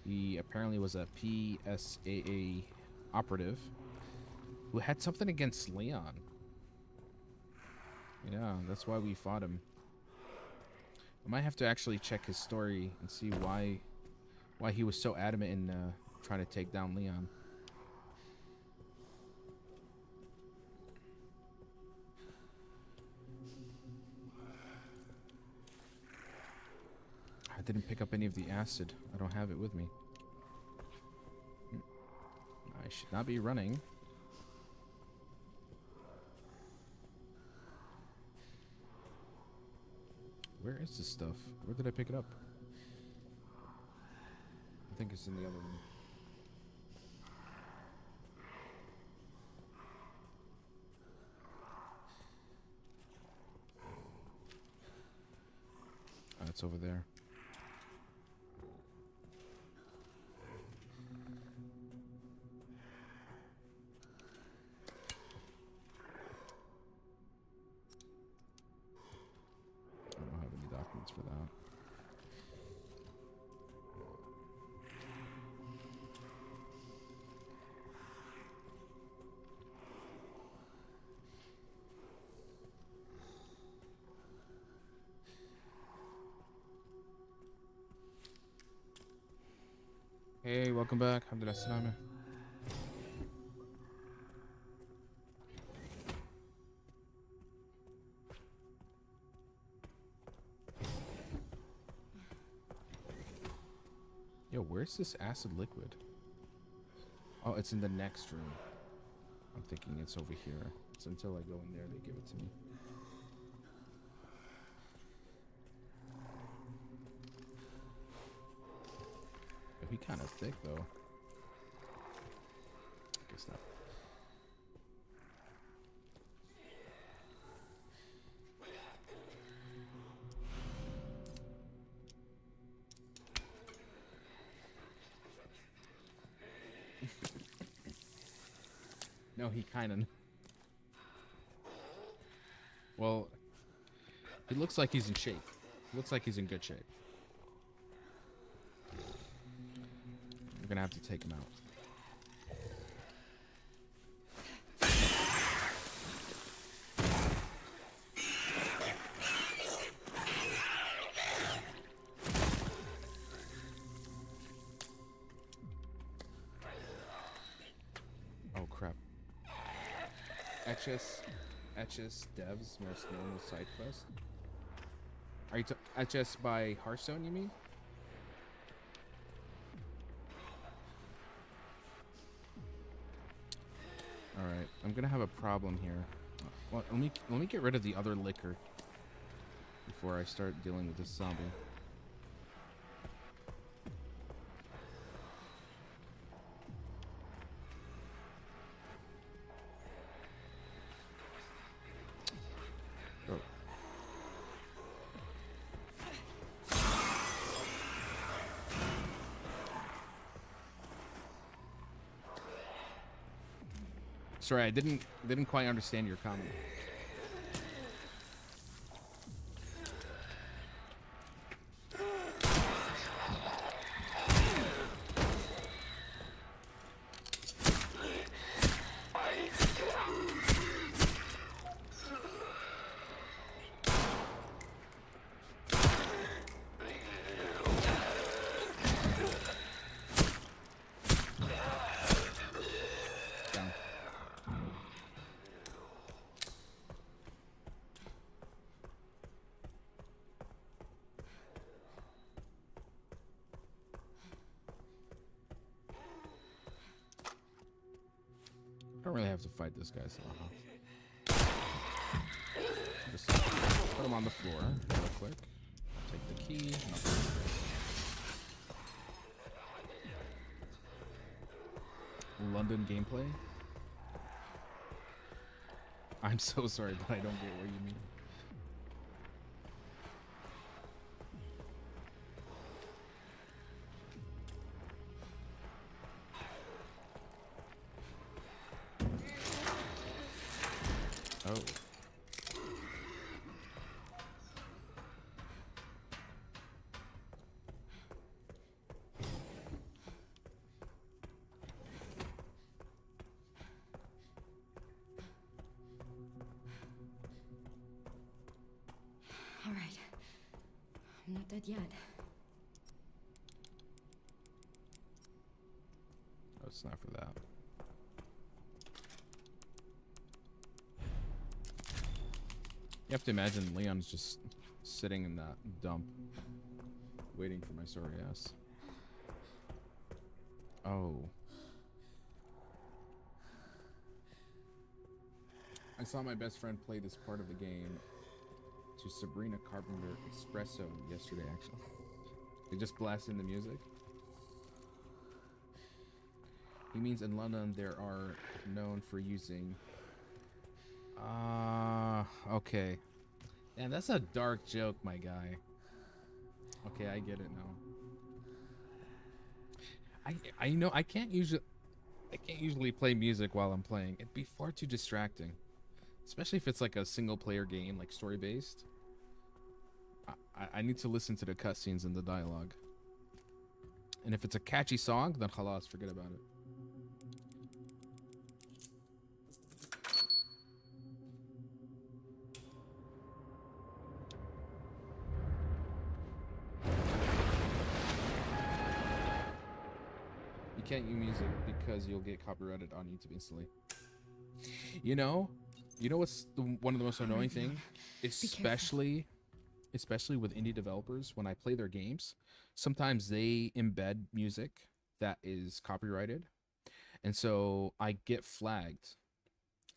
He apparently was a PSAA operative who had something against Leon. Yeah, that's why we fought him. I might have to actually check his story and see why he was so adamant in trying to take down Leon. I didn't pick up any of the acid. I don't have it with me. I should not be running. Where is this stuff? Where did I pick it up? I think it's in the other room. Oh, it's over there. I don't have any documents for that. Hey, welcome back. Alhamdulillah, salama. Yo, where's this acid liquid? Oh, it's in the next room. I'm thinking it's over here. It's until I go in there, they give it to me. He kind of thick though. Guess not. No, he kind of. Well, he looks like he's in shape. Looks like he's in good shape. We're gonna have to take him out. Oh crap. HS Dev's most normal side quest. Are you HS by Hearthstone, you mean? All right, I'm gonna have a problem here. Well, let me get rid of the other liquor before I start dealing with this zombie. Oh. Sorry, I didn't quite understand your comment. Down. I don't really have to fight this guy, so just put him on the floor real quick. Take the key. London gameplay. I'm so sorry, but I don't get what you mean. Oh. All right. I'm not dead yet. Oh, it's not for that. You have to imagine Leon's just sitting in that dump, waiting for my sorry ass. Oh. I saw my best friend play this part of the game to Sabrina Carpenter Espresso yesterday, actually. They just blasted the music. He means in London there are known for using... okay. Man, that's a dark joke, my guy. Okay, I get it now. I know I can't usually play music while I'm playing. It'd be far too distracting. Especially if it's like a single player game, like story based. I need to listen to the cutscenes and the dialogue. And if it's a catchy song, then khalas, forget about it. You can't use music because you'll get copyrighted on YouTube instantly. You know what's one of the most annoying things, especially with indie developers, when I play their games, sometimes they embed music that is copyrighted, and so I get flagged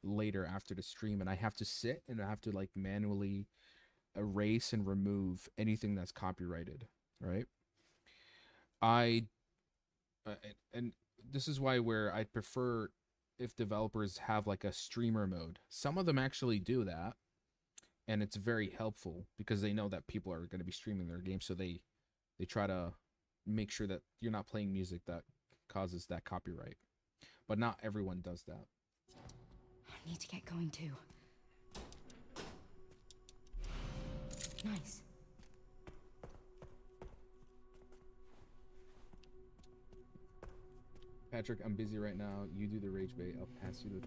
later after the stream, and I have to sit and I have to like manually erase and remove anything that's copyrighted, right? And this is where I'd prefer if developers have like a streamer mode. Some of them actually do that, and it's very helpful because they know that people are going to be streaming their game, so they try to make sure that you're not playing music that causes that copyright. But not everyone does that. I need to get going too. Nice. Patrick, I'm busy right now. You do the rage bait. I'll pass you the.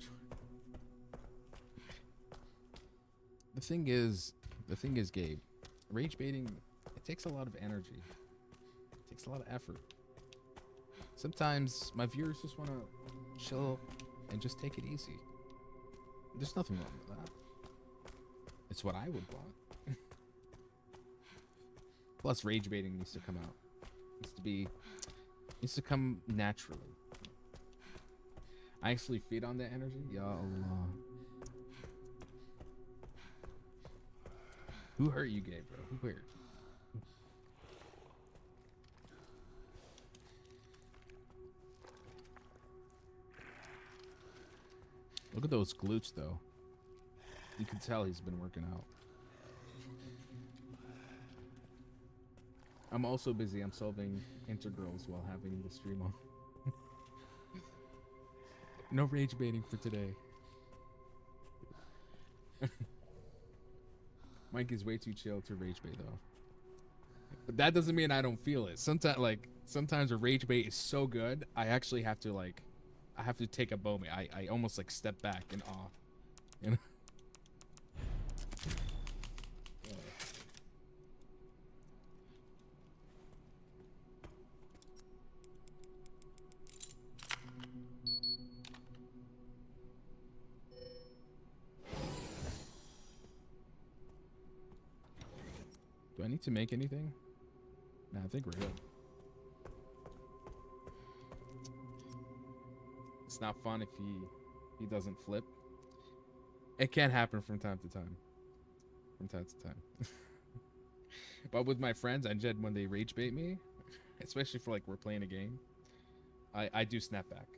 The thing is, Gabe, rage baiting, it takes a lot of energy. It takes a lot of effort. Sometimes my viewers just want to chill and just take it easy. There's nothing wrong with that. It's what I would want. Plus, rage baiting needs to come out. Needs to come naturally. I actually feed on that energy. Ya Allah. Who hurt you, Gabe, bro? Who hurt? Look at those glutes, though. You can tell he's been working out. I'm also busy. I'm solving integrals while having the stream on. No rage baiting for today. Mike is way too chill to rage bait, though. But that doesn't mean I don't feel it. Sometimes a rage bait is so good, I actually have to I have to take a moment. I almost step back in awe. You know? Do I need to make anything? Nah, I think we're good. It's not fun if he doesn't flip. It can happen from time to time. But with my friends, I jed when they rage bait me, especially for we're playing a game, I do snap back.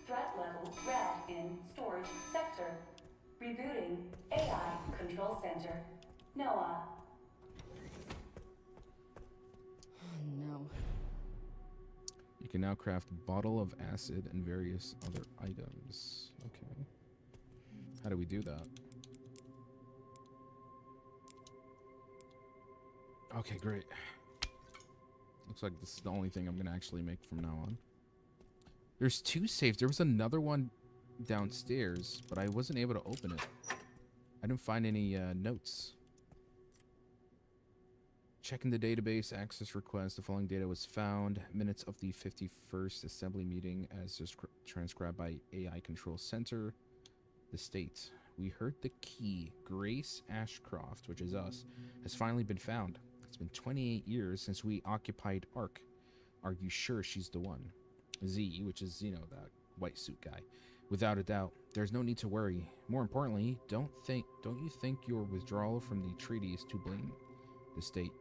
Threat level red in storage sector. Rebooting AI control center. Noah. Oh no. You can now craft bottle of acid and various other items. Okay. How do we do that? Okay, great. Looks like this is the only thing I'm gonna actually make from now on. There's 2 saves. There was another one downstairs, but I wasn't able to open it. I didn't find any notes. Checking the database access request. The following data was found. Minutes of the 51st assembly meeting as just transcribed by AI Control Center. The state. We heard the key. Grace Ashcroft, which is us, has finally been found. It's been 28 years since we occupied Ark. Are you sure she's the one? Z, which is, that white suit guy. Without a doubt, there's no need to worry. More importantly, don't you think your withdrawal from the treaty is too blatant? The state.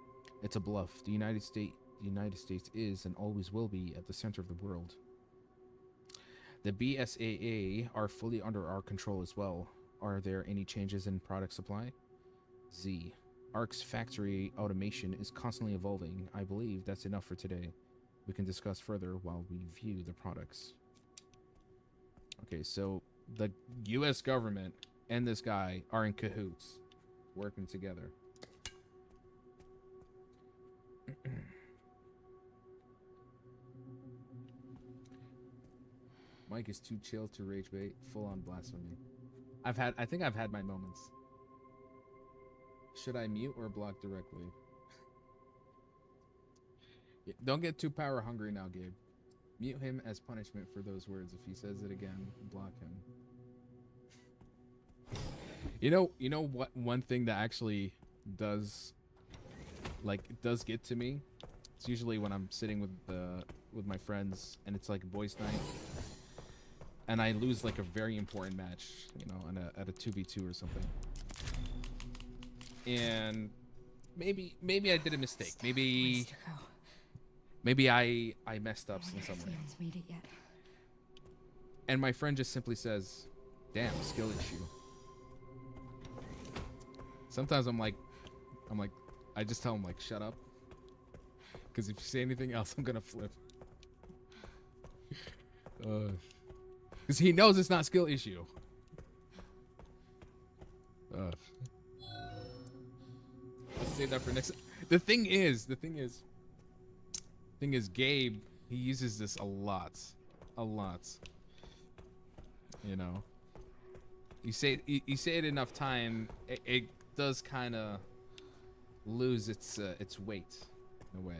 It's a bluff. The United States is and always will be at the center of the world. The BSAA are fully under our control as well. Are there any changes in product supply? Z. Ark's factory automation is constantly evolving. I believe that's enough for today. We can discuss further while we view the products. Okay, so the U.S. government and this guy are in cahoots, working together. Mike is too chill to rage bait. Full on blasphemy. I think I've had my moments. Should I mute or block directly? Don't get too power hungry now, Gabe. Mute him as punishment for those words. If he says it again, block him. You know what? One thing that actually does get to me. It's usually when I'm sitting with my friends and it's like boys' night, and I lose a very important match, at a 2v2 or something. And maybe I did a mistake. Maybe I messed up in some way. Made it yet. And my friend just simply says, "Damn, skill issue." Sometimes I'm like, I just tell him shut up. Because if you say anything else, I'm gonna flip. Because he knows it's not skill issue. Let's save that for next. The thing is, Gabe, he uses this a lot. You know, you say it enough time, it does kind of lose its weight in a way.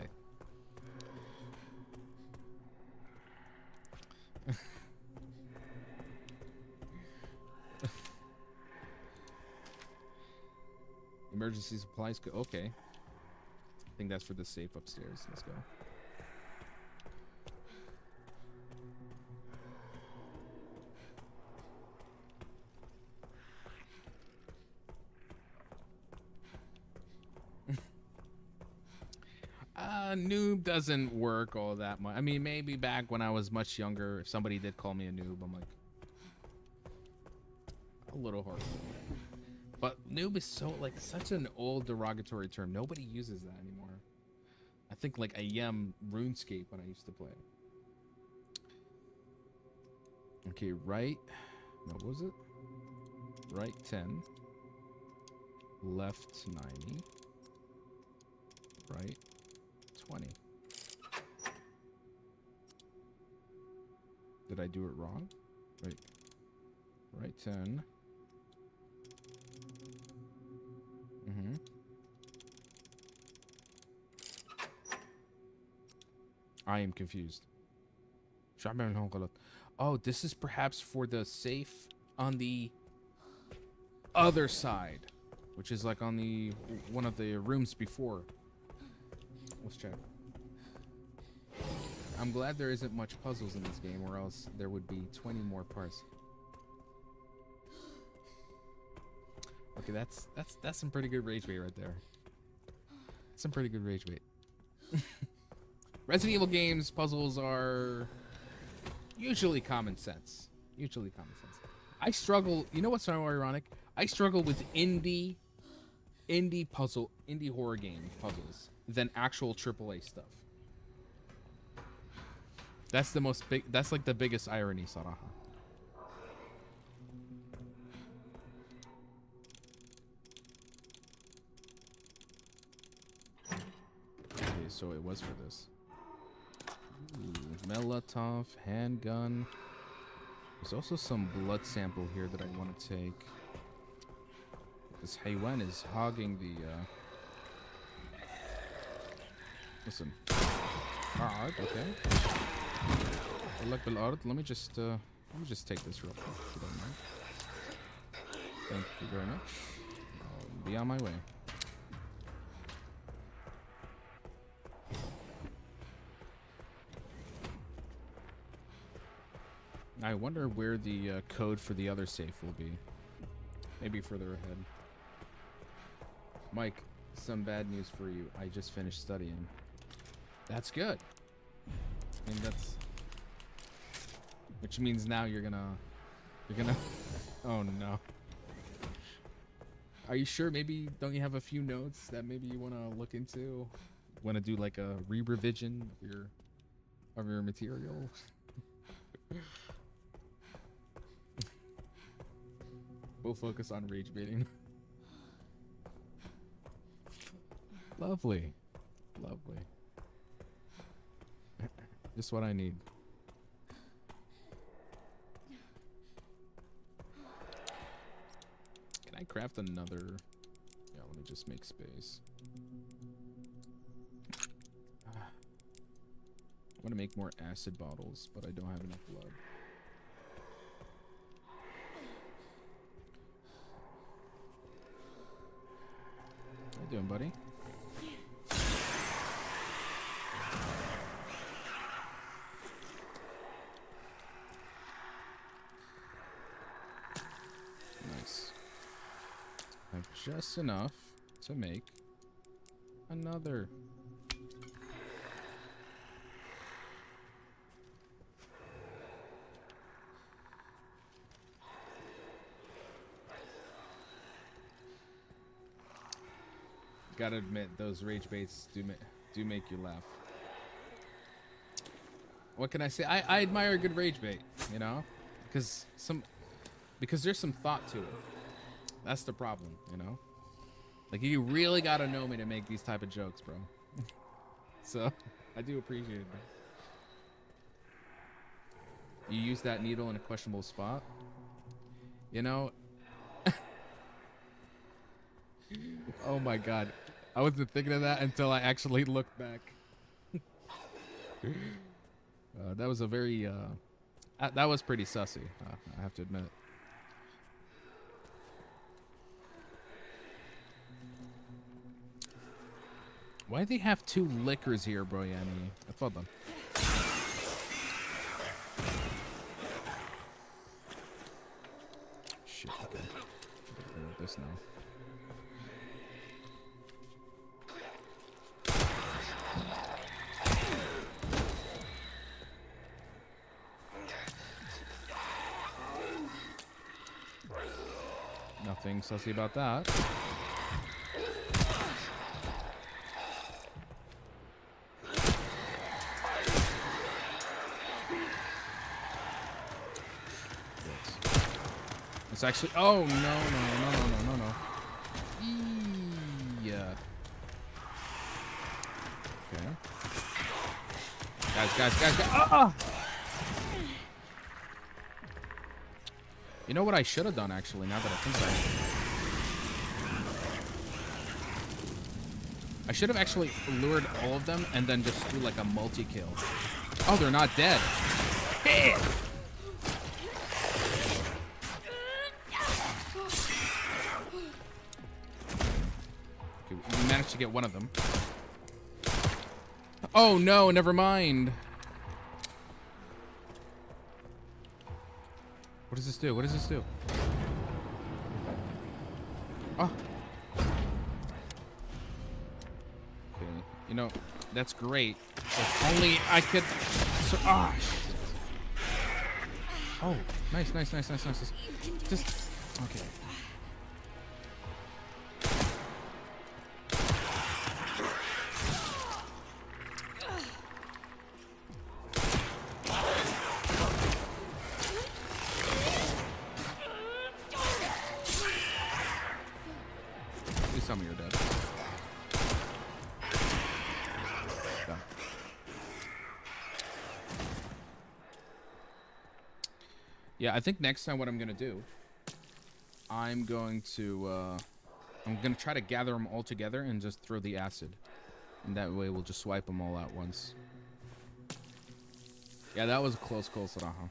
Emergency supplies. Okay. I think that's for the safe upstairs. Let's go. Noob doesn't work all that much. I mean, maybe back when I was much younger, if somebody did call me a noob, I'm like, a little hard. But noob is such an old derogatory term. Nobody uses that anymore. I think like I am RuneScape when I used to play. Okay, right. No, what was it? Right 10. Left 90. Right 20. Did I do it wrong? Wait. Right 10. Mm-hmm. I am confused. Oh, this is perhaps for the safe on the other side, which is like on the one of the rooms before. Let's check. I'm glad there isn't much puzzles in this game, or else there would be 20 more parts. Okay, that's some pretty good rage bait right there. Some pretty good rage bait. Resident Evil games puzzles are usually common sense. I struggle. You know what's so ironic? I struggle with indie horror game puzzles than actual AAA stuff. That's the most big. That's like the biggest irony, Saraha. Okay, so it was for this. Ooh, Molotov, handgun. There's also some blood sample here that I want to take. This Haywan is hogging the. Listen. Alright, okay. Let me just take this real quick, if you don't mind. Thank you very much. I'll be on my way. I wonder where the code for the other safe will be. Maybe further ahead. Mike, some bad news for you. I just finished studying. That's good. I mean, which means now you're gonna oh no. Are you sure? Maybe don't you have a few notes that maybe you want to look into? Want to do like a re-revision of your material? We'll focus on rage baiting. Lovely. Just what I need. Can I craft another? Yeah, let me just make space. I want to make more acid bottles, but I don't have enough blood. How you doing, buddy? Nice. I have just enough to make another. Gotta admit, those rage baits do do make you laugh. What can I say? I admire a good rage bait, you know, because there's some thought to it. That's the problem, you know. Like you really gotta know me to make these type of jokes, bro. So I do appreciate that. You use that needle in a questionable spot, you know. Oh my god, I wasn't thinking of that until I actually looked back. That was a very that was pretty sussy, I have to admit. Why do they have two liquors here, bro? Yani? اتفضل. Shit, okay. Deal with this now. Nothing sussy about that. It's actually. Oh no. Yeah. Okay. Guys. Ah! You know what I should have done actually? Now that I think about it, I should have actually lured all of them and then just do like a multi-kill. Oh, they're not dead. Hey! We managed to get one of them. Oh no, never mind. What does this do? What does this do? Oh. Okay, you know, that's great. If only I could. Ah. Oh, nice. Just okay. Tell me you're dead. Done. Yeah, I think next time what I'm gonna do, I'm going to try to gather them all together and just throw the acid, and that way we'll just swipe them all at once. Yeah, that was a close call, Saraha.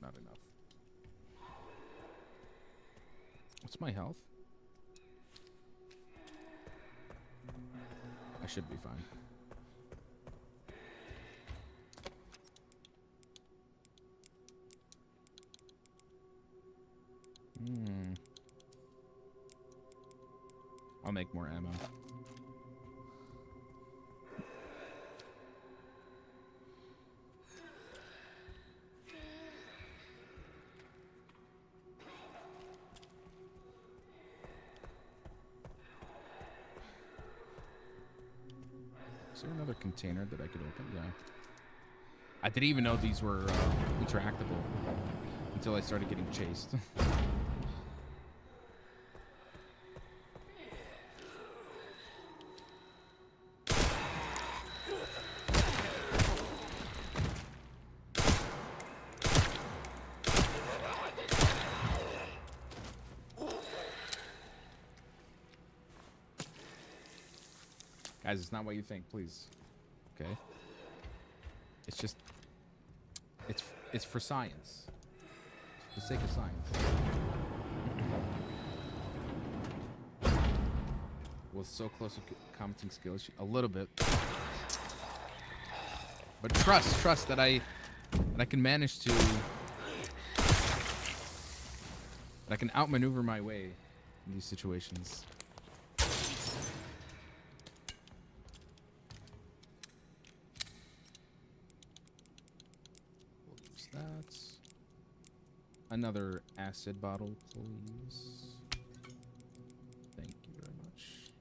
Not enough. What's my health? I should be fine. I'll make more ammo. Is there another container that I could open? Yeah. I didn't even know these were interactable until I started getting chased. Guys, it's not what you think, please. Okay? It's just... It's for science. For the sake of science. Was so close to commenting skills. A little bit. But trust that I can manage to... that I can outmaneuver my way in these situations. That's another acid bottle, please. Thank you very much.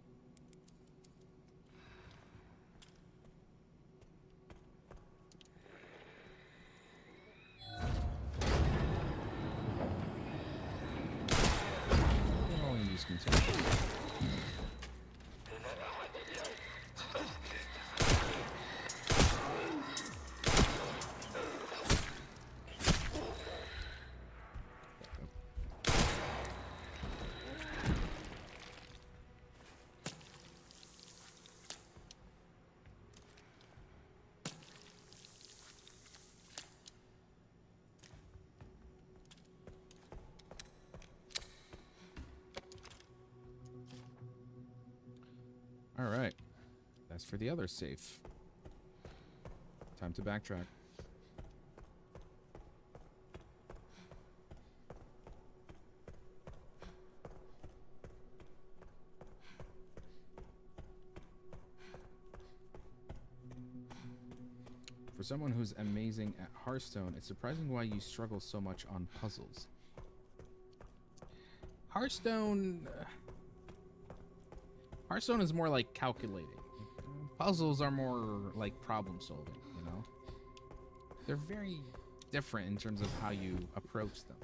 All in these containers. All right. That's for the other safe. Time to backtrack. For someone who's amazing at Hearthstone, it's surprising why you struggle so much on puzzles. Hearthstone is more like calculating. Puzzles are more like problem solving, you know? They're very different in terms of how you approach them.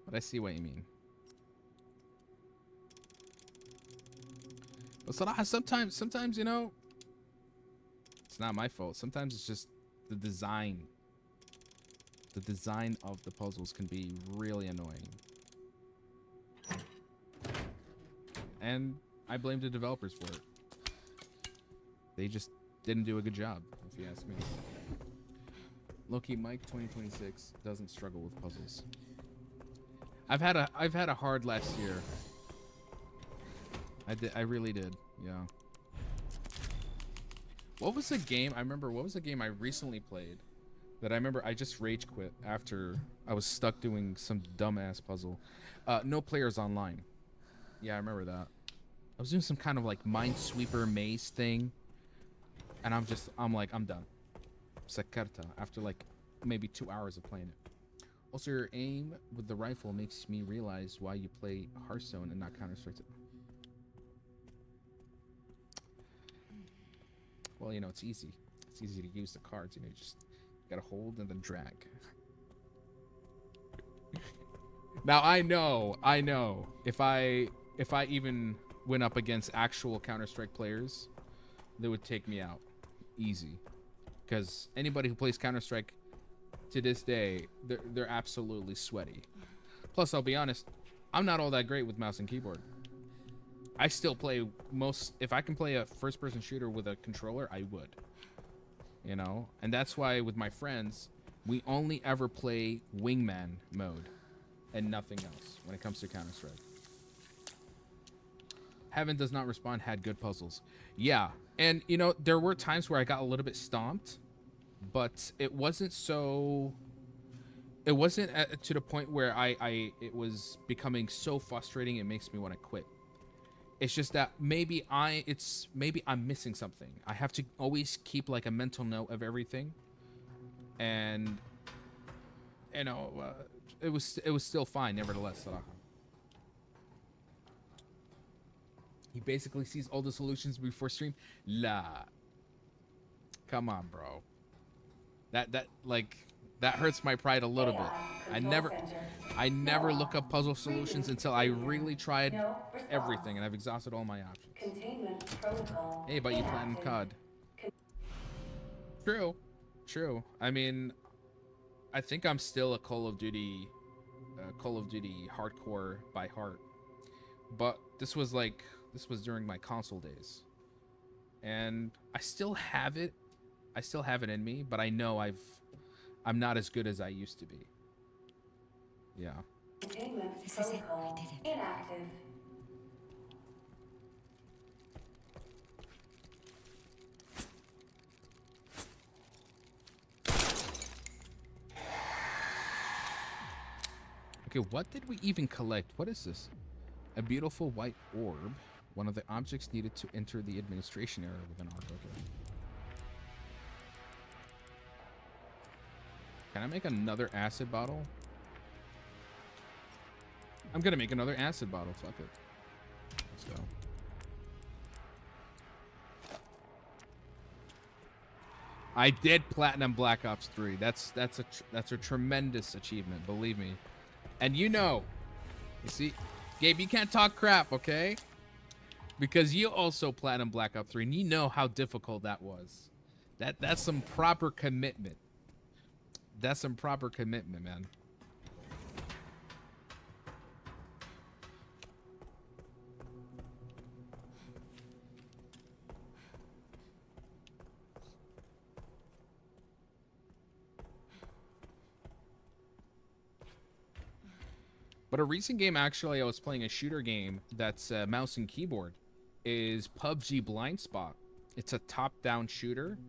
But I see what you mean. But sometimes, you know, it's not my fault. Sometimes it's just the design. The design of the puzzles can be really annoying. And I blame the developers for it. They just didn't do a good job, if you ask me. Loki Mike 2026 doesn't struggle with puzzles. I've had a hard last year. I really did. Yeah. What was a game I recently played that I remember I just rage quit after I was stuck doing some dumbass puzzle? No Players Online. Yeah, I remember that. I was doing some kind of like Minesweeper maze thing, and I'm like, I'm done. Sakarta after like maybe 2 hours of playing it. Also, your aim with the rifle makes me realize why you play Hearthstone and not Counter-Strike. Well, you know, it's easy. It's easy to use the cards. You know, you just gotta hold and then drag. Now I know. If I even went up against actual Counter-Strike players, they would take me out easy. Because anybody who plays Counter-Strike to this day, they're absolutely sweaty. Plus, I'll be honest, I'm not all that great with mouse and keyboard. I still play if I can play a first-person shooter with a controller, I would. You know? And that's why with my friends, we only ever play wingman mode and nothing else when it comes to Counter-Strike. Heaven Does Not Respond had good puzzles. Yeah. And, you know, there were times where I got a little bit stomped, but it wasn't to the point where it was becoming so frustrating it makes me want to quit. It's just that maybe I'm missing something. I have to always keep like a mental note of everything, and you know, it was still fine nevertheless. Sarah. He basically sees all the solutions before stream. La. Come on, bro. That hurts my pride a little bit. I never look up puzzle solutions until I really tried everything and I've exhausted all my options. Containment protocol. Hey, but you platinum COD. True. I mean, I think I'm still a Call of Duty hardcore by heart. But this was during my console days. And I still have it. I still have it in me, but I know I'm not as good as I used to be. Yeah. Containment protocol inactive. Okay, what did we even collect? What is this? A beautiful white orb. One of the objects needed to enter the administration area with an arc. Okay. Can I make another acid bottle? I'm gonna make another acid bottle. Fuck it. Let's go. I did platinum Black Ops 3. That's a tremendous achievement, believe me. And you know, you see, Gabe, you can't talk crap, okay? Because you also platinum Black Ops 3, and you know how difficult that was. That's some proper commitment. That's some proper commitment, man. But a recent game, actually, I was playing a shooter game that's mouse and keyboard, is PUBG Blind Spot. It's a top-down shooter,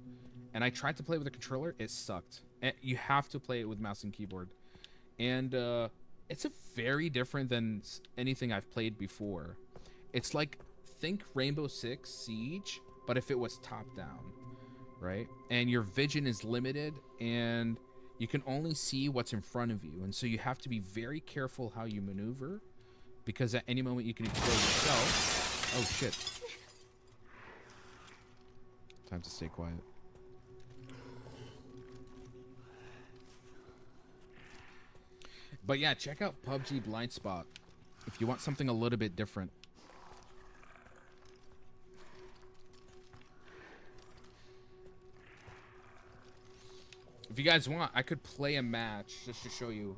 and I tried to play with a controller. It sucked. And you have to play it with mouse and keyboard. And it's a very different than anything I've played before. It's like, think Rainbow Six Siege, but if it was top-down, right? And your vision is limited, and you can only see what's in front of you. And so you have to be very careful how you maneuver, because at any moment you can explode yourself. Oh, shit. Time to stay quiet. But yeah, check out PUBG Blind Spot if you want something a little bit different. If you guys want, I could play a match just to show you,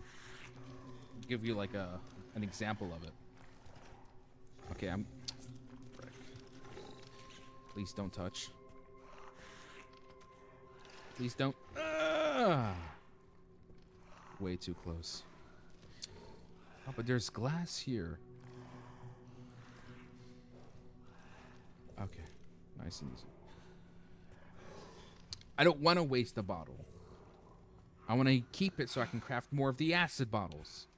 give you like an example of it. Okay, frick. Please don't touch. Please don't. Way too close. Oh, but there's glass here. Okay, nice and easy. I don't want to waste a bottle. I want to keep it so I can craft more of the acid bottles.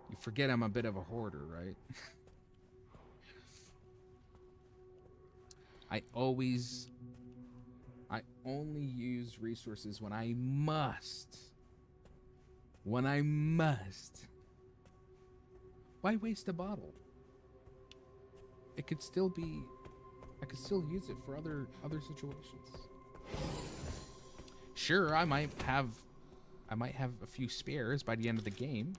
You forget I'm a bit of a hoarder, right? I only use resources when I must. When I must. Why waste a bottle? It could still be, I could still use it for other situations. Sure, I might have a few spares by the end of the game.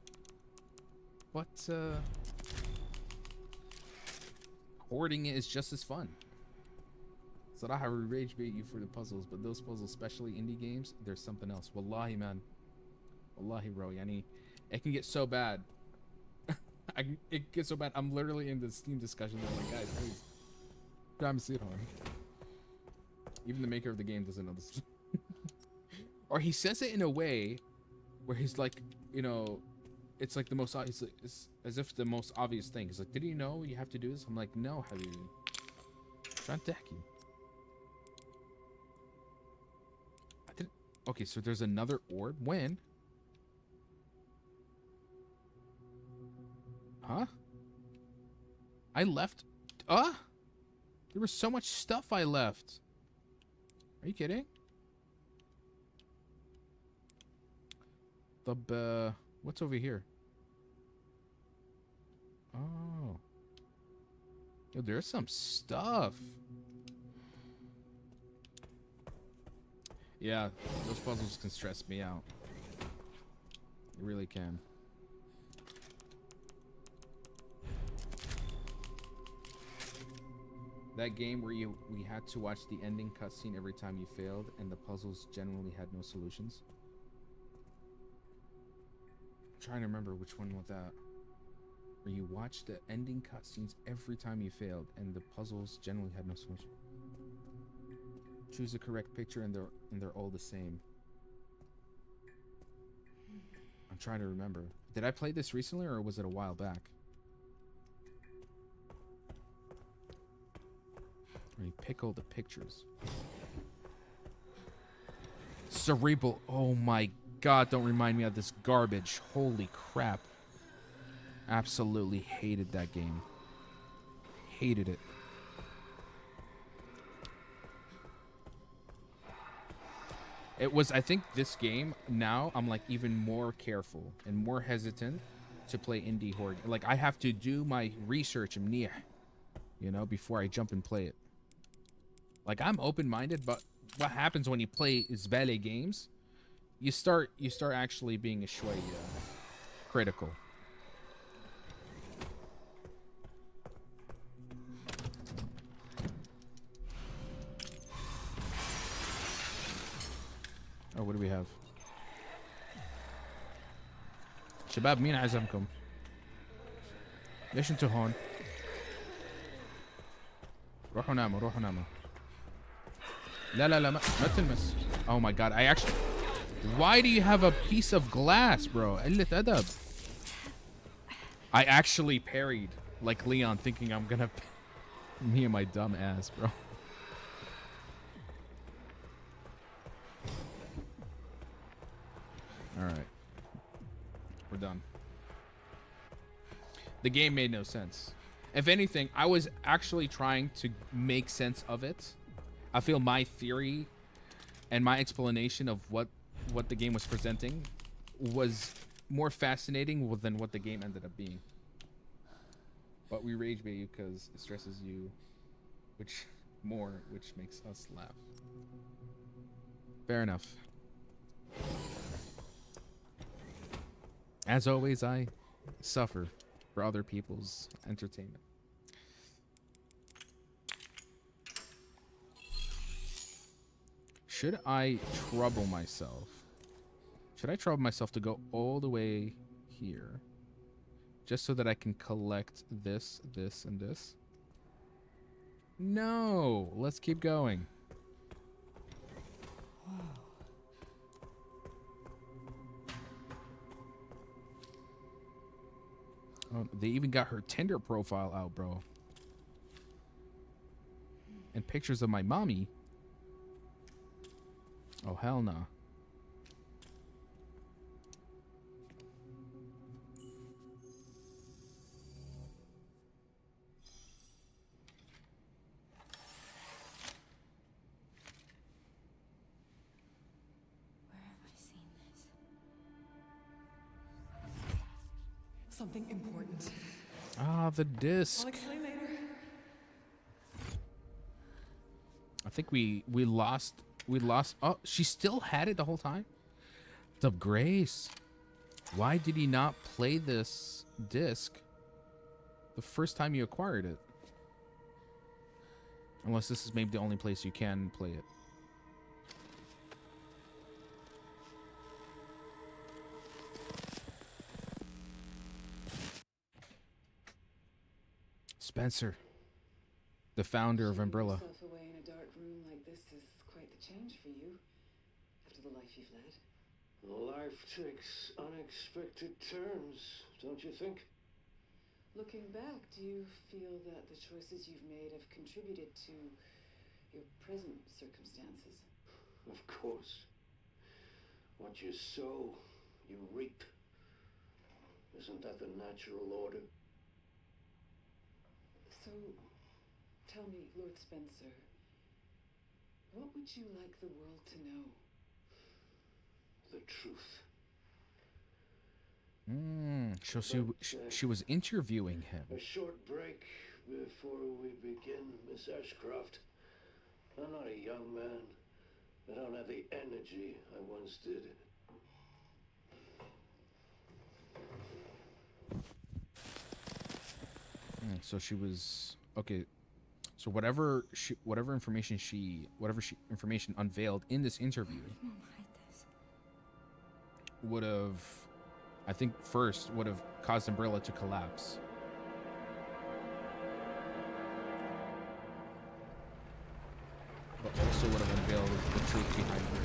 But hoarding it is just as fun. So I have rage bait you for the puzzles, but those puzzles, especially indie games, there's something else. Wallahi, man. Wallahi, bro. Yani, it can get so bad. It gets so bad. I'm literally in the Steam discussion. I'm like, guys, please. Grab a seat on. Even the maker of the game doesn't know this. Or he says it in a way where he's like, you know, it's like the most obvious, it's as if the most obvious thing. He's like, did you know you have to do this? I'm like, no, Habibi. Trying to hack you. I didn't. Okay, so there's another orb. When? Huh? I left. There was so much stuff I left. Are you kidding? What's over here? Oh. Yo, there's some stuff. Yeah, those puzzles can stress me out. They really can. That game where we had to watch the ending cutscene every time you failed, and the puzzles generally had no solutions. I'm trying to remember which one was that. Where you watched the ending cutscenes every time you failed, and the puzzles generally had no solution. Choose the correct picture, and they're all the same. I'm trying to remember. Did I play this recently, or was it a while back? Where you pick all the pictures. Cerebral. Oh my god, don't remind me of this garbage. Holy crap. Absolutely hated that game. Hated it. It was, I think this game, now I'm like even more careful and more hesitant to play indie horde. Like I have to do my research, you know, before I jump and play it. Like I'm open-minded, but what happens when you play Zbele games, you start actually being a shway critical. Oh, what do we have? شباب مين عزمكم؟ ليش انتوا هون؟ روحوا ناموا روحوا ناموا. لا لا لا ما تلمس. Oh my god, I actually... Why do you have a piece of glass, bro? قلة أدب. I actually parried like Leon, thinking I'm gonna... Me and my dumb ass, bro. Alright. We're done. The game made no sense. If anything, I was actually trying to make sense of it. I feel my theory and my explanation of what the game was presenting was more fascinating than what the game ended up being. But we rage bait you because it stresses you which makes us laugh. Fair enough. As always, I suffer for other people's entertainment. Should I trouble myself? Should I trouble myself to go all the way here? Just so that I can collect this, this, and this? No! Let's keep going. Oh, they even got her Tinder profile out, bro. And pictures of my mommy. Oh, hell no. Where have I seen this? Something important. Ah, the disc. I'll explain later. I think we lost. Oh, she still had it the whole time? The Grace. Why did he not play this disc the first time you acquired it? Unless this is maybe the only place you can play it. Spencer, the founder of Umbrella. Yourself away in a dark room like this is quite the change for you, after the life you've led. Life takes unexpected turns, don't you think? Looking back, do you feel that the choices you've made have contributed to your present circumstances? Of course. What you sow, you reap. Isn't that the natural order? So, tell me, Lord Spencer, what would you like the world to know? The truth. So she was interviewing him. A short break before we begin, Miss Ashcroft. I'm not a young man. I don't have the energy I once did. So she was okay. So whatever information information unveiled in this interview would have, I think, first would have caused Umbrella to collapse. But also would have unveiled the truth behind her.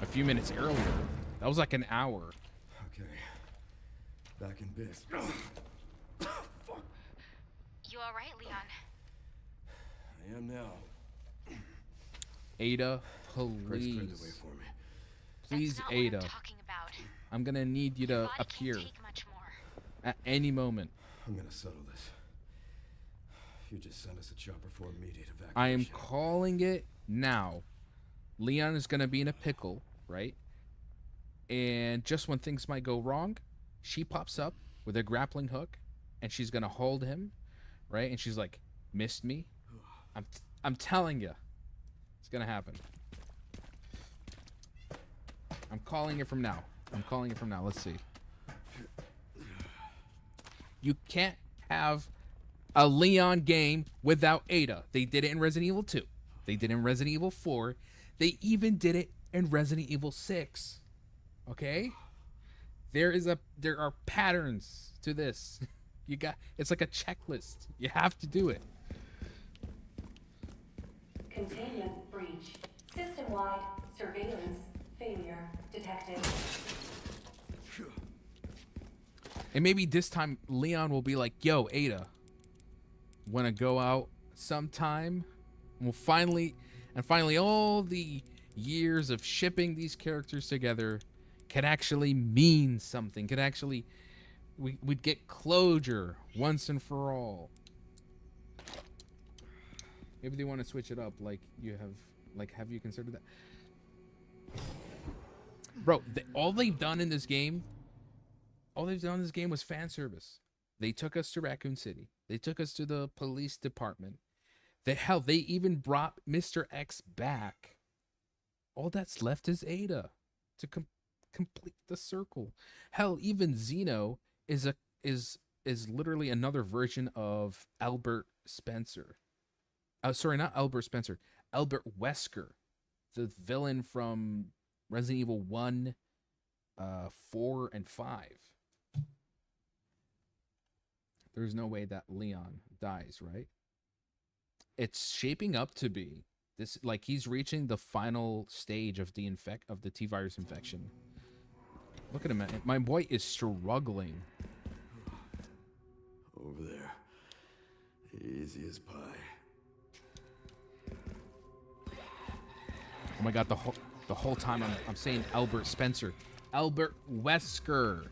A few minutes earlier. That was like an hour. Okay. Back in biz. Fuck. You alright, Leon? I am now. Ada, Grace cleared please. the way for me. Please, That's not Ada. what I'm talking about. I'm gonna need you Your to body appear can't take much more. at any moment. I'm gonna settle this. You just sent us a chopper for immediate evacuation. I am calling it now. Leon is gonna be in a pickle, right? And just when things might go wrong, she pops up with a grappling hook, and she's gonna hold him, right? And she's like, "Missed me." I'm telling you, it's gonna happen. I'm calling it from now. I'm calling it from now. Let's see. You can't have a Leon game without Ada. They did it in Resident Evil 2. They did it in Resident Evil 4. They even did it in Resident Evil 6. Okay? There are patterns to this. It's like a checklist. You have to do it. Containment breach. System-wide surveillance failure detected. And maybe this time Leon will be like, "Yo, Ada, wanna go out sometime?" And finally all the years of shipping these characters together could actually mean something. Could actually we'd get closure once and for all. Maybe they want to switch it up, like have you considered that? Bro, all they've done in this game was fan service. They took us to Raccoon City. They took us to the police department. They even brought Mr. X back. All that's left is Ada to complete the circle. Hell, even Xeno is literally another version of Albert Spencer. Sorry, not Albert Spencer. Albert Wesker, the villain from Resident Evil 1, 4, and 5. There's no way that Leon dies, right? It's shaping up to be this, like he's reaching the final stage of the T-virus infection. Look at him, man. My boy is struggling. Over there. Easy as pie. Oh my god, the whole time I'm saying Albert Spencer. Albert Wesker.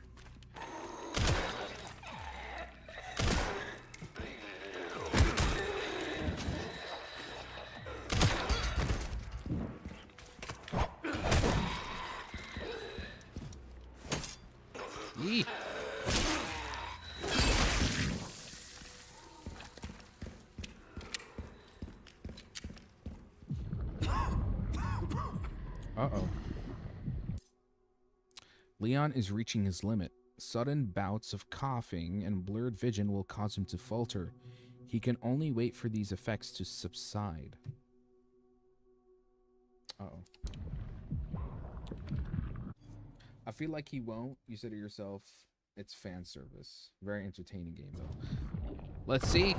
Yee. Uh-oh. Leon is reaching his limit. Sudden bouts of coughing and blurred vision will cause him to falter. He can only wait for these effects to subside. Uh-oh. I feel like he won't. You said it yourself. It's fan service. Very entertaining game, though. Let's see.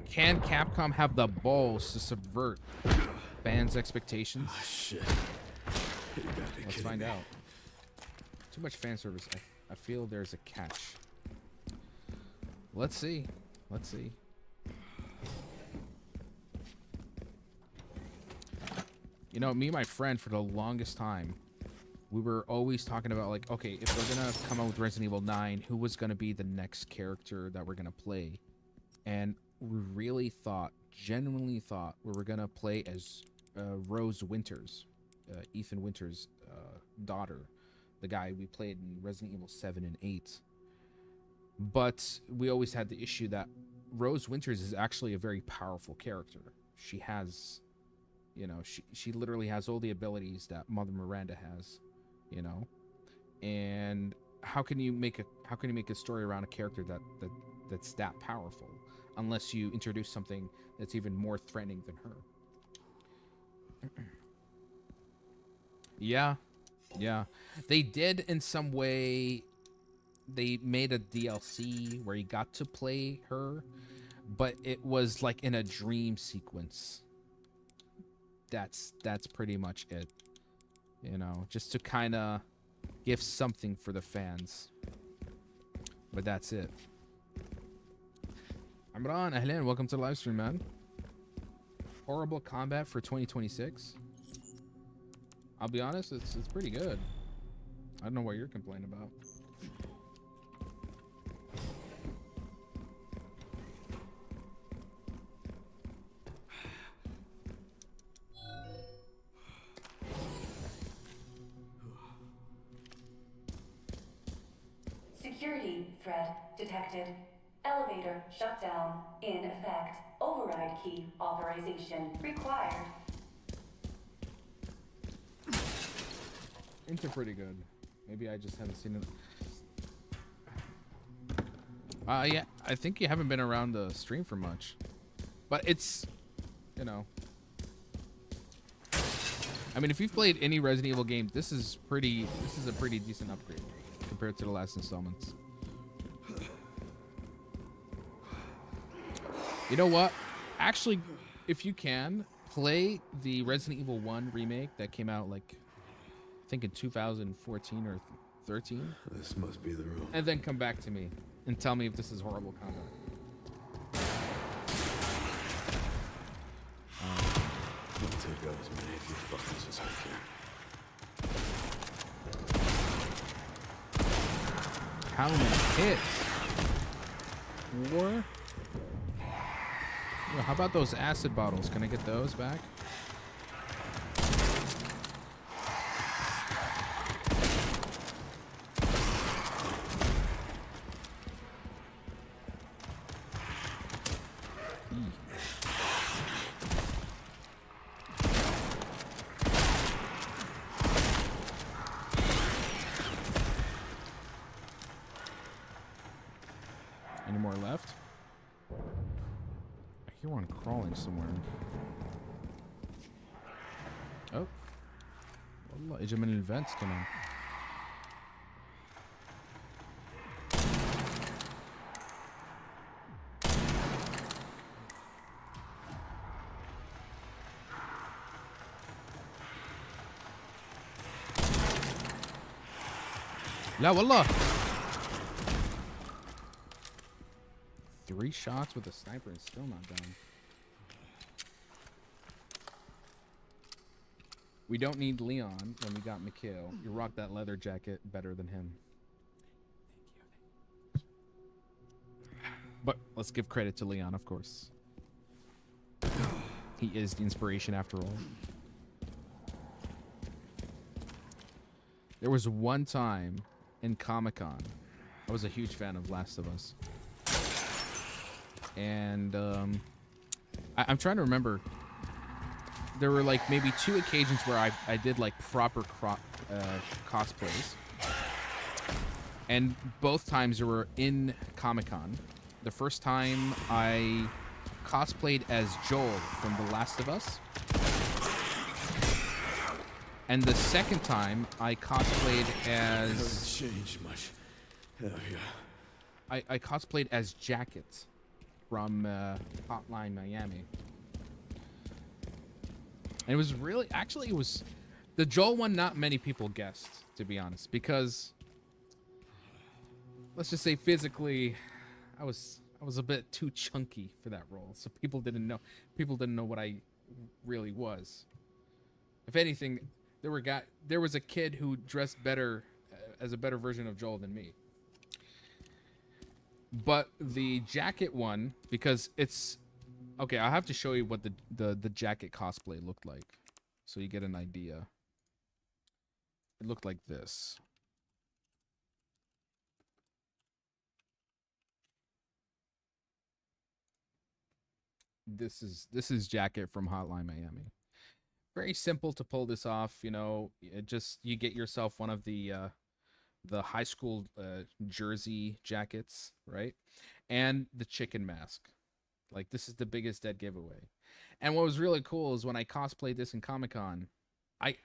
Can Capcom have the balls to subvert fans' expectations? Oh, shit. Let's find out. Too much fan service. I feel there's a catch. Let's see. Let's see. You know, me and my friend, for the longest time, we were always talking about, like, okay, if we're gonna come out with Resident Evil 9, who was gonna be the next character that we're gonna play? And we really thought, genuinely thought, we were gonna play as Rose Winters, Ethan Winters' daughter, the guy we played in Resident Evil 7 and 8. But we always had the issue that Rose Winters is actually a very powerful character. She has, you know, she literally has all the abilities that Mother Miranda has, you know. And how can you make a story around a character that's that powerful unless you introduce something that's even more threatening than her? Yeah. They did in some way. They made a DLC where you got to play her, but it was like in a dream sequence. That's pretty much it. You know, just to kind of give something for the fans. But that's it. Amran, ahlan, welcome to the live stream, man. Horrible combat for 2026. I'll be honest, it's pretty good. I don't know what you're complaining about. Security threat detected. Elevator shutdown in effect. Override key authorization required. Hints are pretty good. Maybe I just haven't seen it. Yeah, I think you haven't been around the stream for much. But it's, you know. I mean, if you've played any Resident Evil game, this is a pretty decent upgrade compared to the last installments. You know what? Actually, if you can, play the Resident Evil 1 remake that came out, like, I think in 2014 or 13. This must be the room. And then come back to me and tell me if this is horrible combat. I'll take out as many of you fuckers as I can. How many hits? 4? Yo, how about those acid bottles? Can I get those back? Any more left? I hear one crawling somewhere. Oh. والله اجى من الفنتس كمان. لا والله. 3 shots with a sniper and still not down. We don't need Leon when we got Mikhail. You rock that leather jacket better than him. But let's give credit to Leon, of course. He is the inspiration after all. There was one time in Comic-Con, I was a huge fan of Last of Us. And I'm trying to remember. There were like maybe 2 occasions where I did like proper cosplays. And both times they were in Comic-Con. The first time I cosplayed as Joel from The Last of Us. And the second time I cosplayed as... It hasn't changed much. Hell yeah. I cosplayed as Jacket from Hotline Miami. And it was really, actually it was, the Joel one not many people guessed, to be honest, because let's just say physically I was a bit too chunky for that role, so people didn't know what I really was. If anything, there was a kid who dressed better as a better version of Joel than me. But the Jacket one, because it's okay, I'll have to show you what the Jacket cosplay looked like, so you get an idea. It looked like this. This is Jacket from Hotline Miami. Very simple to pull this off, you know. You get yourself one of the high school jersey jackets, right? And the chicken mask. Like, this is the biggest dead giveaway. And what was really cool is when I cosplayed this in Comic-Con, I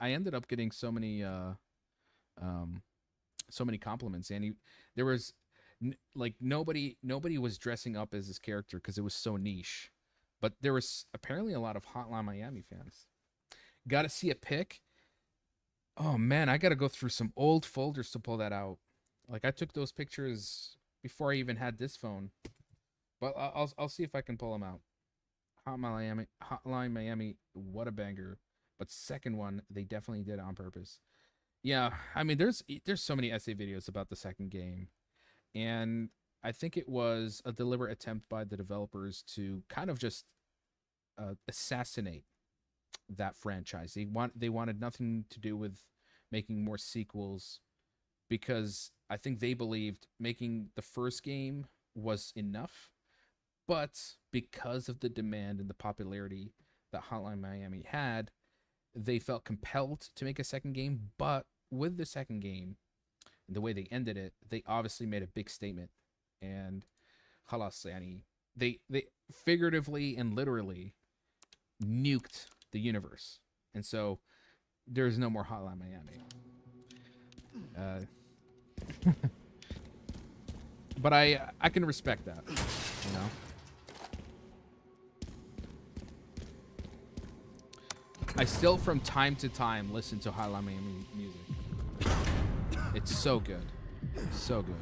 ended up getting so many compliments, and there was like nobody was dressing up as this character because it was so niche. But there was apparently a lot of Hotline Miami fans. Got to see a pic. Oh man, I got to go through some old folders to pull that out. Like, I took those pictures before I even had this phone. But I'll see if I can pull them out. Hotline Miami, what a banger. But second one, they definitely did it on purpose. Yeah, I mean, there's so many essay videos about the second game. And I think it was a deliberate attempt by the developers to kind of just assassinate that franchise. They wanted nothing to do with making more sequels because I think they believed making the first game was enough, but because of the demand and the popularity that Hotline Miami had, they felt compelled to make a second game. But with the second game, the way they ended it, they obviously made a big statement, and خلاص يعني they figuratively and literally nuked the universe, and so there's no more Hotline Miami. But I can respect that, you know. I still from time to time listen to Hotline Miami music. It's so good, so good.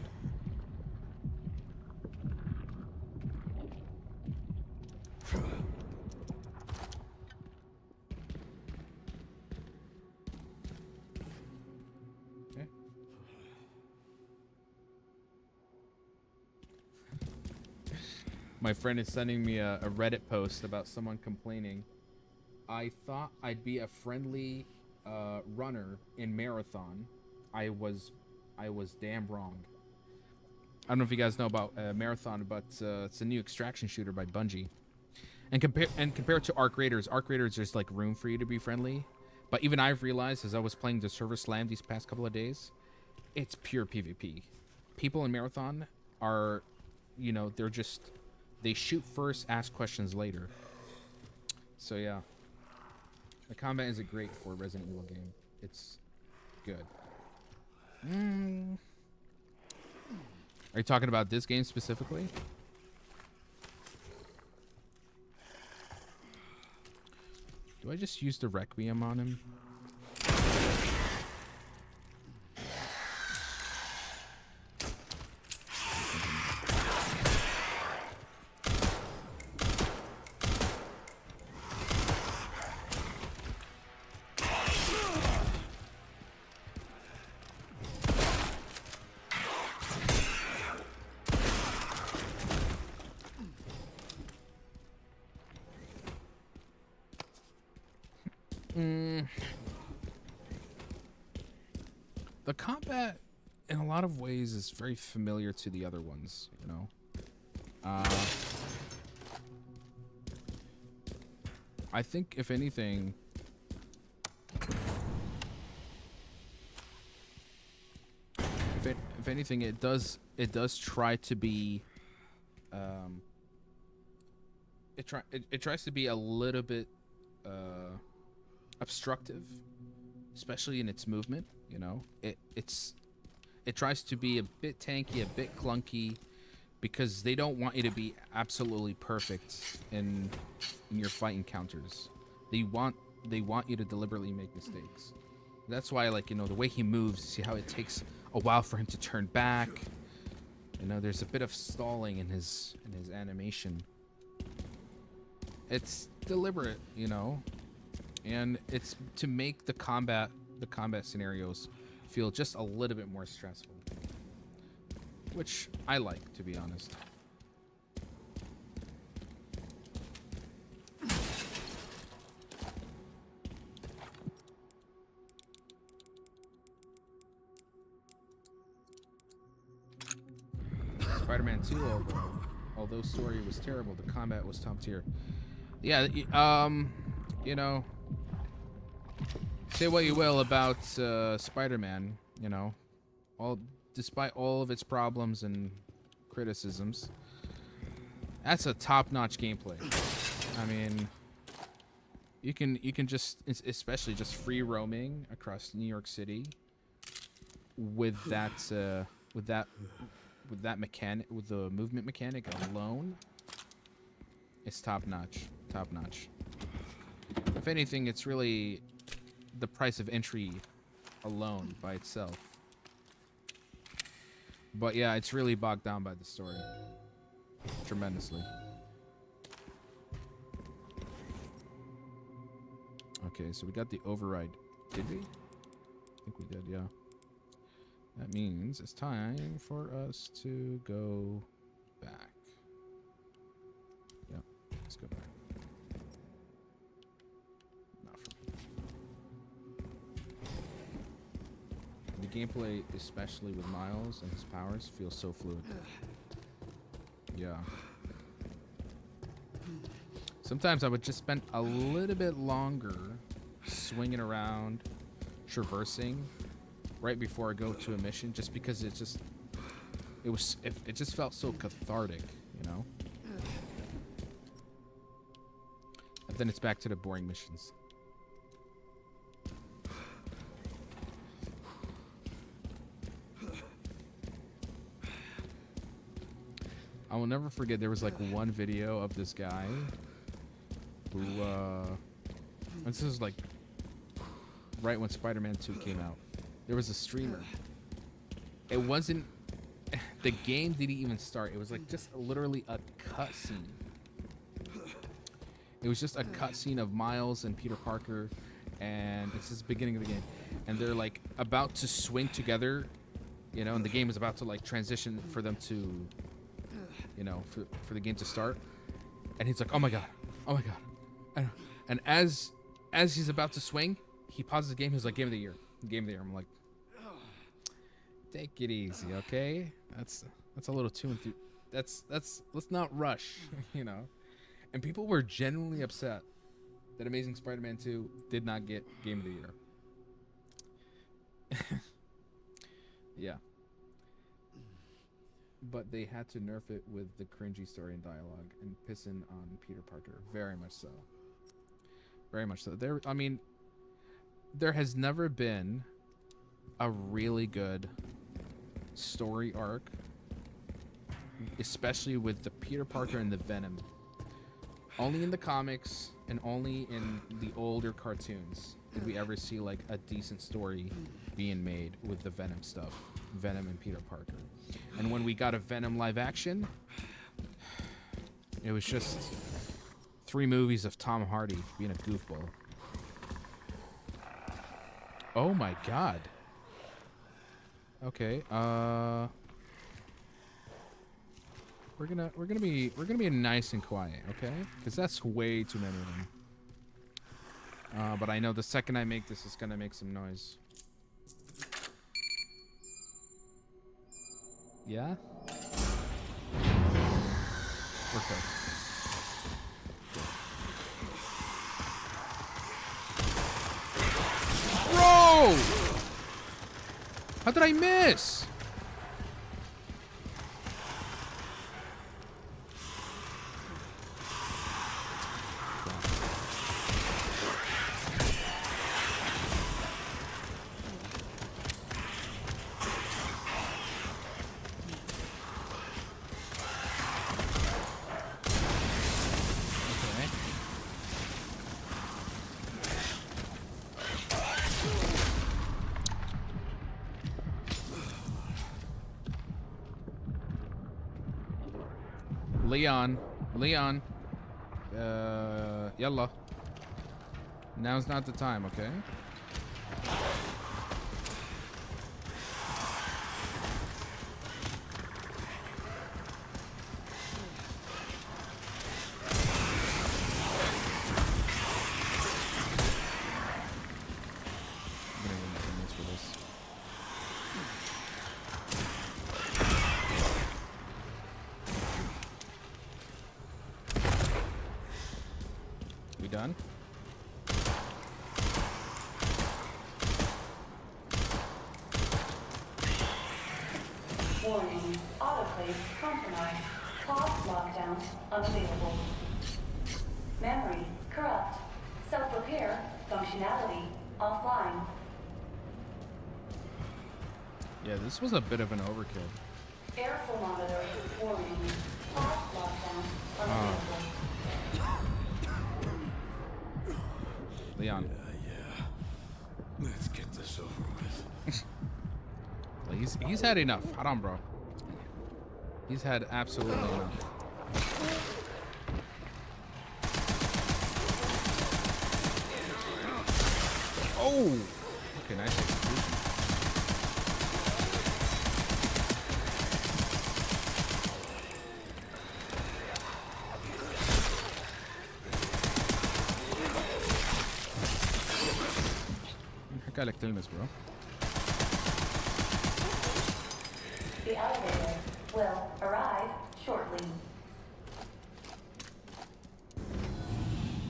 Okay. My friend is sending me a Reddit post about someone complaining. I thought I'd be a friendly runner in marathon. I was damn wrong. I don't know if you guys know about Marathon, but it's a new extraction shooter by Bungie. And compared to Arc Raiders, there's like room for you to be friendly. But even I've realized as I was playing the server slam these past couple of days, it's pure PvP. People in Marathon are, you know, they shoot first, ask questions later. So yeah, the combat isn't great for a Resident Evil game. It's good. Are you talking about this game specifically? Do I just use the Requiem on him? The combat, in a lot of ways, is very familiar to the other ones, you know? I think, if anything... If anything, it does try to be... It tries to be a little bit obstructive, especially in its movement. You know, it tries to be a bit tanky, a bit clunky, because they don't want you to be absolutely perfect in your fight encounters. They want you to deliberately make mistakes. That's why, like, you know, the way he moves, see how it takes a while for him to turn back. You know, there's a bit of stalling in his animation. It's deliberate, you know, and it's to make the combat scenarios feel just a little bit more stressful, which I like, to be honest. Spider-Man 2, although story was terrible, the combat was top tier. Yeah, you know, say what you will about Spider-Man, you know, despite all of its problems and criticisms, that's a top-notch gameplay. I mean, you can just, especially just free roaming across New York City with that mechanic, with the movement mechanic alone. It's top-notch. If anything, it's really the price of entry alone by itself. But yeah, it's really bogged down by the story tremendously. Okay, so we got the override. Did we? I think we did, yeah. That means it's time for us to go back. Yeah, let's go back. gameplay, especially with Miles and his powers, feels so fluid. Yeah. Sometimes I would just spend a little bit longer swinging around, traversing, right before I go to a mission, just because it just felt so cathartic, you know. And then it's back to the boring missions. I will never forget, there was like one video of this guy who, this is like right when Spider-Man 2 came out. There was a streamer. It wasn't, the game didn't even start. It was like just literally a cutscene. It was just a cutscene of Miles and Peter Parker, and it's just the beginning of the game. And they're like about to swing together, you know, and the game is about to like transition for them to, you know, for the game to start. And he's like, oh my god, oh my god. And as he's about to swing, he pauses the game. He's like, game of the year. I'm like, take it easy, okay? That's a little too let's not rush, you know. And people were genuinely upset that Amazing Spider-Man 2 did not get Game of the Year. Yeah. But they had to nerf it with the cringy story and dialogue and pissing on Peter Parker. Very much so. Very much so. There has never been a really good story arc, especially with the Peter Parker and the Venom. Only in the comics and only in the older cartoons did we ever see like a decent story being made with the Venom stuff. Venom and Peter Parker. And when we got a Venom live action, it was just 3 movies of Tom Hardy being a goofball. Oh my god. Okay, we're gonna be nice and quiet, okay? Because that's way too many of them. But I know the second I make this, it's gonna make some noise. Yeah? Perfect. Bro! How did I miss? Leon. Yalla. Now's not the time, okay? Done. Warning, autoclave compromised. Pause lockdown unavailable. Memory corrupt. Self-repair functionality offline. Yeah, this was a bit of an overkill. Air thermometer warning. Pause lockdown unavailable. Leon. Yeah. Let's get this over with. Well, he's had enough. Hold on, bro. He's had absolutely enough. Oh! Okay, nice execution. I gotta kill this, bro. The elevator will arrive shortly.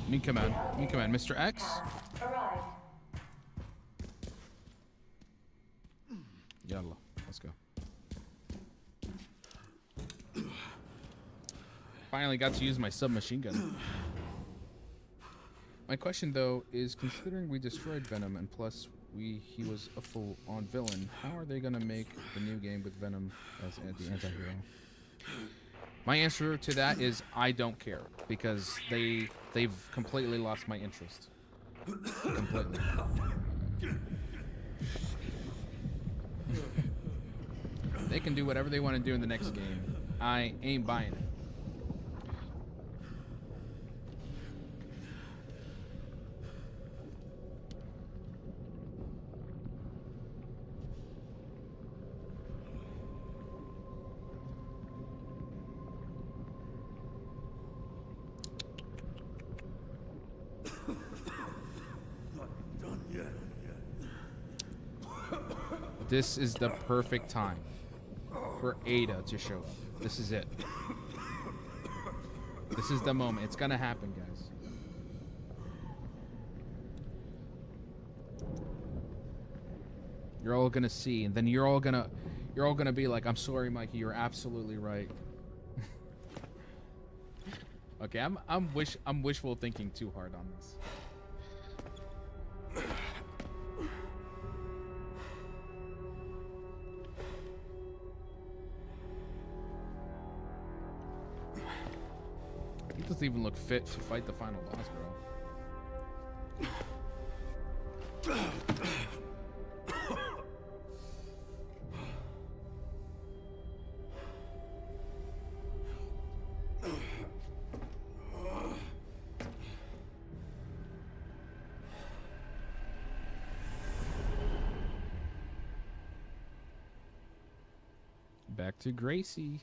Me come on, Mr. X. Has arrived. Yalla, let's go. Finally got to use my submachine gun. My question though is, considering we destroyed Venom and plus he was a full-on villain, how are they gonna make the new game with Venom as the anti-hero? My answer to that is I don't care, because they've completely lost my interest. Completely. They can do whatever they want to do in the next game. I ain't buying it. This is the perfect time for Ada to show up. This is it. This is the moment. It's gonna happen, guys. You're all gonna see, and then you're all gonna be like, "I'm sorry, Mikey. You're absolutely right." Okay, I'm wishful thinking too hard on this. He doesn't even look fit to fight the final boss, bro. Back to Gracie.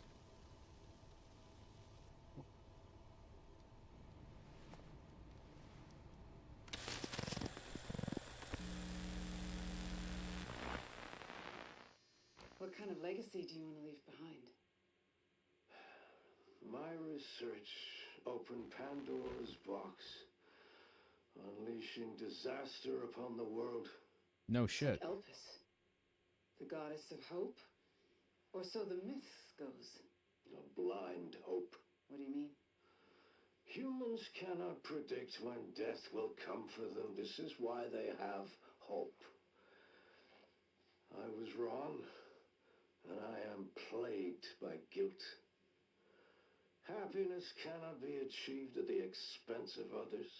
What kind of legacy do you want to leave behind? My research opened Pandora's box, unleashing disaster upon the world. No shit. Elpis, the goddess of hope? Or so the myth goes. A blind hope. What do you mean? Humans cannot predict when death will come for them. This is why they have hope. I was wrong, and I am plagued by guilt. Happiness cannot be achieved at the expense of others.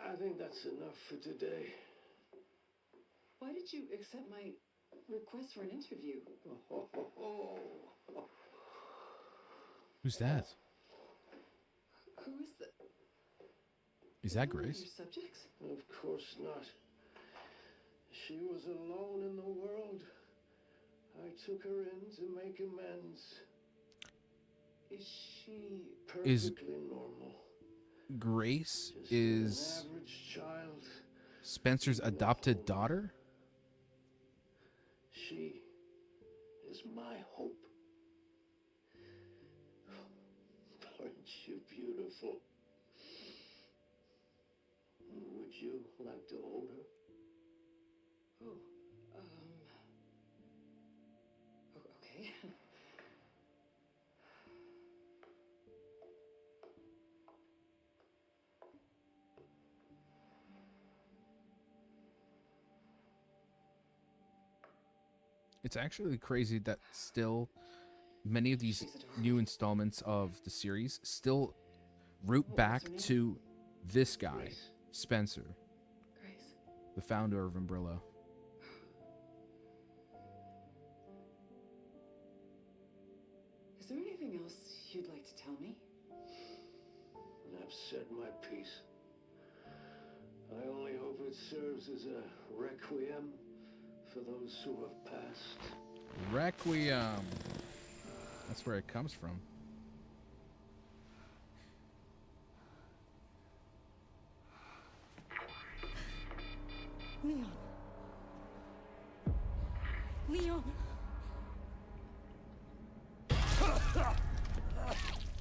I think that's enough for today. Why did you accept my request for an interview? Who's that? Who is the... Is that one of Grace? your subjects? Of course not. She was alone in the world. I took her in to make amends. Is she... Perfectly normal. Grace Just is an average child. Spencer's adopted daughter? She is my hope. Aren't you beautiful? Would you like to hold her? Oh, okay. It's actually crazy that still many of these new installments of the series still root back to this guy, Spencer, Grace. the founder of Umbrella. Is there anything else you'd like to tell me? I've said my piece. I only hope it serves as a requiem for those who have passed. Requiem. That's where it comes from. Leon, Leon.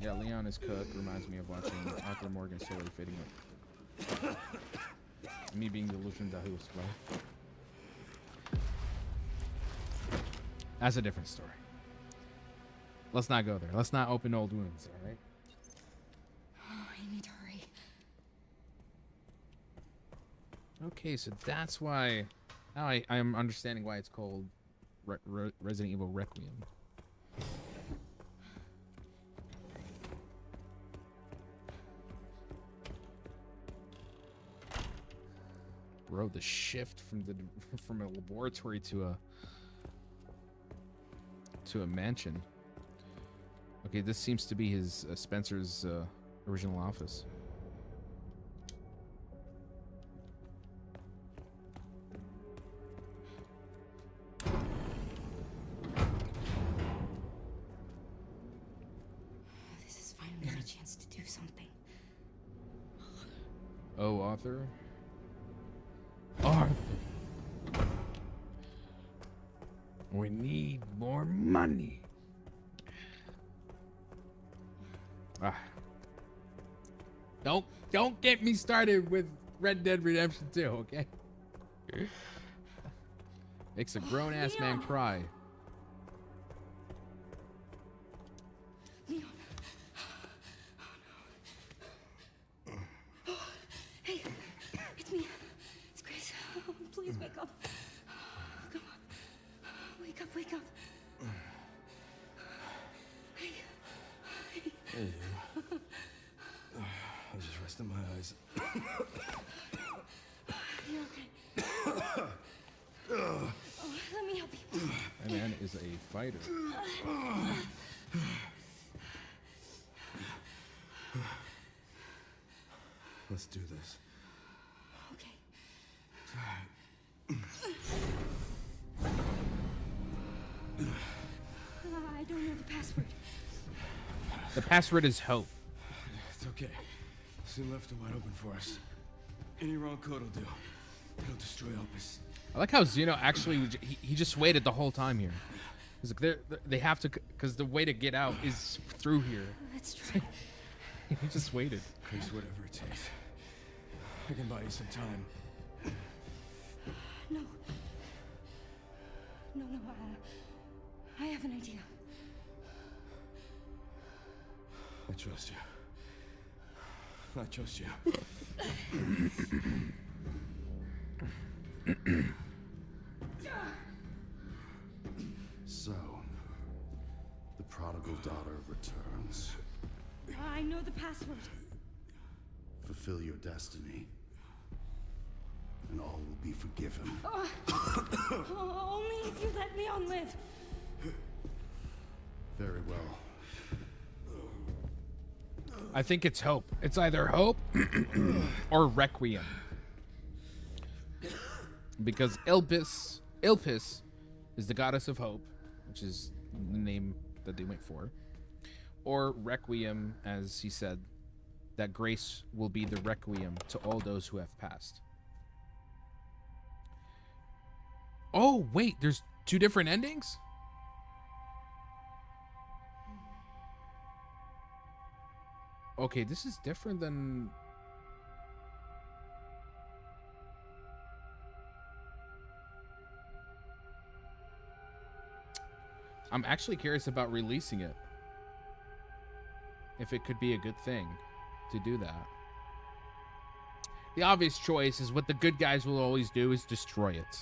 Yeah, Leon is cooked. Reminds me of watching Arthur Morgan slowly fading up. Me being delusional that he was slow. That's a different story. Let's not go there. Let's not open old wounds, all right? Oh, I need to hurry. Okay, so that's why... Now I'm understanding why it's called Resident Evil Requiem. Bro, the shift from a laboratory to a mansion. Okay, this seems to be his Spencer's original office. This is finally my chance to do something. Oh, Arthur. Arthur. We need more money. Don't get me started with Red Dead Redemption 2, okay? Makes a grown-ass man cry. Leon. Oh, no. Hey, it's me. It's Grace. Oh, please wake up. Come on. Wake up, wake up. Hey. Hey. I was just resting my eyes. You're okay. Oh, let me help you. That man is a fighter. Let's do this. Okay. I don't know the password. The password is hope. It's okay. Soon left it wide open for us. Any wrong code will do. It'll destroy Opus. I like how Zeno actually he just waited the whole time here. He's like they have to, because the way to get out is through here. Let's try. He just waited. Chris, whatever it takes. I can buy you some time. No. No, I have an idea. I trust you. I trust you. So, the prodigal daughter returns. I know the password. Fulfill your destiny, and all will be forgiven. Only if you let Leon live. Very well. I think it's hope. It's either hope or Requiem. Because Ilpis is the goddess of hope, which is the name that they went for. Or Requiem, as he said, that grace will be the Requiem to all those who have passed. Oh, wait, there's two different endings? Okay, this is different than... I'm actually curious about releasing it. If it could be a good thing to do that. The obvious choice is what the good guys will always do is destroy it.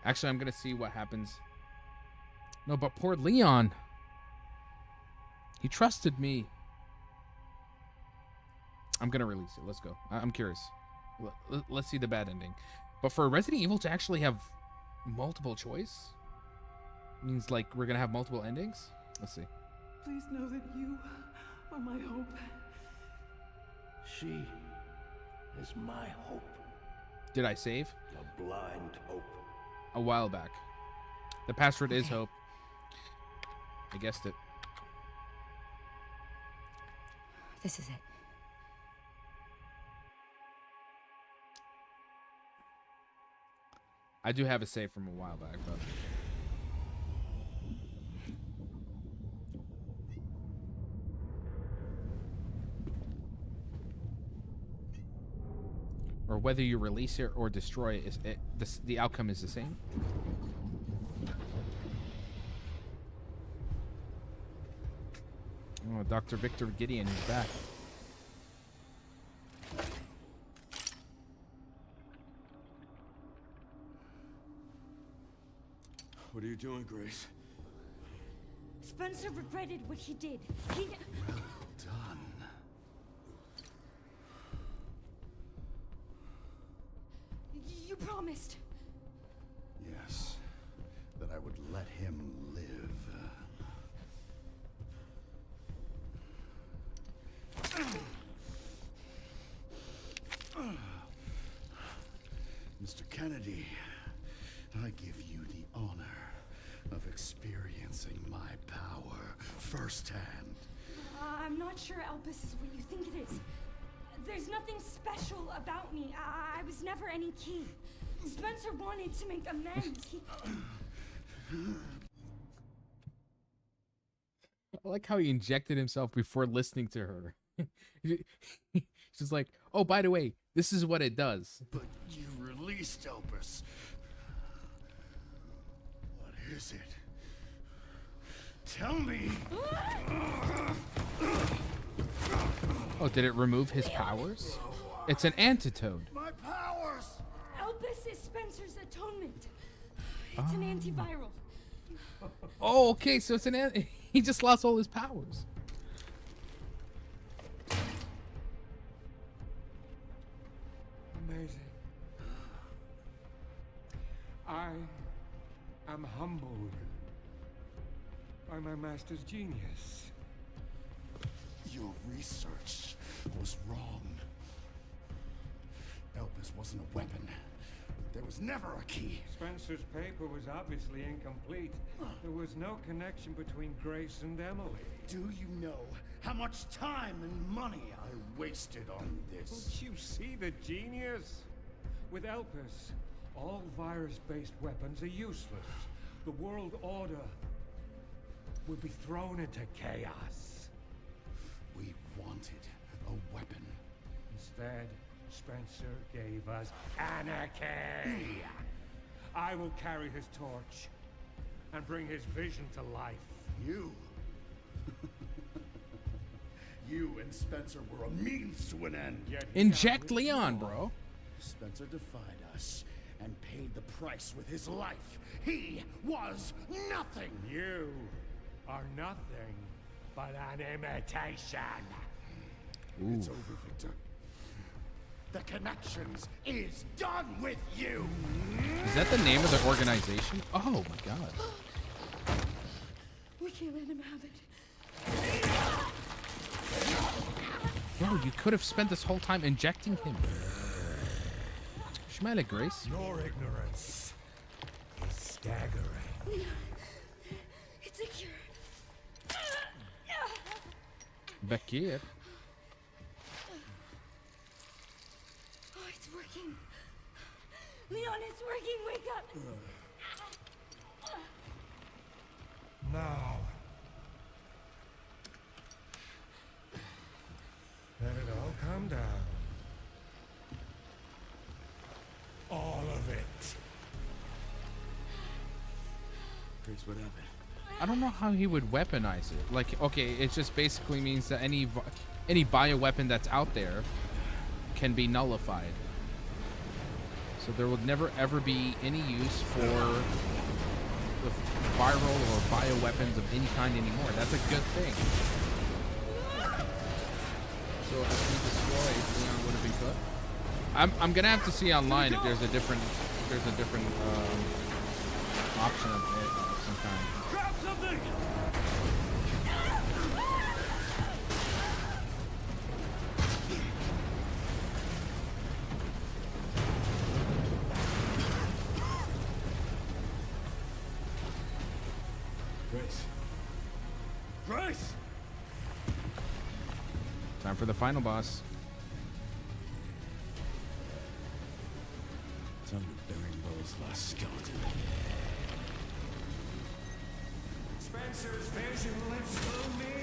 Actually, I'm going to see what happens. No, but poor Leon. He trusted me. I'm going to release it. Let's go. I'm curious. Let's see the bad ending. But for Resident Evil to actually have multiple choice means like we're going to have multiple endings. Let's see. Please know that you are my hope. She is my hope. Did I save? A blind hope. A while back. The password is hope. I guessed it. This is it. I do have a save from a while back, but or whether you release it or destroy it, the outcome is the same. Oh, Dr. Victor Gideon is back. What are you doing, Grace? Spencer regretted what he did. He... Well done. You promised. Yes, that I would let him live. Mr. Kennedy, I give you the honor of experiencing my power firsthand. I'm not sure Elpis is what you think it is. There's nothing special about me. I was never any key. Spencer wanted to make amends. I like how he injected himself before listening to her. She's like, oh, by the way, this is what it does. But you released Elpis. What is it? Tell me. Oh, did it remove his powers? It's an antidote. My powers! Elpis is Spencer's atonement. It's an antiviral. Oh, okay, so it's he just lost all his powers. Amazing. I am humbled by my master's genius. Your research was wrong. Elpis wasn't a weapon. There was never a key. Spencer's paper was obviously incomplete. There was no connection between Grace and Emily. Do you know how much time and money I wasted on this? Don't you see the genius? With Elpis, all virus-based weapons are useless. The world order will be thrown into chaos. We wanted a weapon. Instead, Spencer gave us anarchy. I will carry his torch and bring his vision to life. You? You and Spencer were a means to an end. Yet Inject Leon, bro. Spencer defied us and paid the price with his life. He was nothing. You are nothing but an imitation. Ooh. It's over, Victor. The Connections is done with you. Is that the name of the organization? Oh my god. We can't let him have it. Yo, you could have spent this whole time injecting him. Schmeilig, Grace. Your ignorance is staggering. It's a cure. Bekir. Oh, it's working. Leon, it's working. Wake up. Now, let it all come down. All of it. Grace, what happened? I don't know how he would weaponize it. Like, okay, it just basically means that any bioweapon that's out there can be nullified. So there will never ever be any use for the viral or bioweapons of any kind anymore. That's a good thing. So if we destroyed, Leon would have been good. I'm gonna have to see online if there's a different option of some kind. Grab something! Grace. Grace! Time for the final boss. Time to bury Mo's last skeleton. Spencer's vision lives through me.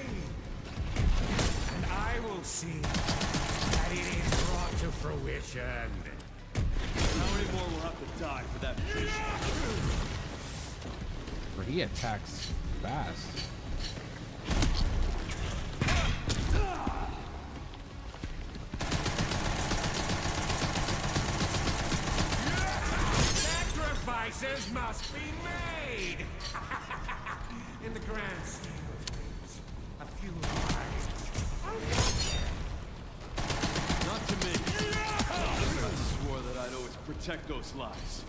And I will see that it is brought to fruition. How many more will have to die for that vision? Where he attacks fast. Sacrifices must be made. In the grand scheme of things, a few lives. Not to me. I swore that I'd always protect those lives.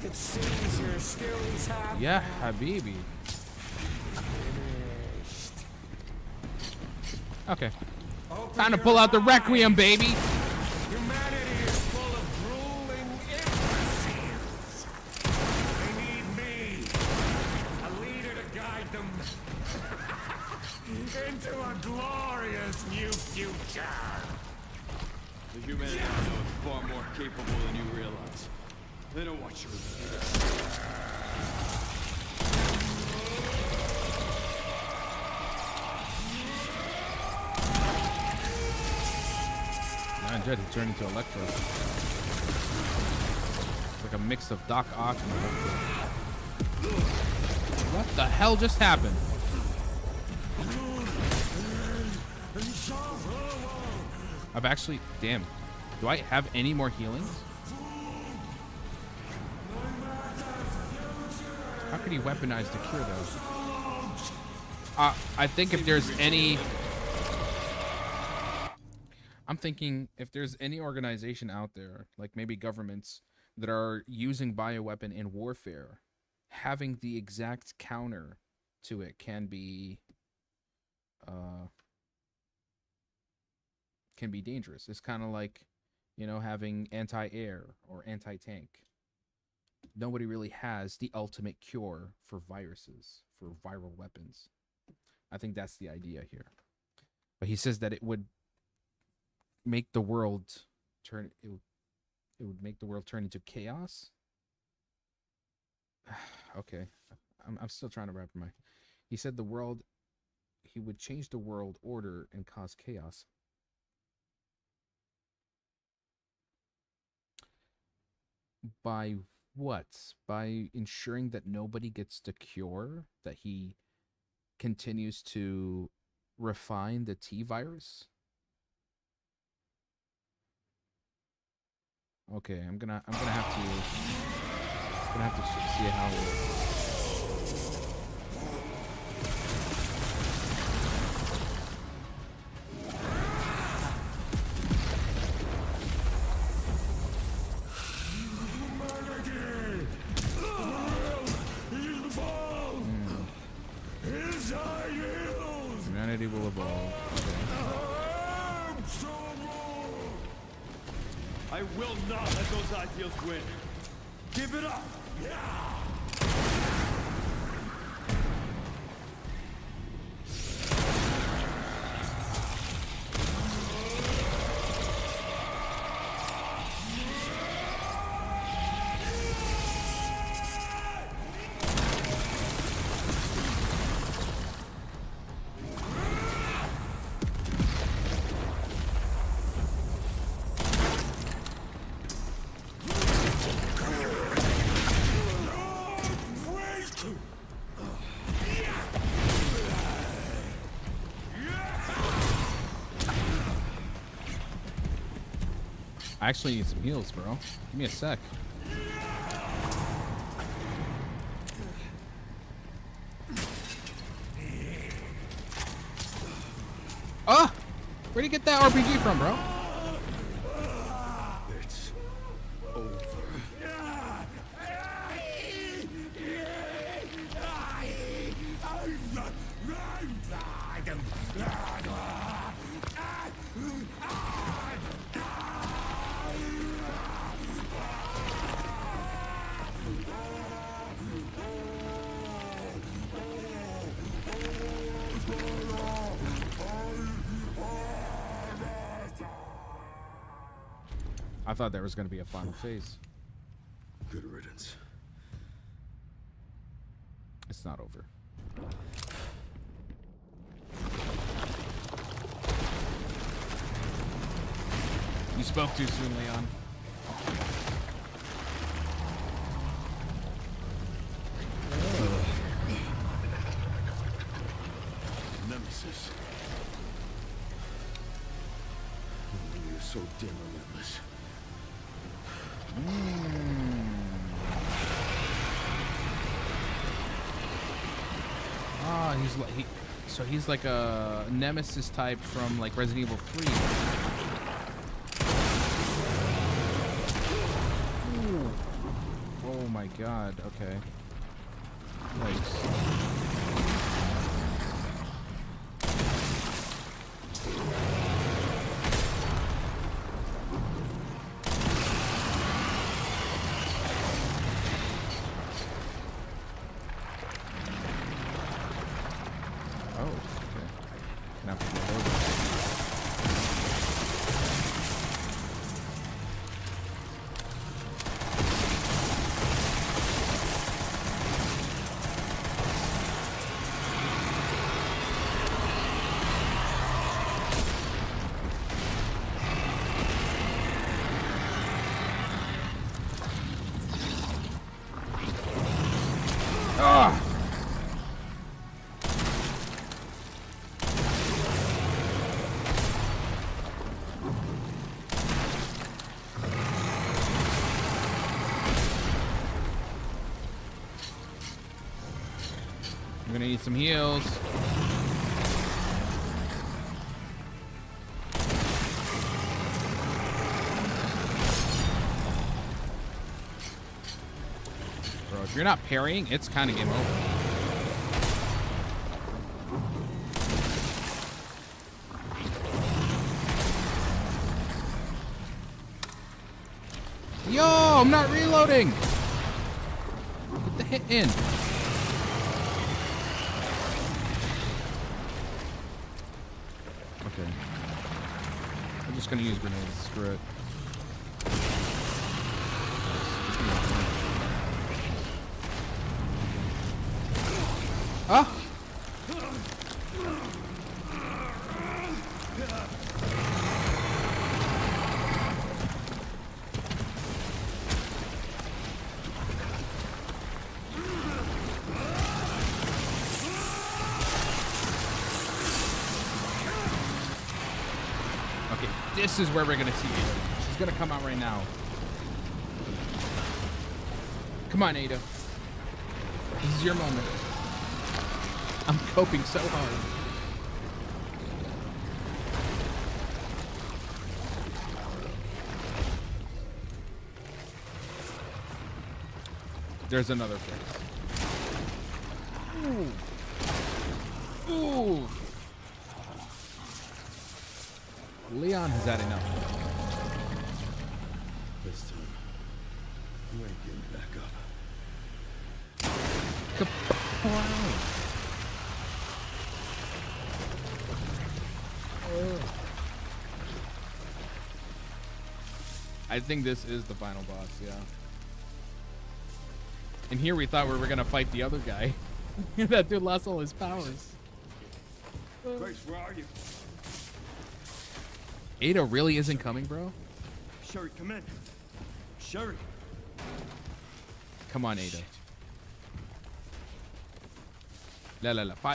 It seems your skills have Yeah, Habibi. Okay. Time to pull out the Requiem, baby. Humanity is full of drooling imbeciles. They need me, a leader to guide them into a glorious new future. The humanity I know is far more capable than you realize. They don't want your Man, Jet, he turned into Electro. It's like a mix of Doc Ock and Electro. What the hell just happened? I've actually... Damn. Do I have any more healings? How could he weaponize the cure, though? I think if there's any... I'm thinking if there's any organization out there, like maybe governments, that are using bioweapon in warfare, having the exact counter to it can be dangerous. It's kind of like, you know, having anti-air or anti-tank. Nobody really has the ultimate cure for viruses, for viral weapons. I think that's the idea here. But he says that it would make the world turn, it would make the world turn into chaos. Okay, I'm still trying to wrap my... He said he would change the world order and cause chaos. By what? By ensuring that nobody gets the cure, that he continues to refine the T virus? Okay, I'm gonna have to see how it works. Humanity will evolve. Okay. I will not let those ideals win. Give it up! I actually need some heals, bro. Give me a sec. Ah! Where'd you get that RPG from, bro? It's over. I thought there was going to be a final phase. Good riddance. It's not over. You spoke too soon, Leon. Nemesis. Oh, you're so damn relentless. Ah, he's like so he's like a Nemesis type from like Resident Evil 3. Ooh. Oh my god, okay. Yikes. I'm gonna need some heals. Bro, if you're not parrying, it's kind of game over. Yo, I'm not reloading. Get the hit in. Okay. I'm just gonna use grenades. Screw it. Ah! This is where we're gonna see Ada. She's gonna come out right now. Come on, Ada. This is your moment. I'm coping so hard. There's another face. Ooh. Ooh. Leon has had enough. This time, you ain't getting back up. Kapow! I think this is the final boss, yeah. And here we thought we were gonna fight the other guy. That dude lost all his powers. Grace, where are you? Ada really isn't coming, bro? Sherry, come in. Sherry. Come on, Ada.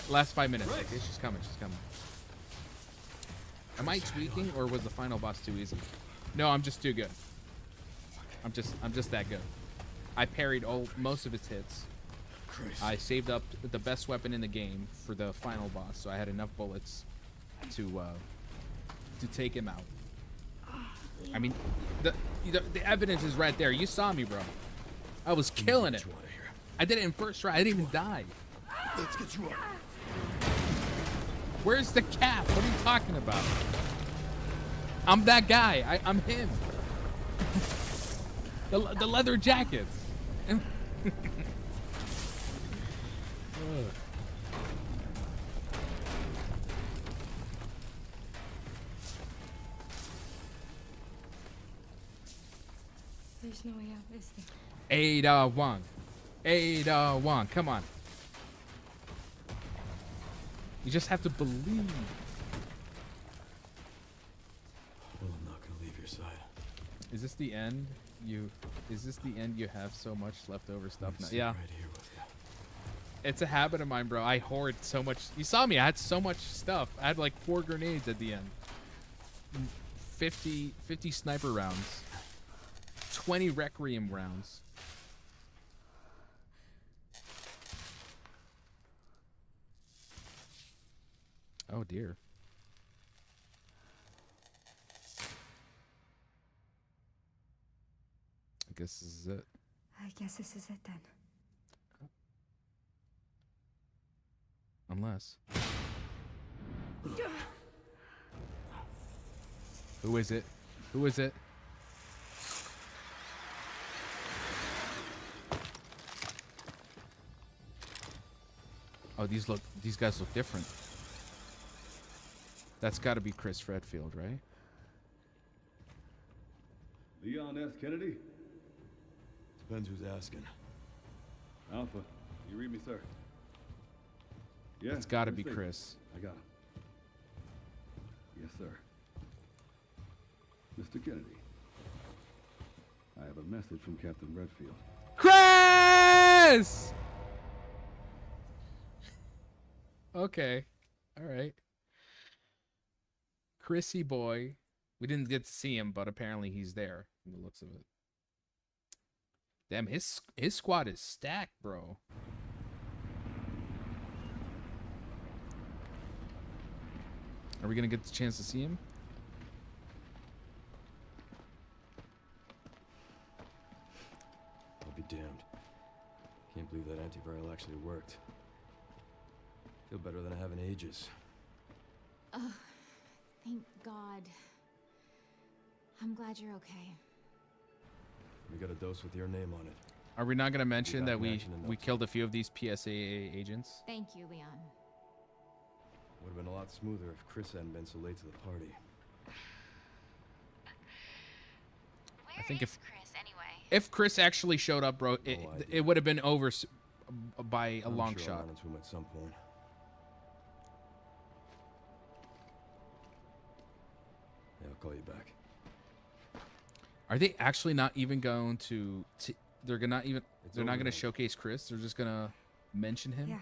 Last 5 minutes. Okay, she's coming. She's coming. Am I tweaking, or was the final boss too easy? No, I'm just too good. I'm just that good. I parried most of his hits. I saved up the best weapon in the game for the final boss, so I had enough bullets to take him out. I mean, the evidence is right there. You saw me, bro. I was killing it. I did it in first try. I didn't even die. Let's get you up. Where's the cap? What are you talking about? I'm that guy. I'm him. the leather jackets. There's no way out, is there? Ada Wong. Ada Wong. Come on. You just have to believe. Well, I'm not gonna leave your side. Is this the end? Is this the end? You have so much leftover stuff now. Yeah. Right here with you. It's a habit of mine, bro. I hoard so much. You saw me. I had so much stuff. I had like 4 grenades at the end. 50 sniper rounds. 20 Requiem rounds. Oh dear. I guess this is it. I guess this is it then. Unless. Who is it? Who is it? Oh, these guys look different. That's got to be Chris Redfield, right? Leon S. Kennedy? Depends who's asking. Alpha, you read me, sir? Yeah, It's got to where's be Steve? Chris. I got him. Yes, sir. Mr. Kennedy, I have a message from Captain Redfield. Chris! Okay. All right. Chrissy boy. We didn't get to see him, but apparently he's there from the looks of it. Damn, his squad is stacked, bro. Are we gonna get the chance to see him? I'll be damned. Can't believe that antiviral actually worked. Feel better than I have in ages. Oh, thank God. I'm glad you're okay. We got a dose with your name on it. Are we not gonna mention back that in we action in no time. killed a few of these PSA agents? Thank you, Leon. Would have been a lot smoother if Chris hadn't been so late to the party. Where think is if- Chris anyway? If Chris actually showed up, bro, it would have been over by a I'm long sure I'll shot. run into him at some point. Yeah, I'll call you back. Are they actually not even going to? They're gonna even. It's They're not over gonna then. showcase Chris. They're just gonna mention him. Yeah.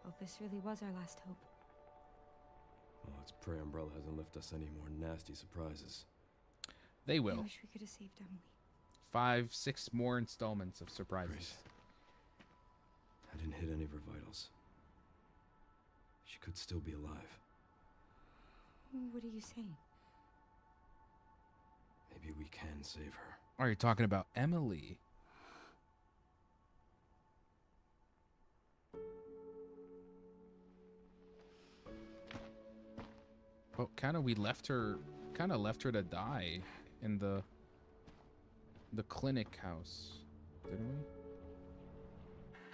Opus really was our last hope. Oh, let's pray Umbrella hasn't left us any more nasty surprises. They I will. wish we could have saved Emily. 5, 6 more installments of surprises. Grace. I didn't hit any of her vitals. She could still be alive. What are you saying? Maybe we can save her. Are you talking about Emily? But we left her to die in the clinic house, didn't we?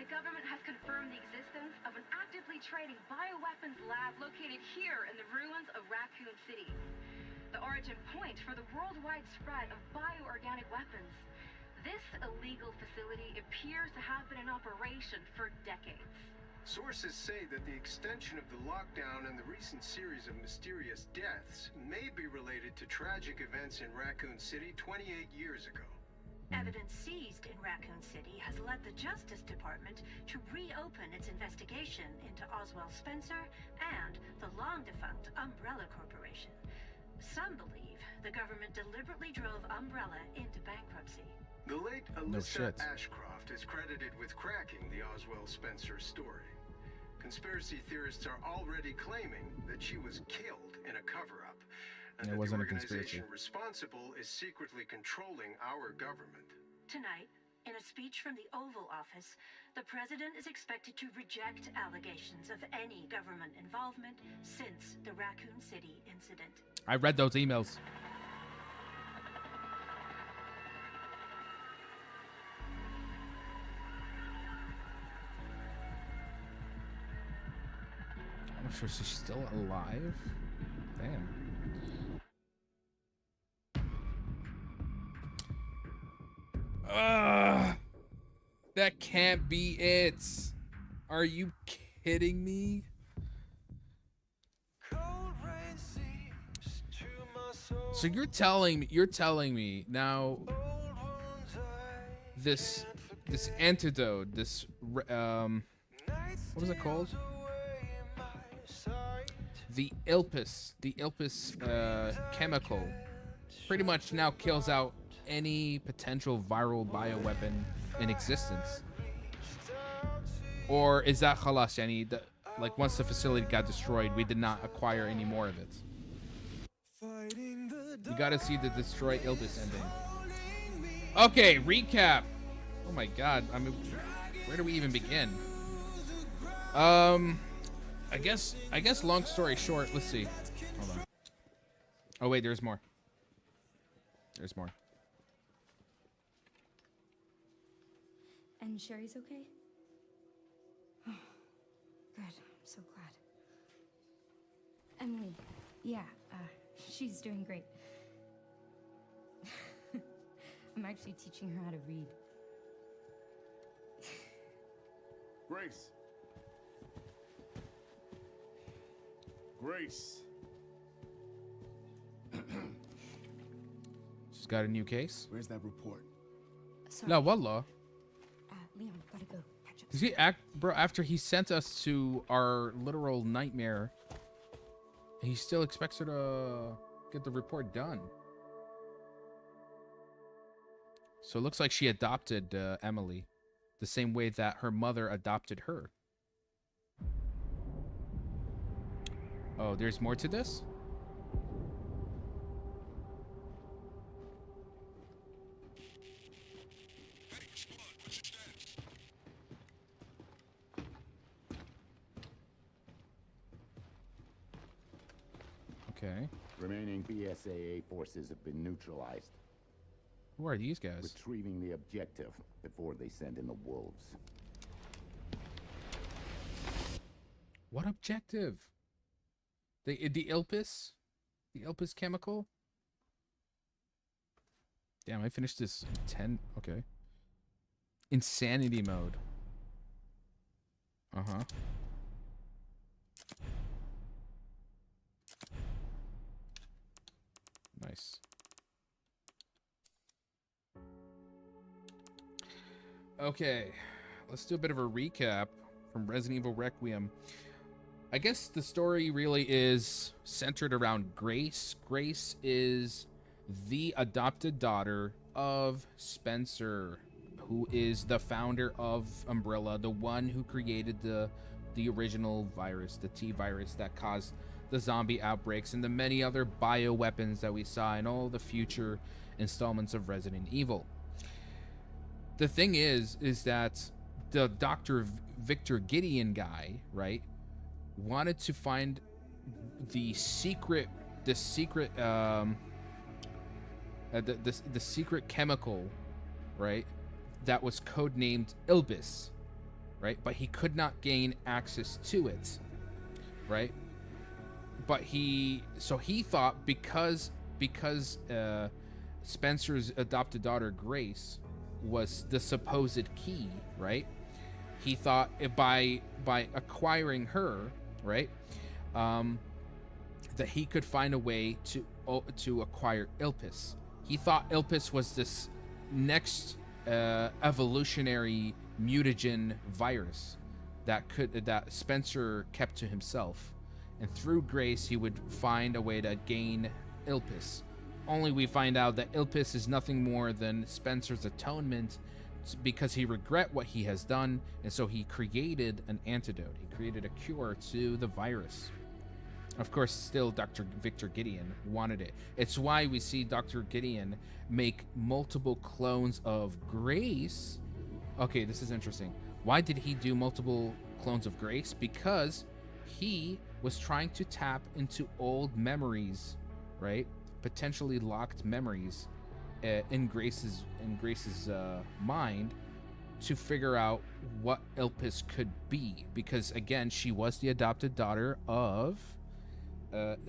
The government has confirmed the existence of an actively trading bioweapons lab located here in the ruins of Raccoon City. The origin point for the worldwide spread of bioorganic weapons. This illegal facility appears to have been in operation for decades. Sources say that the extension of the lockdown and the recent series of mysterious deaths may be related to tragic events in Raccoon City 28 years ago. Evidence seized in Raccoon City has led the Justice Department to reopen its investigation into Oswald Spencer and the long-defunct Umbrella Corporation. Some believe the government deliberately drove Umbrella into bankruptcy. The late No Alyssa shit. Ashcroft is credited with cracking the Oswald Spencer story. Conspiracy theorists are already claiming that she was killed in a cover-up, and It that wasn't a the conspiracy. organization responsible is secretly controlling our government. Tonight, in a speech from the Oval Office, the president is expected to reject allegations of any government involvement since the Raccoon City incident. I read those emails. I'm sure she's still alive. Damn. That can't be it. Are you kidding me? So you're telling me now this antidote, what was it called? The Ilpis chemical pretty much now kills out any potential viral bioweapon in existence. Or is that khalas, yani, like once the facility got destroyed, we did not acquire any more of it? You gotta see the destroy Ilbis ending. Okay, recap. Oh my god, I mean, where do we even begin? I guess long story short, let's see. Hold on. Oh wait, there's more. There's more. And Sherry's okay? Oh, good. I'm so glad. Emily, yeah, she's doing great. I'm actually teaching her how to read. Grace. Grace. She's got a new case. Where's that report? Sorry. No, wallah. Leon, gotta go. Catch up. Does he act, bro? After he sent us to our literal nightmare, he still expects her to get the report done. So it looks like she adopted Emily, the same way that her mother adopted her. Oh, there's more to this? Okay. Remaining BSAA forces have been neutralized. Who are these guys? Retrieving the objective before they send in the wolves. What objective? The Ilpis? The Ilpis chemical? Damn, I finished this 10. Okay. Insanity mode. Uh-huh. Nice. Okay, let's do a bit of a recap from Resident Evil Requiem. I guess the story really is centered around Grace. Grace is the adopted daughter of Spencer, who is the founder of Umbrella, the one who created the original virus, the T virus that caused the zombie outbreaks and the many other bioweapons that we saw in all the future installments of Resident Evil. The thing is that the Dr. Victor Gideon guy, right, wanted to find the secret chemical, right, that was codenamed Ilbis, right, but he could not gain access to it, right, but he thought because Spencer's adopted daughter Grace was the supposed key, right, he thought by acquiring her, right, that he could find a way to acquire Ilpis. He thought Ilpis was this next evolutionary mutagen virus that Spencer kept to himself, and through Grace he would find a way to gain Ilpis. Only we find out that Ilpis is nothing more than Spencer's atonement because he regret what he has done, and so he created an antidote. He created a cure to the virus. Of course, still Dr. Victor Gideon wanted it. It's why we see Dr. Gideon make multiple clones of Grace. Okay, this is interesting. Why did he do multiple clones of Grace? Because he was trying to tap into old memories, right? Potentially locked memories in Grace's mind to figure out what Ilpis could be. Because again, she was the adopted daughter of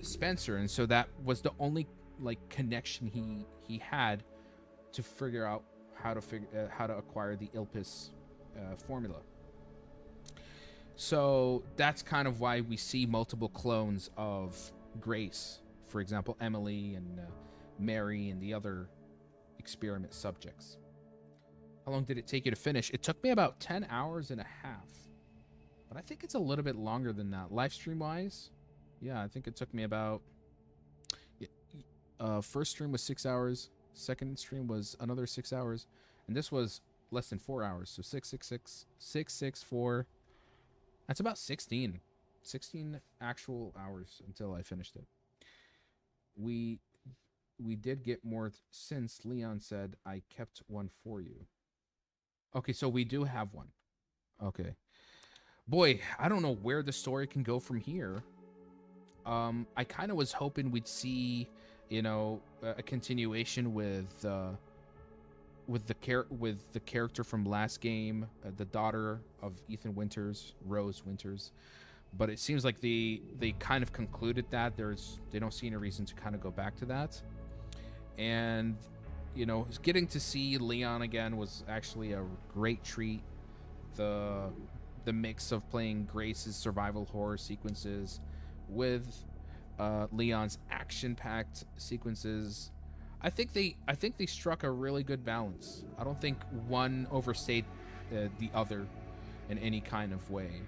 Spencer, and so that was the only like connection he had to figure out how to acquire the Ilpis formula. So that's kind of why we see multiple clones of Grace. For example, Emily and Mary and the other experiment subjects. How long did it take you to finish? It took me about 10 hours and a half. But I think it's a little bit longer than that. Live stream wise, yeah, I think it took me about... first stream was 6 hours. Second stream was another 6 hours. And this was less than 4 hours. So 664. That's about 16 actual hours until I finished it. We did get more since Leon said I kept one for you. Okay, so we do have one. Okay. Boy, I don't know where the story can go from here. I kind of was hoping we'd see, you know, a continuation with the character from last game, the daughter of Ethan Winters, Rose Winters. But it seems like they kind of concluded that they don't see any reason to kind of go back to that. And, you know, getting to see Leon again was actually a great treat. The mix of playing Grace's survival horror sequences with Leon's action-packed sequences, I think they struck a really good balance. I don't think one overstayed the other in any kind of way.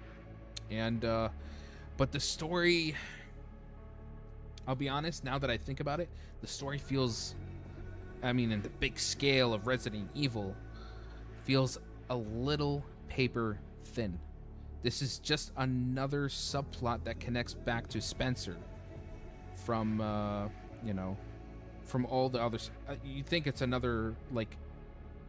And but the story, I'll be honest, now that I think about it, the story feels, I mean, in the big scale of Resident Evil, feels a little paper thin. This is just another subplot that connects back to Spencer from, you know, from all the others. You think it's another, like,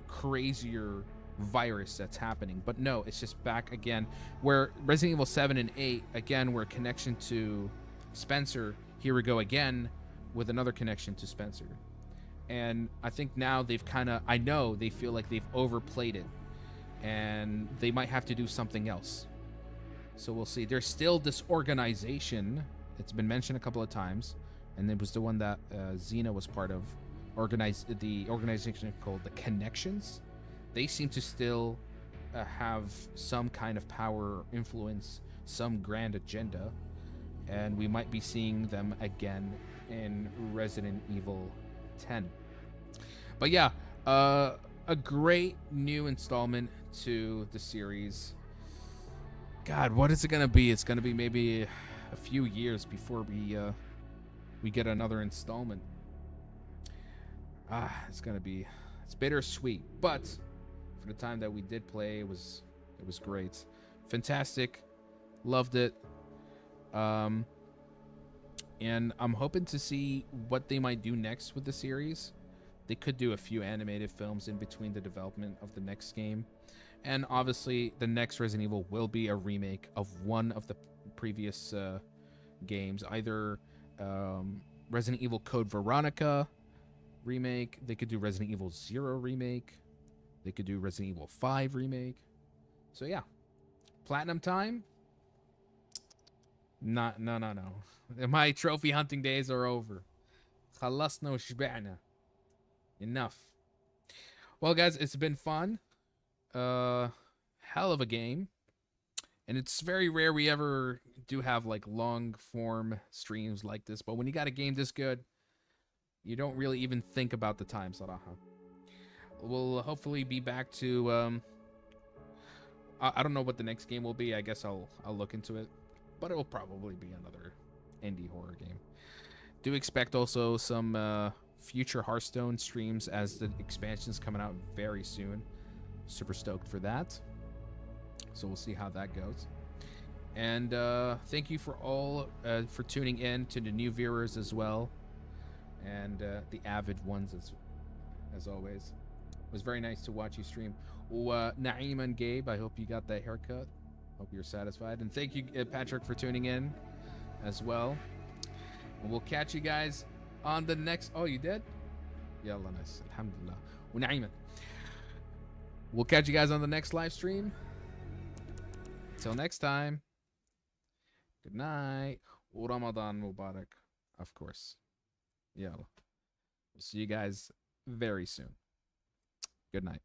crazier virus that's happening, but no, it's just back again. Where Resident Evil 7 and 8, again, were a connection to Spencer. Here we go again with another connection to Spencer. And I think now they've kind of, I know they feel like they've overplayed it, and they might have to do something else. So we'll see. There's still this organization. It's been mentioned a couple of times, and it was the one that Xena was part of. The organization called the Connections. They seem to still have some kind of power or influence, some grand agenda, and we might be seeing them again in Resident Evil 10. But yeah, a great new installment to the series. God, what is it gonna be? It's gonna be maybe a few years before we get another installment. It's bittersweet, but for the time that we did play, it was great, fantastic, loved it. And I'm hoping to see what they might do next with the series. They could do a few animated films in between the development of the next game. And obviously, the next Resident Evil will be a remake of one of the previous games. Either Resident Evil Code Veronica remake. They could do Resident Evil 0 remake. They could do Resident Evil 5 remake. So yeah. Platinum time? No. My trophy hunting days are over. خلصنا وشبعنا. Enough. Well, guys, it's been fun. Hell of a game. And it's very rare we ever do have like long form streams like this, but when you got a game this good, you don't really even think about the time, Saraha. We'll hopefully be back to I don't know what the next game will be. I guess I'll look into it, but it will probably be another indie horror game. Do expect also some future Hearthstone streams as the expansion's coming out very soon. Super stoked for that. So we'll see how that goes. And thank you for all for tuning in, to the new viewers as well, and the avid ones as always. It was very nice to watch you stream. Naeem and Gabe, I hope you got that haircut. Hope you're satisfied. And thank you, Patrick, for tuning in as well. And we'll catch you guys on the next... Oh, you did? Yalla, nice. Alhamdulillah. Naeem. We'll catch you guys on the next live stream. Until next time. Good night. Ramadan Mubarak. Of course. Yalla. We'll see you guys very soon. Good night.